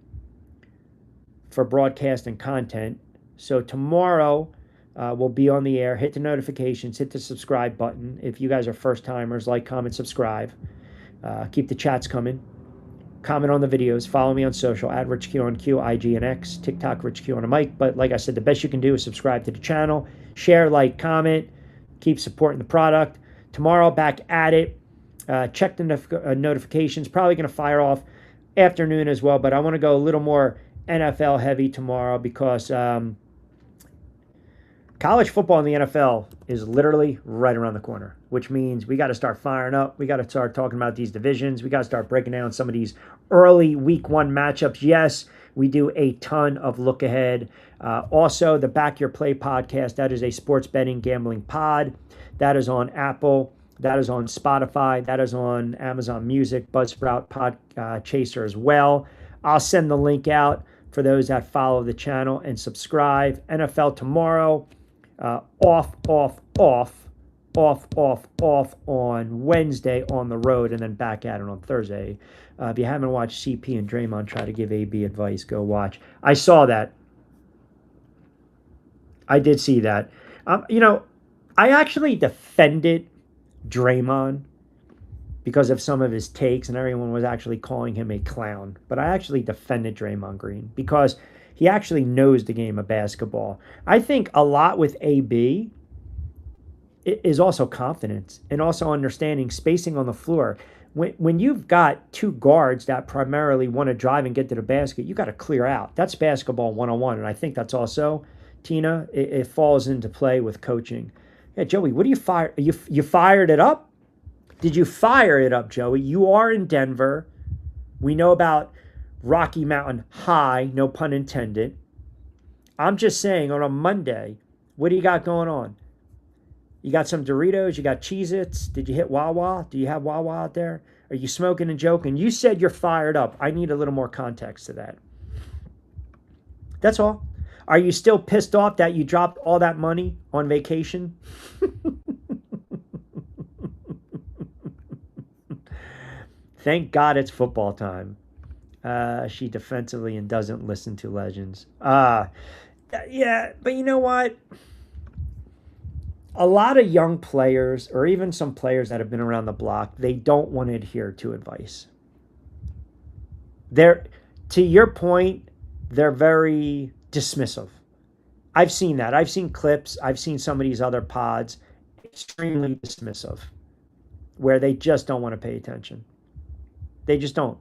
for broadcast and content. So tomorrow, we'll be on the air. Hit the notifications. Hit the subscribe button. If you guys are first-timers, like, comment, subscribe. Keep the chats coming. Comment on the videos. Follow me on social, at Rich Q on Q, IG and X, TikTok, Rich Q on a mic. But like I said, the best you can do is subscribe to the channel. Share, like, comment. Keep supporting the product. Tomorrow, back at it. Check the notifications. Probably going to fire off afternoon as well. But I want to go a little more NFL heavy tomorrow because college football in the NFL is literally right around the corner, which means we got to start firing up. We got to start talking about these divisions. We got to start breaking down some of these early week one matchups. Yes, we do a ton of look ahead. Also, the Back Your Play podcast, that is a sports betting gambling pod. That is on Apple. That is on Spotify. That is on Amazon Music, Buzzsprout, Chaser as well. I'll send the link out for those that follow the channel and subscribe. NFL tomorrow, off on Wednesday on the road, and then back at it on Thursday. If you haven't watched CP and Draymond try to give AB advice, go watch. I saw that. I did see that. I actually defended Draymond because of some of his takes, and everyone was actually calling him a clown. But I actually defended Draymond Green because he actually knows the game of basketball. I think a lot with AB is also confidence and also understanding spacing on the floor. When you've got two guards that primarily want to drive and get to the basket, you got to clear out. That's basketball 101, and I think that's also, Tina, it falls into play with coaching. Yeah, Joey, what do you fire? You fired it up? Did you fire it up, Joey? You are in Denver. We know about Rocky Mountain High, no pun intended. I'm just saying, on a Monday, what do you got going on? You got some Doritos? You got Cheez-Its? Did you hit Wawa? Do you have Wawa out there? Are you smoking and joking? You said you're fired up. I need a little more context to that. That's all. Are you still pissed off that you dropped all that money on vacation? Thank God it's football time. She defensively and doesn't listen to legends. Yeah, but you know what? A lot of young players, or even some players that have been around the block, they don't want to adhere to advice. To your point, they're very dismissive. I've seen that. I've seen clips. I've seen some of these other pods, extremely dismissive, where they just don't want to pay attention. They just don't.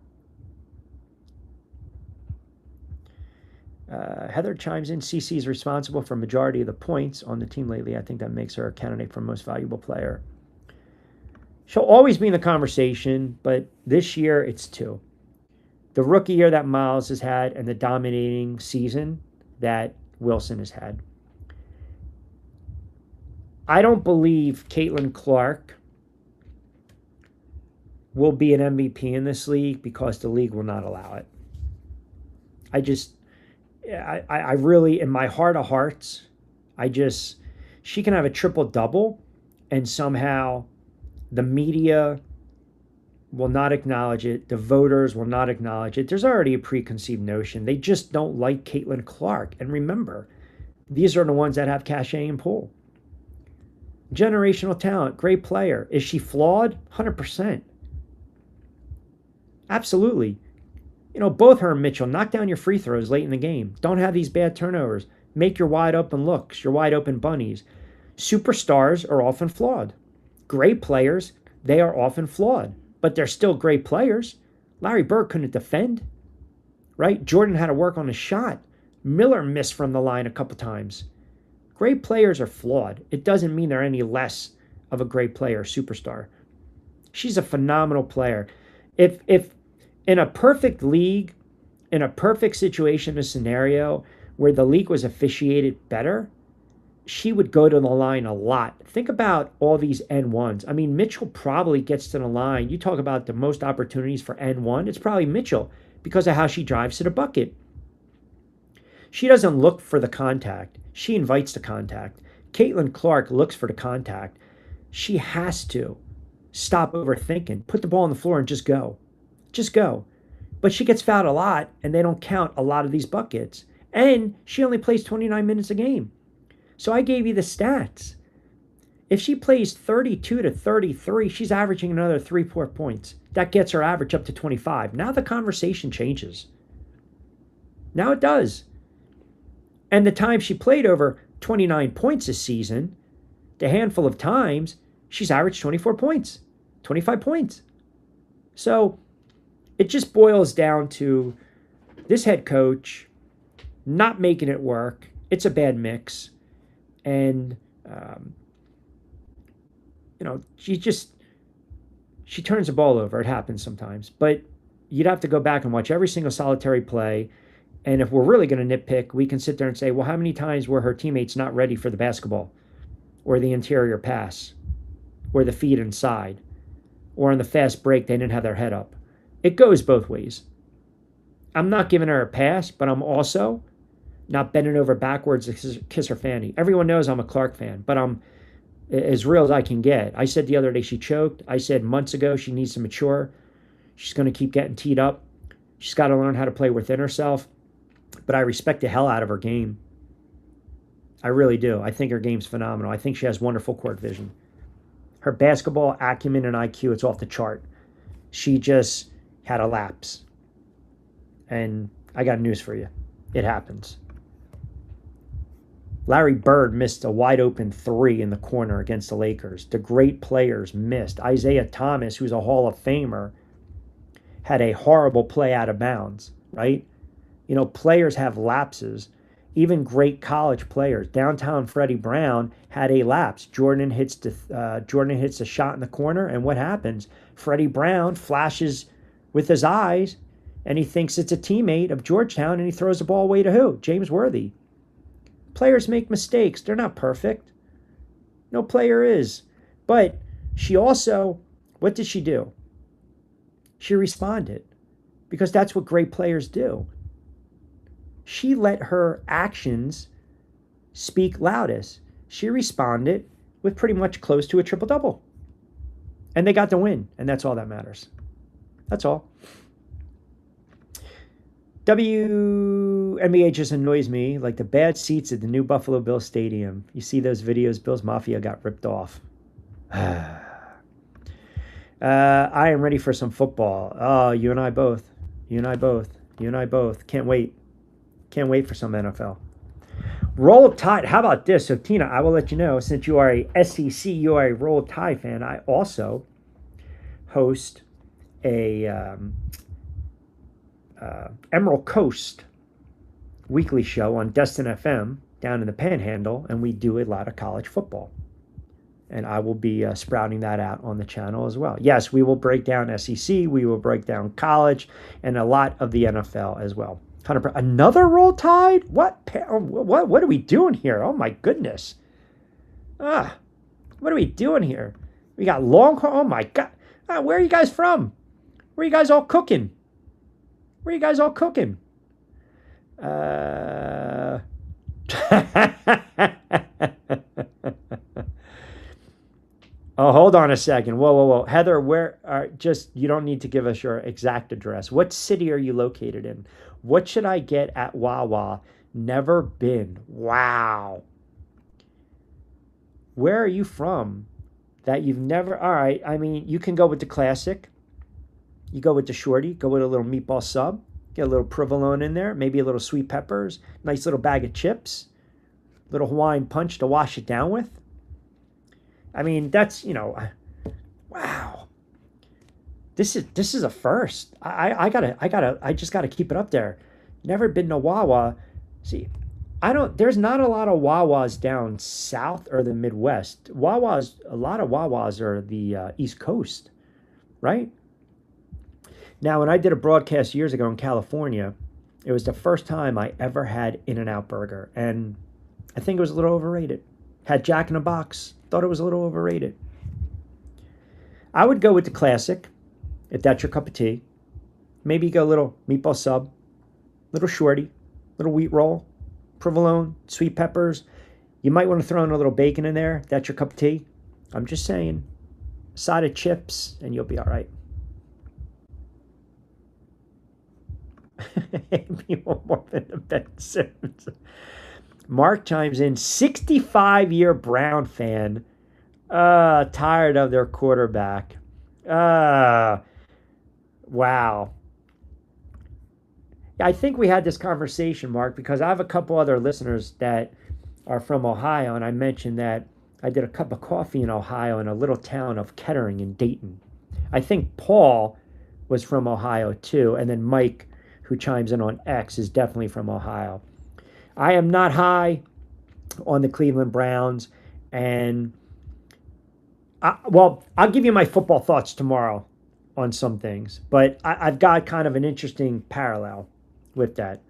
Heather chimes in. CC is responsible for majority of the points on the team lately. I think that makes her a candidate for most valuable player. She'll always be in the conversation, but this year it's 2. The rookie year that Miles has had and the dominating season that Wilson has had. I don't believe Caitlin Clark will be an MVP in this league because the league will not allow it. I really, in my heart of hearts, she can have a triple-double and somehow the media will not acknowledge it. The voters will not acknowledge it. There's already a preconceived notion. They just don't like Caitlin Clark. And remember, these are the ones that have cachet and pull. Generational talent, great player. Is she flawed? 100%. Absolutely. You know, both her and Mitchell, knock down your free throws late in the game. Don't have these bad turnovers. Make your wide open looks, your wide open bunnies. Superstars are often flawed. Great players, they are often flawed. But they're still great players. Larry Bird couldn't defend, right? Jordan had to work on his shot. Miller missed from the line a couple times. Great players are flawed. It doesn't mean they're any less of a great player, superstar. She's a phenomenal player. If in a perfect league, in a perfect situation, a scenario where the league was officiated better, she would go to the line a lot. Think about all these N1s. I mean, Mitchell probably gets to the line. You talk about the most opportunities for N1, it's probably Mitchell because of how she drives to the bucket. She doesn't look for the contact. She invites the contact. Caitlin Clark looks for the contact. She has to stop overthinking. Put the ball on the floor and just go. Just go. But she gets fouled a lot, and they don't count a lot of these buckets. And she only plays 29 minutes a game. So I gave you the stats. If she plays 32 to 33, she's averaging another 3-4 points. That gets her average up to 25. Now the conversation changes. Now it does. And the time she played over 29 points this season, the handful of times, she's averaged 24 points, 25 points. So it just boils down to this head coach not making it work. It's a bad mix. And, she turns the ball over. It happens sometimes. But you'd have to go back and watch every single solitary play. And if we're really going to nitpick, we can sit there and say, well, how many times were her teammates not ready for the basketball or the interior pass or the feed inside or on the fast break, they didn't have their head up. It goes both ways. I'm not giving her a pass, but I'm also not bending over backwards to kiss her fanny. Everyone knows I'm a Clark fan, but I'm as real as I can get. I said the other day she choked. I said months ago she needs to mature. She's going to keep getting teed up. She's got to learn how to play within herself. But I respect the hell out of her game. I really do. I think her game's phenomenal. I think she has wonderful court vision. Her basketball acumen and IQ, it's off the chart. She just had a lapse. And I got news for you. It happens. Larry Bird missed a wide open 3 in the corner against the Lakers. The great players missed. Isaiah Thomas, who's a Hall of Famer, had a horrible play out of bounds, right? You know, players have lapses. Even great college players. Downtown Freddie Brown had a lapse. Jordan hits the shot in the corner, and what happens? Freddie Brown flashes with his eyes, and he thinks it's a teammate of Georgetown, and he throws the ball away to who? James Worthy. Players make mistakes. They're not perfect. No player is. But she also, what did she do? She responded, because that's what great players do. She let her actions speak loudest. She responded with pretty much close to a triple-double. And they got the win, and that's all that matters. That's all. WNBA just annoys me like the bad seats at the new Buffalo Bills Stadium. You see those videos? Bills Mafia got ripped off. I am ready for some football. Oh, you and I both. You and I both. You and I both. Can't wait. Can't wait for some NFL. Roll Tide. How about this? So, Tina, I will let you know, since you are a SEC, you are a Roll Tide fan, I also host a Emerald Coast weekly show on Destin FM down in the Panhandle, and we do a lot of college football. And I will be sprouting that out on the channel as well. Yes, we will break down SEC, we will break down college, and a lot of the NFL as well. Another Roll Tide? What are we doing here? Oh my goodness. What are we doing here? We got Longhorn. Oh my God. Where are you guys from? Where are you guys all cooking? Where are you guys all cooking? Oh, hold on a second. Whoa. Heather, you don't need to give us your exact address. What city are you located in? What should I get at Wawa? Never been. Wow. Where are you from that you've never? All right. I mean, you can go with the classic. You go with the shorty. Go with a little meatball sub. Get a little provolone in there. Maybe a little sweet peppers. Nice little bag of chips. Little Hawaiian punch to wash it down with. I mean, that's, wow. This is a first. I just gotta keep it up there. Never been to Wawa. See, there's not a lot of Wawas down south or the Midwest. A lot of Wawas are the East Coast, right? Now, when I did a broadcast years ago in California, it was the first time I ever had In-N-Out Burger, and I think it was a little overrated. Had Jack in the Box, thought it was a little overrated. I would go with the classic, if that's your cup of tea. Maybe you go a little meatball sub, little shorty, little wheat roll, provolone, sweet peppers. You might want to throw in a little bacon in there. That's your cup of tea. I'm just saying, a side of chips, and you'll be all right. Maybe one more than the Ben Simmons. Mark chimes in, 65-year Brown fan. Tired of their quarterback. Wow. I think we had this conversation, Mark, because I have a couple other listeners that are from Ohio, and I mentioned that I did a cup of coffee in Ohio in a little town of Kettering in Dayton. I think Paul was from Ohio too, and then Mike, who chimes in on X, is definitely from Ohio. I am not high on the Cleveland Browns, and I'll give you my football thoughts tomorrow on some things, but I've got kind of an interesting parallel with that.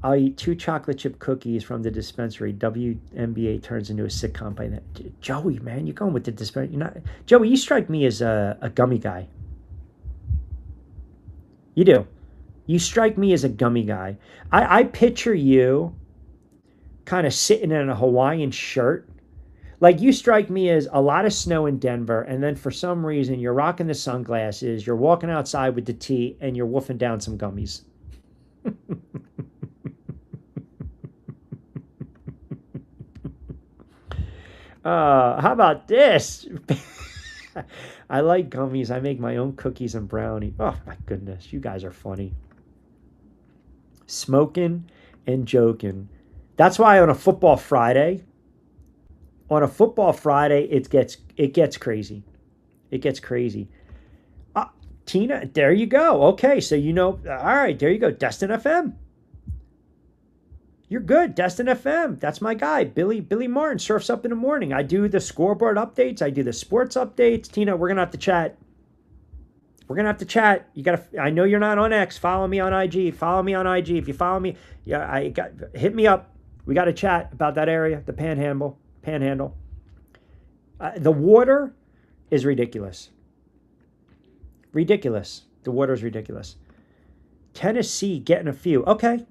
I'll eat 2 chocolate chip cookies from the dispensary. WNBA turns into a sitcom by that. Joey, man, you're going with the dispensary. You're not, Joey, you strike me as a gummy guy. You do. You strike me as a gummy guy. I picture you kind of sitting in a Hawaiian shirt. Like, you strike me as a lot of snow in Denver, and then for some reason you're rocking the sunglasses, you're walking outside with the tea, and you're wolfing down some gummies. How about this? I like gummies. I make my own cookies and brownie. Oh, my goodness. You guys are funny. Smoking and joking. That's why on a football Friday, it gets crazy. It gets crazy. Tina, there you go. Okay, so all right, there you go. Destin FM. You're good. Destin FM. That's my guy. Billy Martin surfs up in the morning. I do the scoreboard updates. I do the sports updates. Tina, we're gonna have to chat. I know you're not on X. Follow me on IG. If you follow me, hit me up. We got to chat about that area, the Panhandle. The water is ridiculous. The water is ridiculous. Tennessee getting a few. Okay.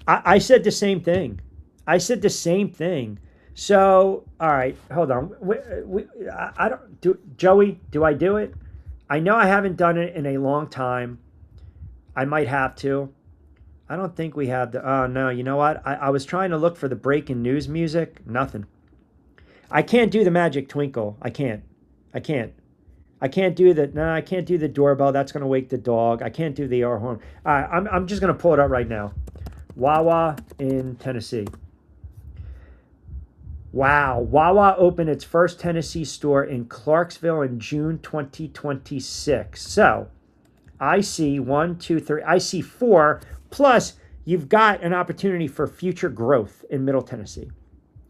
I said the same thing. So, all right, hold on. Joey, do I do it? I know I haven't done it in a long time. I might have to. I don't think we have oh no, you know what? I was trying to look for the breaking news music. Nothing. I can't do the magic twinkle. I can't do the doorbell. That's going to wake the dog. I can't do the air horn. All right, I'm just going to pull it up right now. Wawa in Tennessee. Wow. Wawa opened its first Tennessee store in Clarksville in June 2026. So I see 1, 2, 3. I see 4. Plus, you've got an opportunity for future growth in Middle Tennessee.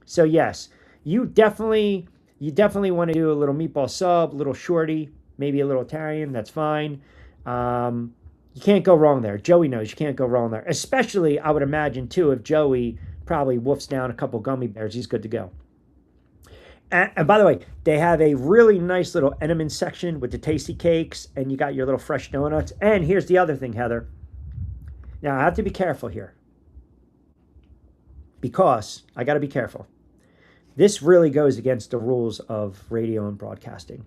So yes, you definitely want to do a little meatball sub, a little shorty, maybe a little Italian. That's fine. You can't go wrong there. Joey knows you can't go wrong there. Especially, I would imagine, too, if Joey probably woofs down a couple gummy bears, he's good to go. And by the way, they have a really nice little Entenmann section with the tasty cakes, and you got your little fresh donuts. And here's the other thing, Heather. Now, I have to be careful here, because I got to be careful. This really goes against the rules of radio and broadcasting,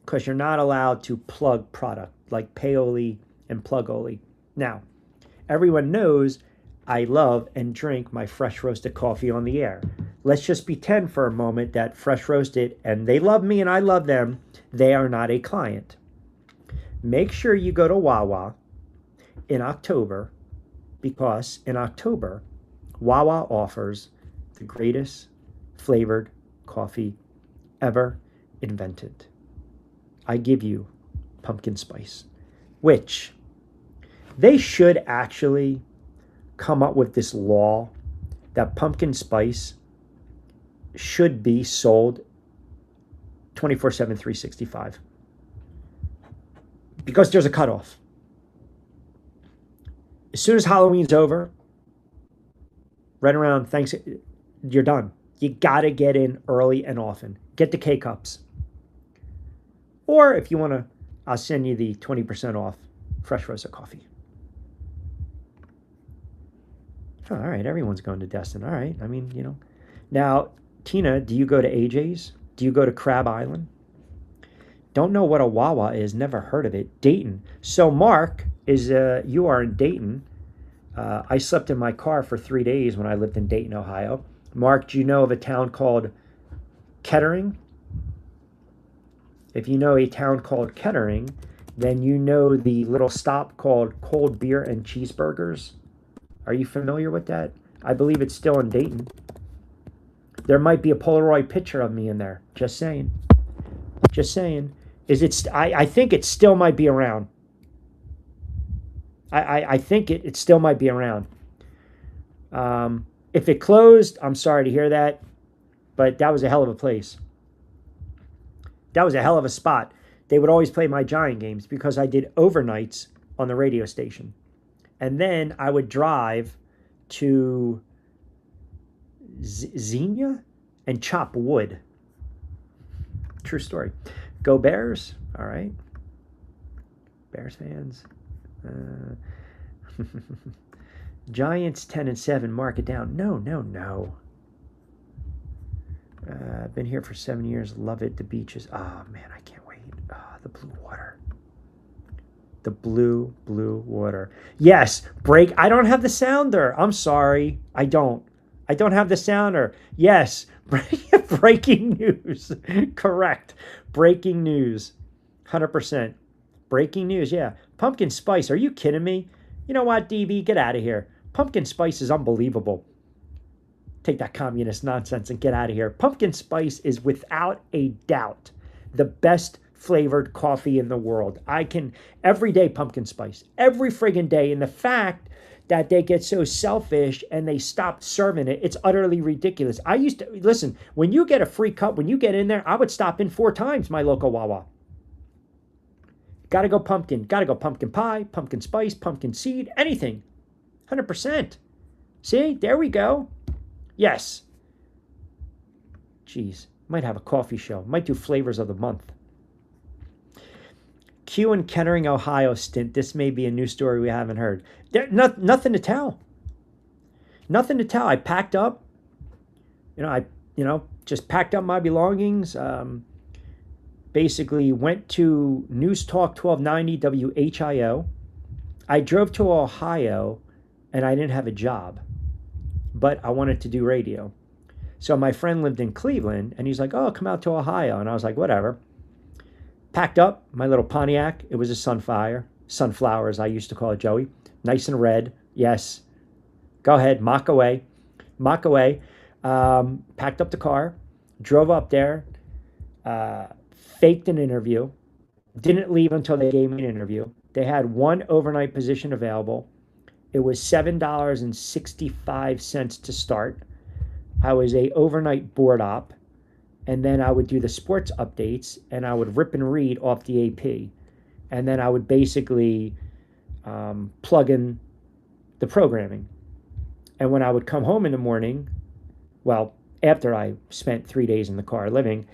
because you're not allowed to plug product like Paoli and Plugoli. Now, everyone knows I love and drink my fresh roasted coffee on the air. Let's just pretend for a moment that fresh roasted, and they love me and I love them, they are not a client. Make sure you go to Wawa in October, because in October, Wawa offers the greatest flavored coffee ever invented. I give you pumpkin spice, which they should actually come up with this law that pumpkin spice should be sold 24/7, 365, because there's a cutoff. As soon as Halloween's over, right around Thanksgiving, you're done. You got to get in early and often. Get the K-Cups. Or if you want to, I'll send you the 20% off fresh roasted coffee. Oh, all right, everyone's going to Destin. All right, I mean, you know. Now, Tina, do you go to AJ's? Do you go to Crab Island? Don't know what a Wawa is. Never heard of it. Dayton. So Mark, you are in Dayton. I slept in my car for 3 days when I lived in Dayton, Ohio. Mark, do you know of a town called Kettering? If you know a town called Kettering, then you know the little stop called Cold Beer and Cheeseburgers. Are you familiar with that? I believe it's still in Dayton. There might be a Polaroid picture of me in there. Just saying. Just saying. I think it still might be around. I think it still might be around. If it closed, I'm sorry to hear that, but that was a hell of a place. That was a hell of a spot. They would always play my Giant games because I did overnights on the radio station. And then I would drive to Xenia and chop wood. True story. Go Bears. All right. Bears fans. Giants 10-7. Mark it down. No. I've been here for 7 years. Love it. The beaches. Oh, man, I can't wait. The blue water. The blue water. Yes, break. I don't have the sounder. I'm sorry. I don't have the sounder. Yes, breaking news. Correct. Breaking news. 100%. Breaking news, yeah. Pumpkin spice. Are you kidding me? You know what, DB? Get out of here. Pumpkin spice is unbelievable. Take that communist nonsense and get out of here. Pumpkin spice is without a doubt the best flavored coffee in the world. I can, every day, pumpkin spice. Every friggin' day. And the fact that they get so selfish and they stopped serving it, it's utterly ridiculous. I used to, listen, when you get a free cup, when you get in there, I would stop in 4 times, my local Wawa. Gotta go pumpkin pie, pumpkin spice, pumpkin seed, anything. 100%. See, there we go. Yes. Jeez, might have a coffee show. Might do flavors of the month. Q in Kettering, Ohio stint. This may be a new story we haven't heard. Nothing to tell. Nothing to tell. I packed up. Just packed up my belongings. Basically went to News Talk 1290 WHIO. I drove to Ohio and I didn't have a job, but I wanted to do radio. So my friend lived in Cleveland and he's like, oh, come out to Ohio. And I was like, whatever. Packed up my little Pontiac. It was a sunflower, as I used to call it, Joey. Nice and red. Yes. Go ahead. Mock away. Packed up the car. Drove up there. Faked an interview. Didn't leave until they gave me an interview. They had one overnight position available. It was $7.65 to start. I was a overnight board op. And then I would do the sports updates, and I would rip and read off the AP. And then I would basically plug in the programming. And when I would come home in the morning, well, after I spent 3 days in the car living,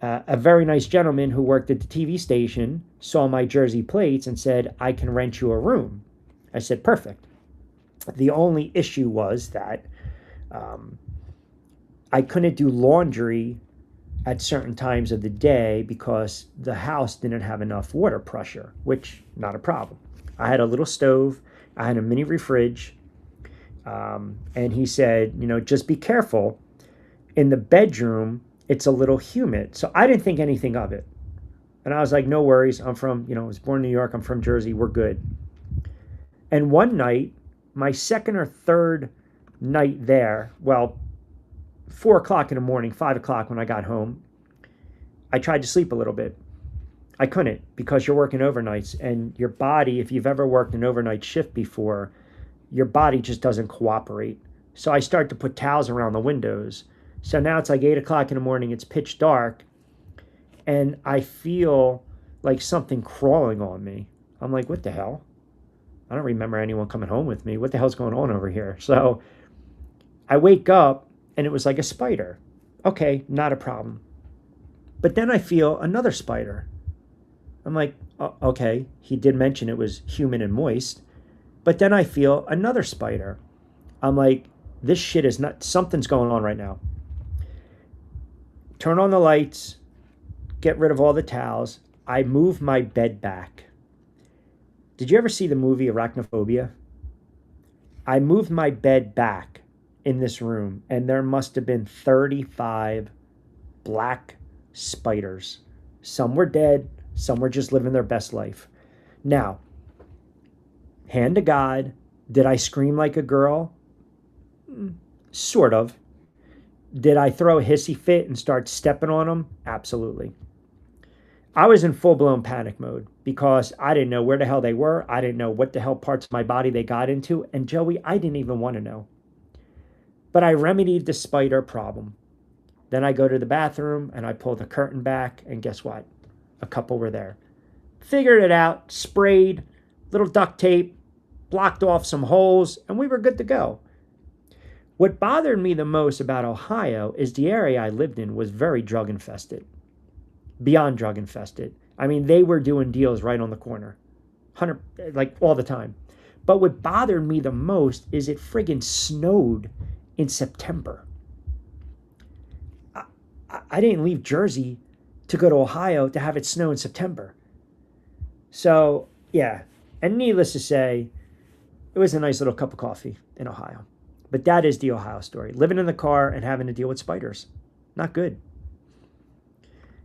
a very nice gentleman who worked at the TV station saw my Jersey plates and said, I can rent you a room. I said, perfect. The only issue was that I couldn't do laundry at certain times of the day because the house didn't have enough water pressure, which not a problem. I had a little stove, I had a mini fridge, and he said, just be careful. In the bedroom, it's a little humid. So I didn't think anything of it. And I was like, no worries. I'm from, I was born in New York. I'm from Jersey. We're good. And one night, my second or third night there, 4 o'clock in the morning, 5 o'clock when I got home, I tried to sleep a little bit. I couldn't because you're working overnights and your body, if you've ever worked an overnight shift before, your body just doesn't cooperate. So I start to put towels around the windows. So now it's like 8 o'clock in the morning, it's pitch dark, and I feel like something crawling on me. I'm like, what the hell? I don't remember anyone coming home with me. What the hell's going on over here? So I wake up, and it was like a spider. Okay, not a problem. But then I feel another spider. I'm like, okay, he did mention it was humid and moist. But then I feel another spider. I'm like, this shit is not, something's going on right now. Turn on the lights, get rid of all the towels. I move my bed back. Did you ever see the movie Arachnophobia? I moved my bed back in this room, and there must have been 35 black spiders. Some were dead, some were just living their best life. Now, hand to God, did I scream like a girl? Sort of. Did I throw a hissy fit and start stepping on them? Absolutely. I was in full-blown panic mode because I didn't know where the hell they were. I didn't know what the hell parts of my body they got into. And Joey, I didn't even want to know. But I remedied the spider problem. Then I go to the bathroom and I pull the curtain back, and guess what? A couple were there. Figured it out, sprayed, little duct tape, blocked off some holes, and we were good to go. What bothered me the most about Ohio is the area I lived in was very drug infested. Beyond drug infested. I mean, they were doing deals right on the corner. Like all the time. But what bothered me the most is it friggin' snowed in September. I didn't leave Jersey to go to Ohio to have it snow in September. So, yeah. And needless to say, it was a nice little cup of coffee in Ohio. But that is the Ohio story. Living in the car and having to deal with spiders. Not good.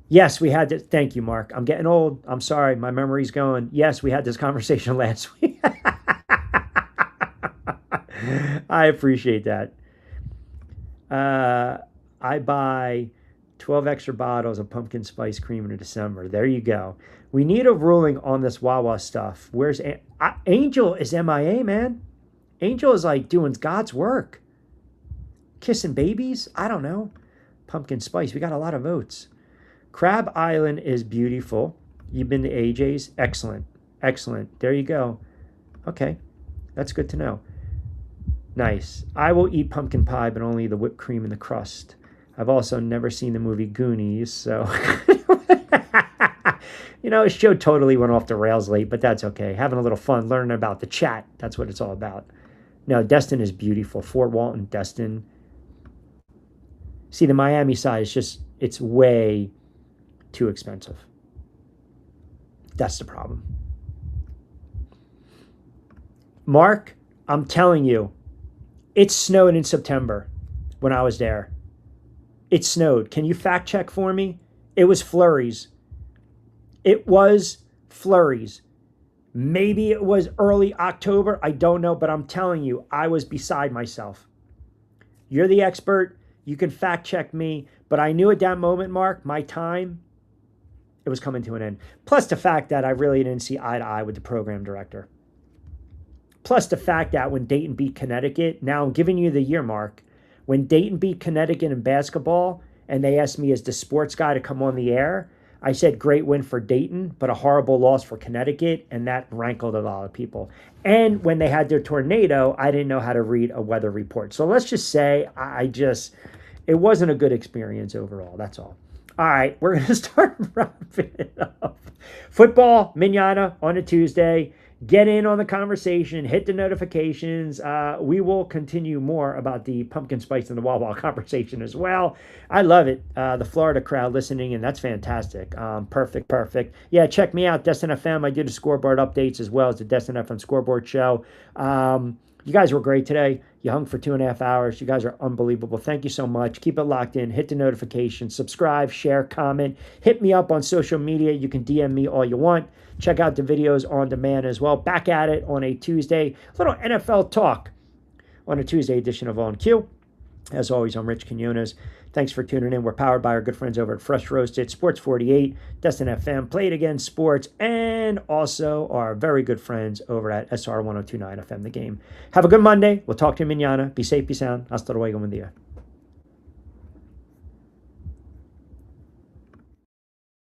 Yes, we had to. Thank you, Mark. I'm getting old. I'm sorry. My memory's going. Yes, we had this conversation last week. I appreciate that. I buy 12 extra bottles of pumpkin spice cream in December. There you go. We need a ruling on this Wawa stuff. Where's Angel is MIA, man. Angel is like doing God's work. Kissing babies? I don't know. Pumpkin spice. We got a lot of votes. Crab Island is beautiful. You've been to AJ's? Excellent. Excellent. There you go. Okay. That's good to know. Nice. I will eat pumpkin pie, but only the whipped cream and the crust. I've also never seen the movie Goonies, so... His show totally went off the rails late, but that's okay. Having a little fun, learning about the chat. That's what it's all about. No, Destin is beautiful. Fort Walton, Destin. See, the Miami side is just, it's way too expensive. That's the problem. Mark, I'm telling you, it snowed in September when I was there. It snowed. Can you fact check for me? It was flurries. It was flurries. Maybe it was early October. I don't know, but I'm telling you, I was beside myself. You're the expert. You can fact check me. But I knew at that moment, Mark, my time, it was coming to an end. Plus the fact that I really didn't see eye to eye with the program director. Plus the fact that when Dayton beat Connecticut, now I'm giving you the year, Mark, when Dayton beat Connecticut in basketball and they asked me as the sports guy to come on the air, I said great win for Dayton, but a horrible loss for Connecticut, and that rankled a lot of people. And when they had their tornado, I didn't know how to read a weather report. So let's just say it wasn't a good experience overall. That's all. All right, we're going to start wrapping it up. Football, manana on a Tuesday. Get in on the conversation. Hit the notifications. We will continue more about the pumpkin spice and the Wawa conversation as well. I love it. The Florida crowd listening, and that's fantastic. Perfect. Yeah, check me out, Destin FM. I do the scoreboard updates as well as the Destin FM scoreboard show. You guys were great today. You hung for 2.5 hours. You guys are unbelievable. Thank you so much. Keep it locked in. Hit the notification. Subscribe, share, comment. Hit me up on social media. You can DM me all you want. Check out the videos on demand as well. Back at it on a Tuesday. A little NFL talk on a Tuesday edition of On Cue. As always, I'm Rich Quiñones. Thanks for tuning in. We're powered by our good friends over at Fresh Roasted, Sports 48, Destin FM, Play It Again Sports, and also our very good friends over at SR 1029 FM The Game. Have a good Monday. We'll talk to you mañana. Be safe, be sound. Hasta luego, buen día.